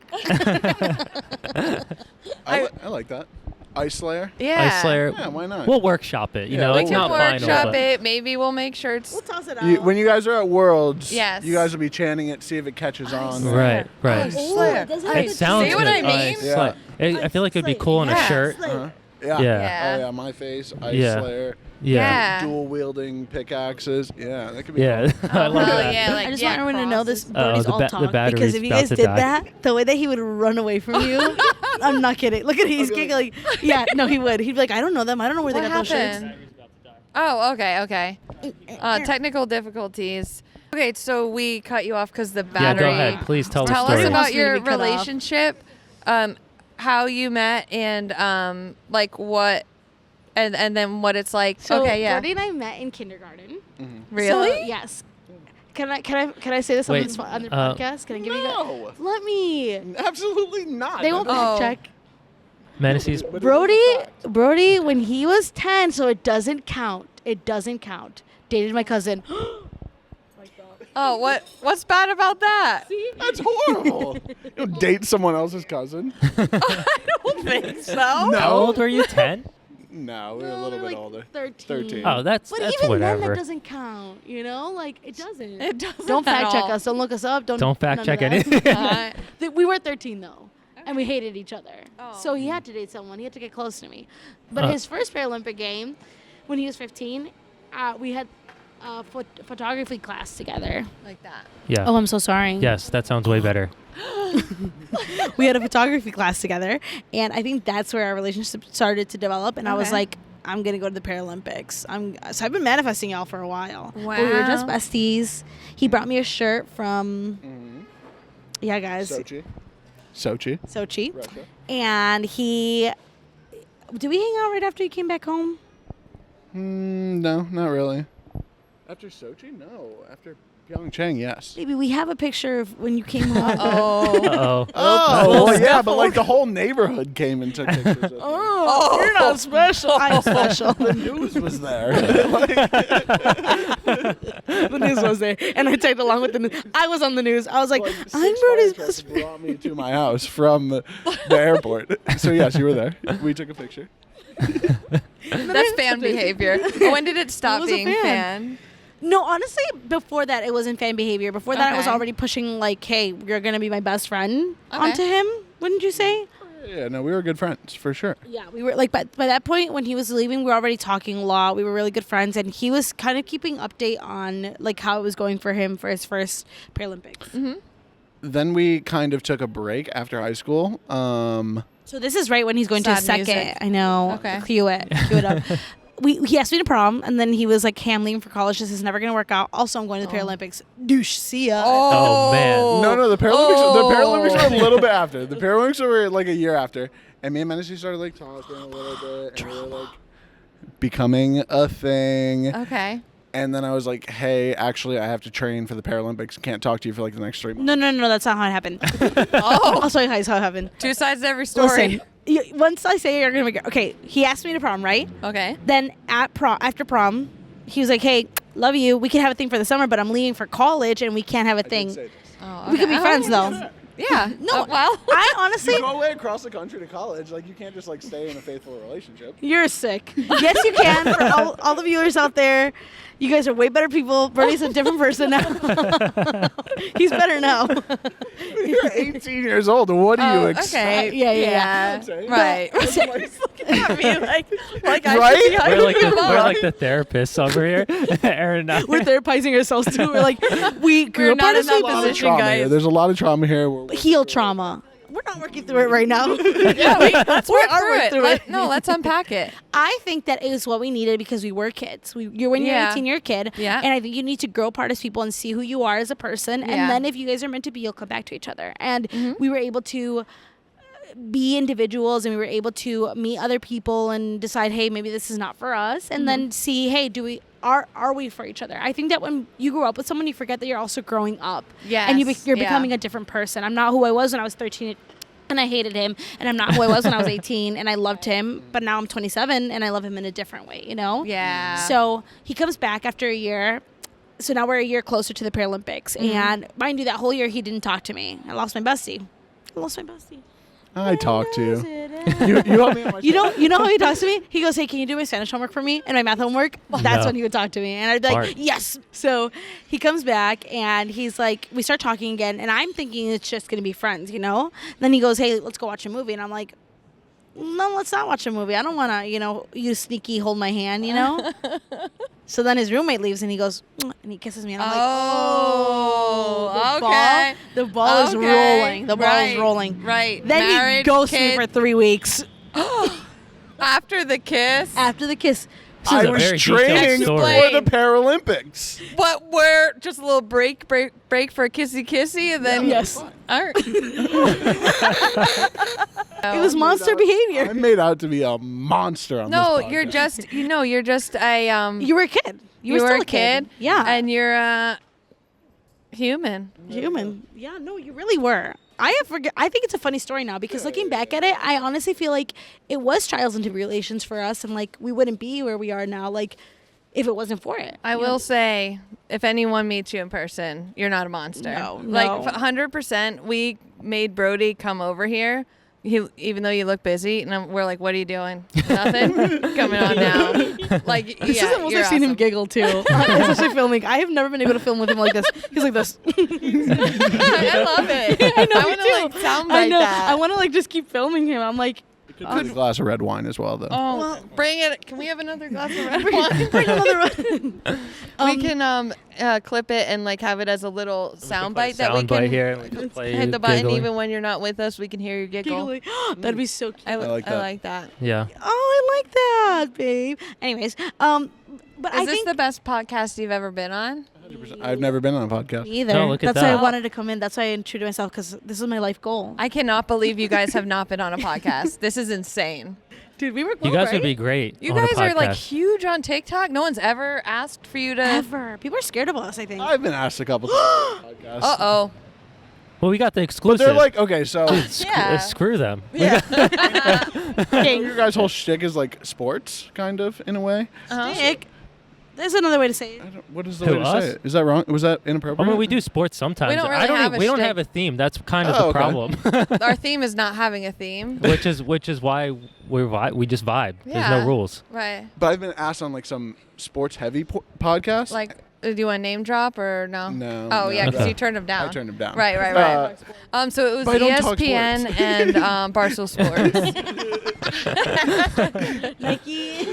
I like that. Ice Slayer? Yeah. Ice Slayer. Yeah, why not? We'll workshop it. You Yeah, know, We it's can not final. workshop But it. Maybe we'll make shirts. we'll toss it out. When you guys are at Worlds, Yes. you guys will be chanting it, see if it catches on. Right, right. Ice Slayer. It sounds See what good. I mean? Ice Slayer. I feel like it would be cool on a Yeah. shirt. Yeah. Yeah. Yeah. Oh yeah, my face, Ice Yeah. Slayer, Yeah. dual wielding pickaxes. Yeah, that could be. Yeah. Cool. I love Hell that. yeah, like, I just yeah, want everyone to know this. crosses. Brody's the all ba- the talk battery's because if you about guys to did die. that, the way that he would run away from you, I'm not kidding. Look at he's giggling. Yeah, no, he would. He'd be like, I don't know them. I don't know where What they got those shirts. happened? Oh, okay. Technical difficulties. Okay, so we cut you off because the Yeah, battery. go ahead. Please tell the Tell story. us about Wants me to your be cut off. relationship, how you met, and like what, and then what it's like. So okay, yeah. Brody and I met in kindergarten. Really? So, yes. Can I say this on Wait, the podcast? Can I give you No, that? Let me. absolutely not. They won't Oh. fact check. Menacey's. Brody, when he was 10, so it doesn't count. It doesn't count. Dated my cousin. Oh, what's bad about that? See? That's horrible. You date someone else's cousin? I don't think so. No. How old were you? 10? No, we were a little bit older. 13. Oh, that's But that's even whatever. then, that doesn't count. You know, like it doesn't. It doesn't. Don't at fact check all. us. Don't look us up. Don't fact none check of that. anything. We were 13 though, and we hated each other. Oh. So he had to date someone. He had to get close to me. But his first Paralympic game, when he was 15, we had a photography class together. Like that. Yeah. Oh, I'm so sorry. Yes, that sounds way better. We had a photography class together, and I think that's where our relationship started to develop. And I was Okay. like, I'm gonna go to the Paralympics. So I've been manifesting y'all for a while. Wow. But we were just besties. He brought me a shirt from, yeah, guys, Sochi. Sochi, Russia. and did we hang out right after he came back home? No, not really. After Sochi? No. After Pyeongchang, yes. Maybe we have a picture of when you came home. Uh-oh. Oh, well, yeah, but like the whole neighborhood came and took pictures of me. Oh, you're not special. I'm special. The news was there. The news was there, and I tagged along with the news. I was on the news. I was like, Like, I'm 6 Brody's fire best trucks friend. brought me to my house from the airport. So yes, you were there. We took a picture. That's fan behavior. When did it stop was a being fan? No, honestly, before that, it wasn't fan behavior. Before that, I was Okay. already pushing, like, hey, you're going to be my best friend Okay. onto him, wouldn't you say? Yeah, no, we were good friends for sure. Yeah, we were, like, by that point, when he was leaving, we were already talking a lot. We were really good friends, and he was kind of keeping update on, like, how it was going for him for his first Paralympics. Mm-hmm. Then we kind of took a break after high school. So this is right when he's going to his Sad second. music. I know. Okay. Cue it up. He asked me to prom, and then he was like, hey, I'm leaving for college. This is never going to work out. Also, I'm going to the Paralympics. Douche. See ya. Oh, man. No, the Paralympics were a little bit after. The Paralympics were like a year after. And me and Menacey started like talking a little bit. And we were like becoming a thing. Okay. And then I was like, hey, actually, I have to train for the Paralympics. Can't talk to you for like the next 3 months. No, that's not how it happened. Oh. I'll show you how it happened. Two sides to every story. Listen, once I say it, you're going to make it. Okay, he asked me to prom, right? Okay. Then after prom, he was like, hey, love you. We can have a thing for the summer, but I'm leaving for college, and we can't have a thing. Oh, We could be okay. friends, though. Yeah. No, well. I honestly... You go away across the country to college. Like, you can't just like stay in a faithful relationship. You're sick. Yes, you can. For all the viewers out there, you guys are way better people. Bernie's a different person now. He's better now. You're 18 years old. What do you expect? Okay. Yeah. Right. Looking at me like I Right? should be hiding We're like the therapists over here. Aaron and I. We're therapizing ourselves too. We're like, we grew We're up not on in that a Lot of position, trauma guys. here. There's a lot of trauma here. heal trauma. We're not working through it right now. Yeah, let's work are through it. Let's unpack it. I think that is what we needed because we were kids. When you're Yeah. 18, you're a kid. Yeah. And I think you need to grow apart as people and see who you are as a person. Yeah. And then if you guys are meant to be, you'll come back to each other. And we were able to be individuals, and we were able to meet other people and decide, hey, maybe this is not for us. And then see, hey, are we for each other? I think that when you grow up with someone, you forget that you're also growing up. Yes. And you're Yeah. becoming a different person. I'm not who I was when I was 13 and I hated him, and I'm not who I was when I was 18 and I loved him, but now I'm 27 and I love him in a different way, you know? Yeah. So he comes back after a year. So now we're a year closer to the Paralympics. And mind you, that whole year he didn't talk to me. I lost my bestie. I talk to you. You help me on my You know how he talks to me? He goes, hey, can you do my Spanish homework for me and my math homework? That's No. when he would talk to me. And I'd be like, Smart. yes. So he comes back and he's like, we start talking again. And I'm thinking it's just going to be friends, you know? Then he goes, hey, let's go watch a movie. And I'm like, no, let's not watch a movie. I don't want to, you sneaky hold my hand, you know? So then his roommate leaves and he goes, "Mwah," and he kisses me. And I'm like, okay. The ball is rolling. The ball is rolling. Right. Then Marriage, he ghosted me kids. for 3 weeks. After the kiss. After the kiss. This is I a was very detailed training story. for the Paralympics. But we're just a little break for a kissy, and then Yes. All right. It was monster behavior. I'm made out to be a monster on No, this podcast. you're just a You were a kid. You were were still a kid. Yeah. And you're a human. Human. Yeah, no, you really were. I think it's a funny story now because looking back at it, I honestly feel like it was trials and tribulations for us, and like we wouldn't be where we are now, like if it wasn't for it. I will say, if anyone meets you in person, you're not a monster. No. Like 100%. We made Brody come over here. Even though you look busy, and we're like, "What are you doing? Nothing. Coming on now." Like, this is the most I've seen him giggle too, especially filming. I have never been able to film with him like this. He's like this. I love it. I know. I want to like soundbite that. I want to like just keep filming him. I'm like. Could a glass of red wine as well, though. Oh, well, bring it. Can we have another glass of red wine? Bring another one. We can clip it and like have it as a little soundbite that we can here and we just play hit the button giggling. even when you're not with us. We can hear your giggle. That'd be so cute. I like that. Yeah. Oh, I like that, babe. Anyways, but Is this the best podcast you've ever been on? 100%. I've never been on a podcast. Me either. No, look at That's why that. I wanted to come in. That's why I introduced myself because this is my life goal. I cannot believe you guys have not been on a podcast. This is insane. Dude, we were You guys would be great. You on a guys are like podcast. huge on TikTok. No one's ever asked for you to. Ever. People are scared of us, I think. I've been asked a couple times on podcasts. Uh-oh. Well, we got the But exclusive. they're like, okay, so Yeah. Screw them. Yeah. your guys' whole shtick is like sports, kind of, in a way. Nick, there's another way to say it. What is the Who, way to us? say it? Is that wrong? Was that I inappropriate? mean, we do sports sometimes. We don't really I don't have a we don't shtick. have a theme. That's kind of Oh, the okay. problem. Our theme is not having a theme. which is why we just vibe. There's Yeah. no rules. Right. But I've been asked on like some sports-heavy podcasts. Like, do you want to name drop or no? No, Oh, no. yeah, because Okay. you turned them down. I turned them down. Right. So it was but I don't talk ESPN sports. and Barstool Sports. Nike.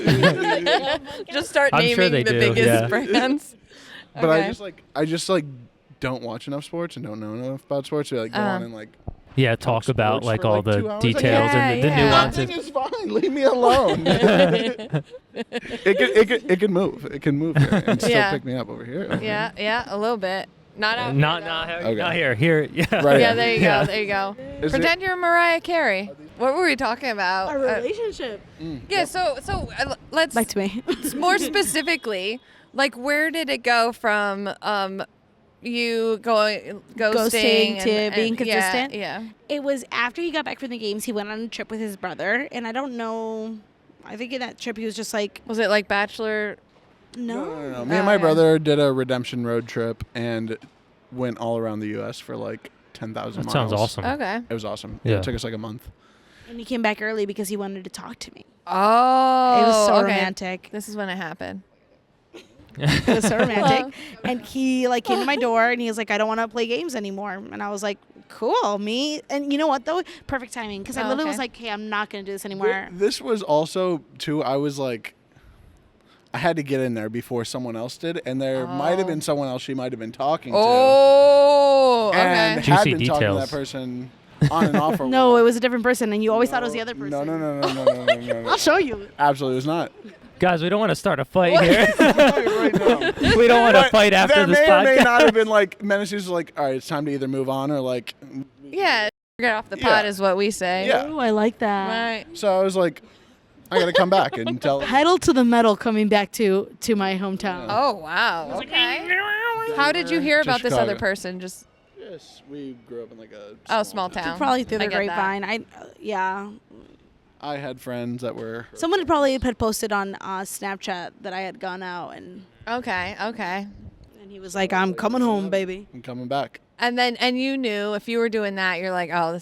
Just start I'm naming sure they the do, biggest yeah. brands. But Okay. I just don't watch enough sports and don't know enough about sports. So like go on and like Yeah, talk about sports like for, all like, the 2 hours. details Yeah, and the yeah. nuances. Nothing is fine. Leave me alone. it can move. It can move here and still Yeah. pick me up over here. Yeah, a little bit. Not out Not here, Okay. not here. Here, yeah. Right. though. Yeah, there you go. There you go. Is Pretend you're Mariah Carey. What were we talking about? Our relationship. Yeah, so let's Back to me. more specifically, like where did it go from you ghosting to being yeah, consistent? Yeah. It was after he got back from the games, he went on a trip with his brother, and I don't know. I think in that trip he was just like, Was it like Bachelor? no. Me and my brother did a redemption road trip and went all around the U.S. for like 10,000 miles. That sounds awesome. Okay. It was awesome. Yeah. It took us like a month. And he came back early because he wanted to talk to me. Oh, It was so okay. romantic. This is when it happened. It was so romantic. And he like came to my door and he was like, I don't want to play games anymore. And I was like, cool, me. And you know what though? Perfect timing. Because I Oh, literally okay. was like, hey, I'm not going to do this anymore. This was also, too, I was like, I had to get in there before someone else did. And there might have been someone else she might have been talking to. Oh, And okay. had Juicy been talking to details. that person on and off for a No, while. it was a different person. And you always thought it was the other person. No. I'll show you. Absolutely, it was not. Guys, we don't want to start a fight here. Right now. We don't want to But fight after there this may or may podcast. not have been like Menace's like, all right, it's time to either move on or like, Yeah, get off the pot Yeah. is what we say. Yeah. Ooh, I like that. Right. so I was like, I gotta come back and tell. Pedal to the metal coming back to my hometown. Oh wow. Okay. How did you hear To about this other Chicago. person? Just Yes, we grew up in like a. small town. Probably through I the get that. grapevine. Yeah. I had friends that were. Someone had probably had posted on Snapchat that I had gone out, and Okay. he was like, "I'm coming home, baby." I'm coming back. And you knew if you were doing that, you're like, oh,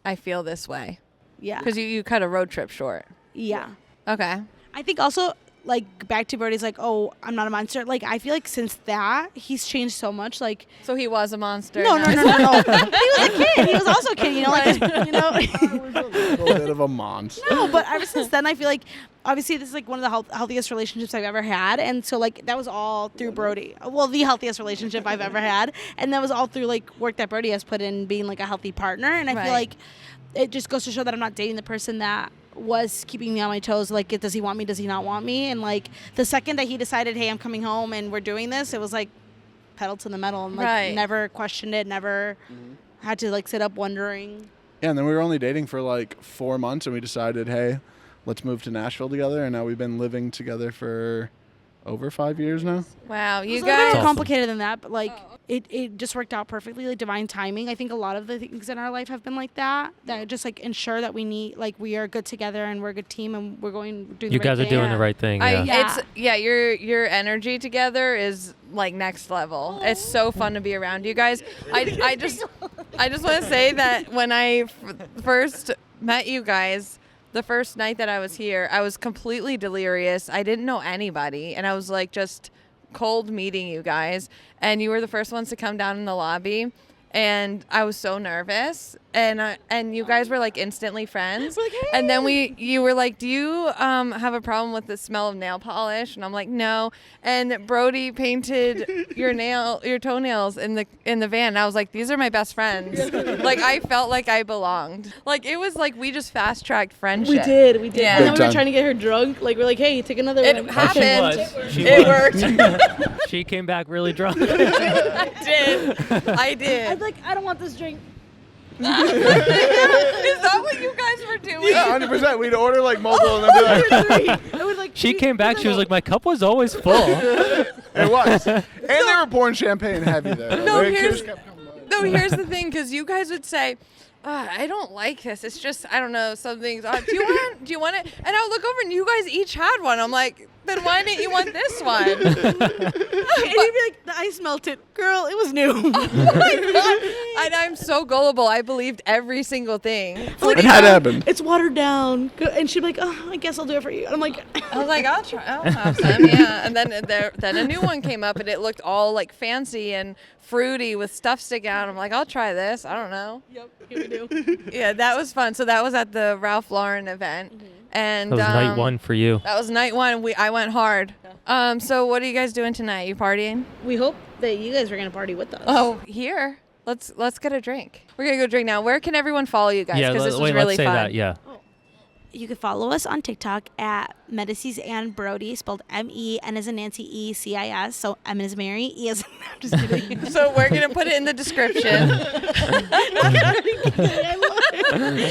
I feel this way, Yeah. because you cut a road trip short. Yeah. Okay. I think also like back to Brody's like, "Oh, I'm not a monster." Like I feel like since that he's changed so much. Like So he was a monster. no. now He was a kid. He was also a kid. You know, like A little bit of a monster. No, but ever since then, I feel like obviously this is like one of the healthiest relationships I've ever had, and so like that was all through Brody. Well, the healthiest relationship I've ever had, and that was all through like work that Brody has put in being like a healthy partner. And I feel Right. like it just goes to show that I'm not dating the person that was keeping me on my toes. Like, does he want me? Does he not want me? And like the second that he decided, hey, I'm coming home and we're doing this, it was like pedal to the metal, and like Right. never questioned it, never had to like sit up wondering. Yeah, and then we were only dating for like 4 months, and we decided, hey, let's move to Nashville together. And now we've been living together for over 5 years now. Wow, you It's guys. more complicated than that, but like it just worked out perfectly, like divine timing. I think a lot of the things in our life have been like that just like ensure that we are good together and we're a good team and we're doing the right thing. You guys are doing the right thing. Yeah. Your energy together is like next level. It's so fun to be around you guys. I just want to say that when I first met you guys, the first night that I was here, I was completely delirious. I didn't know anybody, and I was like just cold meeting you guys, and you were the first ones to come down in the lobby, and I was so nervous, and you guys were like instantly friends. Like, hey. And then you were like, do you have a problem with the smell of nail polish? And I'm like, no. And Brody painted your toenails in the van. And I was like, these are my best friends. Like, I felt like I belonged. Like, it was like we just fast tracked friendship. We did. Yeah. And then we were trying to get her drunk. Like, we're like, hey, take another one. It happened. It worked. She came back really drunk. I did. I'm like, I don't want this drink. Is that what you guys were doing? Yeah, 100%. We'd order like multiple, and then be like, She came back. She was like, my cup was always full. it was, and they were pouring champagne heavy there. No, here's the thing, because you guys would say, I don't like this. It's just, I don't know, something's odd. Do you want it? And I would look over and you guys each had one. I'm like, then why didn't you want this one? And you'd be like, the ice melted. Girl, it was new. Oh my God. And I'm so gullible. I believed every single thing. It had happened. It's watered down. And she'd be like, oh, I guess I'll do it for you. And I'm like, I was like, I'll have some, yeah. And then a new one came up and it looked all like fancy and fruity with stuff sticking out. I'm like, I'll try this. I don't know. Yep, here we do. Yeah, that was fun. So that was at the Ralph Lauren event. Mm-hmm. And that was night one for you. That was night one. I went hard. Yeah. So what are you guys doing tonight? You partying? We hope that you guys are going to party with us. Oh, here. Let's get a drink. We're going to go drink now. Where can everyone follow you guys? Yeah, this was let's really say fun. that, yeah. You can follow us on TikTok at Medicis and Brody, spelled M-E-N as in Nancy, E-C-I-S. So M as Mary, E as I'm just kidding. So we're going to put it in the description.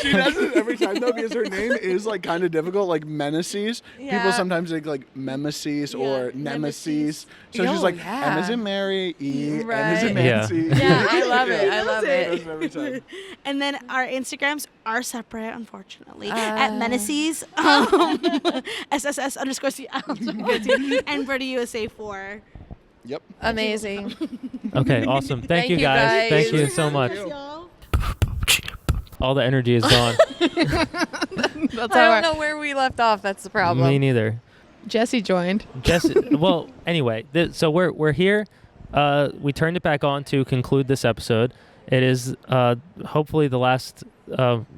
She does it every time though, because her name is like kind of difficult, like Meneses. Yeah. People sometimes think like Memesis or Nemesis. So she's like M as in Mary, E, N as in Nancy. Yeah, I love it. I love She it. does it every time. And then our Instagrams are separate, unfortunately, at Meneses, SSS_CL, and Brody USA 4. Yep. Amazing. Okay, awesome. Thank you guys. Thank you so much. All the energy is gone. I don't know where we left off. That's the problem. Me neither. Jesse joined. Well, anyway, so we're here. We turned it back on to conclude this episode. It is hopefully the last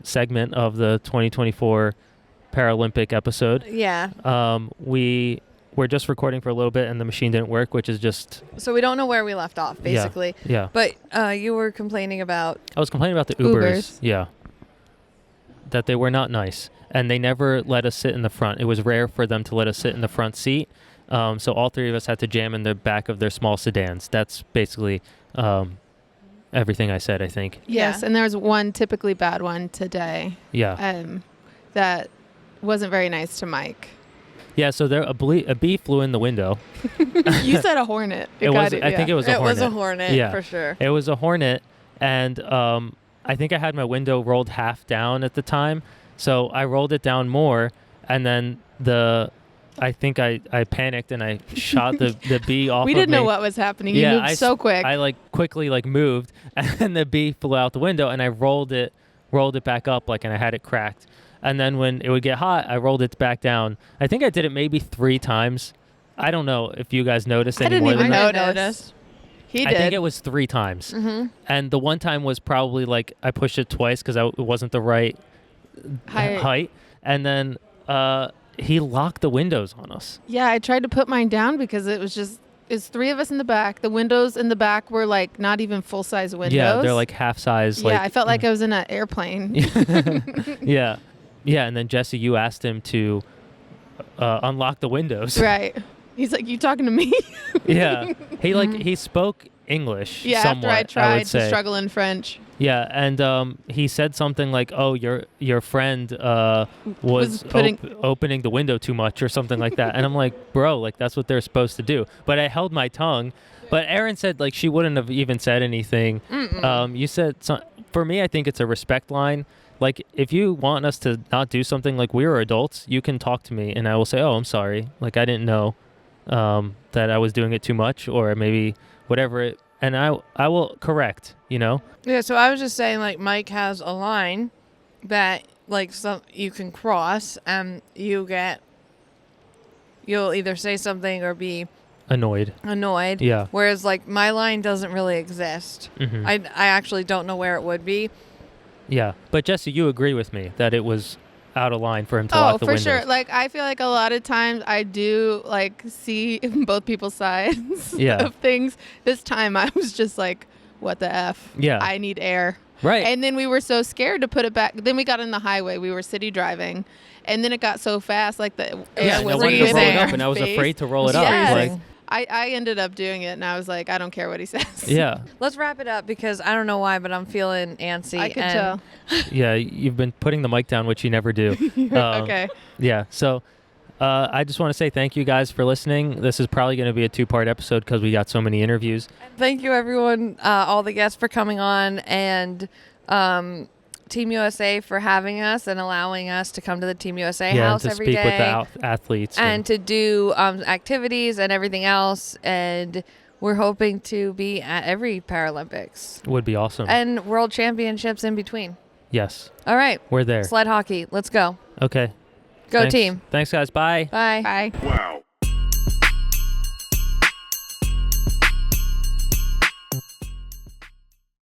segment of the 2024 Paralympic episode. Yeah. We're just recording for a little bit, and the machine didn't work, which is just... So we don't know where we left off, basically. Yeah. But you were complaining about... I was complaining about the Ubers. Yeah. That they were not nice. And they never let us sit in the front. It was rare for them to let us sit in the front seat. So all three of us had to jam in the back of their small sedans. That's basically everything I said, I think. Yes, and there was one typically bad one today. Yeah. That wasn't very nice to Mike. Yeah, so there a bee flew in the window. You said a hornet. I think it was a hornet. It was a hornet, yeah, for sure. It was a hornet, and I think I had my window rolled half down at the time, so I rolled it down more, and then I think I panicked and I shot the bee off. We didn't know what was happening. You moved so quick. I quickly moved, and the bee flew out the window, and I rolled it back up and I had it cracked. And then when it would get hot, I rolled it back down. I think I did it maybe 3 times. I don't know if you guys noticed any more than that. I didn't even notice. He did. I think it was 3 times. Mm-hmm. And the one time was probably I pushed it twice because it wasn't the right height. And then he locked the windows on us. Yeah, I tried to put mine down because it's 3 of us in the back. The windows in the back were not even full-size windows. Yeah, they're half size. Yeah, I felt like I was in an airplane. Yeah. Yeah, and then Jesse, you asked him to unlock the windows. Right. He's like, you talking to me? Yeah. He spoke English. Yeah, somewhat, after I tried would say. to struggle in French. Yeah, and he said something like, "Oh, your friend was opening the window too much," or something like that. And I'm like, "Bro, like that's what they're supposed to do." But I held my tongue. But Erin said like she wouldn't have even said anything. You said for me, I think it's a respect line. Like if you want us to not do something, like we are adults, you can talk to me, and I will say, "Oh, I'm sorry. Like I didn't know that I was doing it too much, or maybe whatever it." And I will correct, you know? Yeah, so I was just saying, like, Mike has a line that, like, you can cross, and you'll either say something or be annoyed. Yeah. Whereas, like, my line doesn't really exist. Mm-hmm. I actually don't know where it would be. Yeah. But, Jesse, you agree with me that it was out of line for him to lock the windows. Oh, for sure. Like, I feel like a lot of times I do, like, see both people's sides of things. This time I was just like, what the F? Yeah. I need air. Right. And then we were so scared to put it back. Then we got in the highway. We were city driving. And then it got so fast, like the air was freezing. To roll it up, and I was afraid to roll it up. Like, I ended up doing it, and I was like, I don't care what he says. Yeah. Let's wrap it up because I don't know why, but I'm feeling antsy. I could tell. Yeah, you've been putting the mic down, which you never do. Okay. Yeah, so I just want to say thank you guys for listening. This is probably going to be a 2-part episode because we got so many interviews. Thank you, everyone, all the guests for coming on, and Team USA for having us and allowing us to come to the Team USA house every day. Yeah, to speak with the athletes. And to do activities and everything else. And we're hoping to be at every Paralympics. Would be awesome. And World Championships in between. Yes. All right. We're there. Sled hockey. Let's go. Okay. Go team. Thanks, guys. Bye. Bye. Bye. Wow.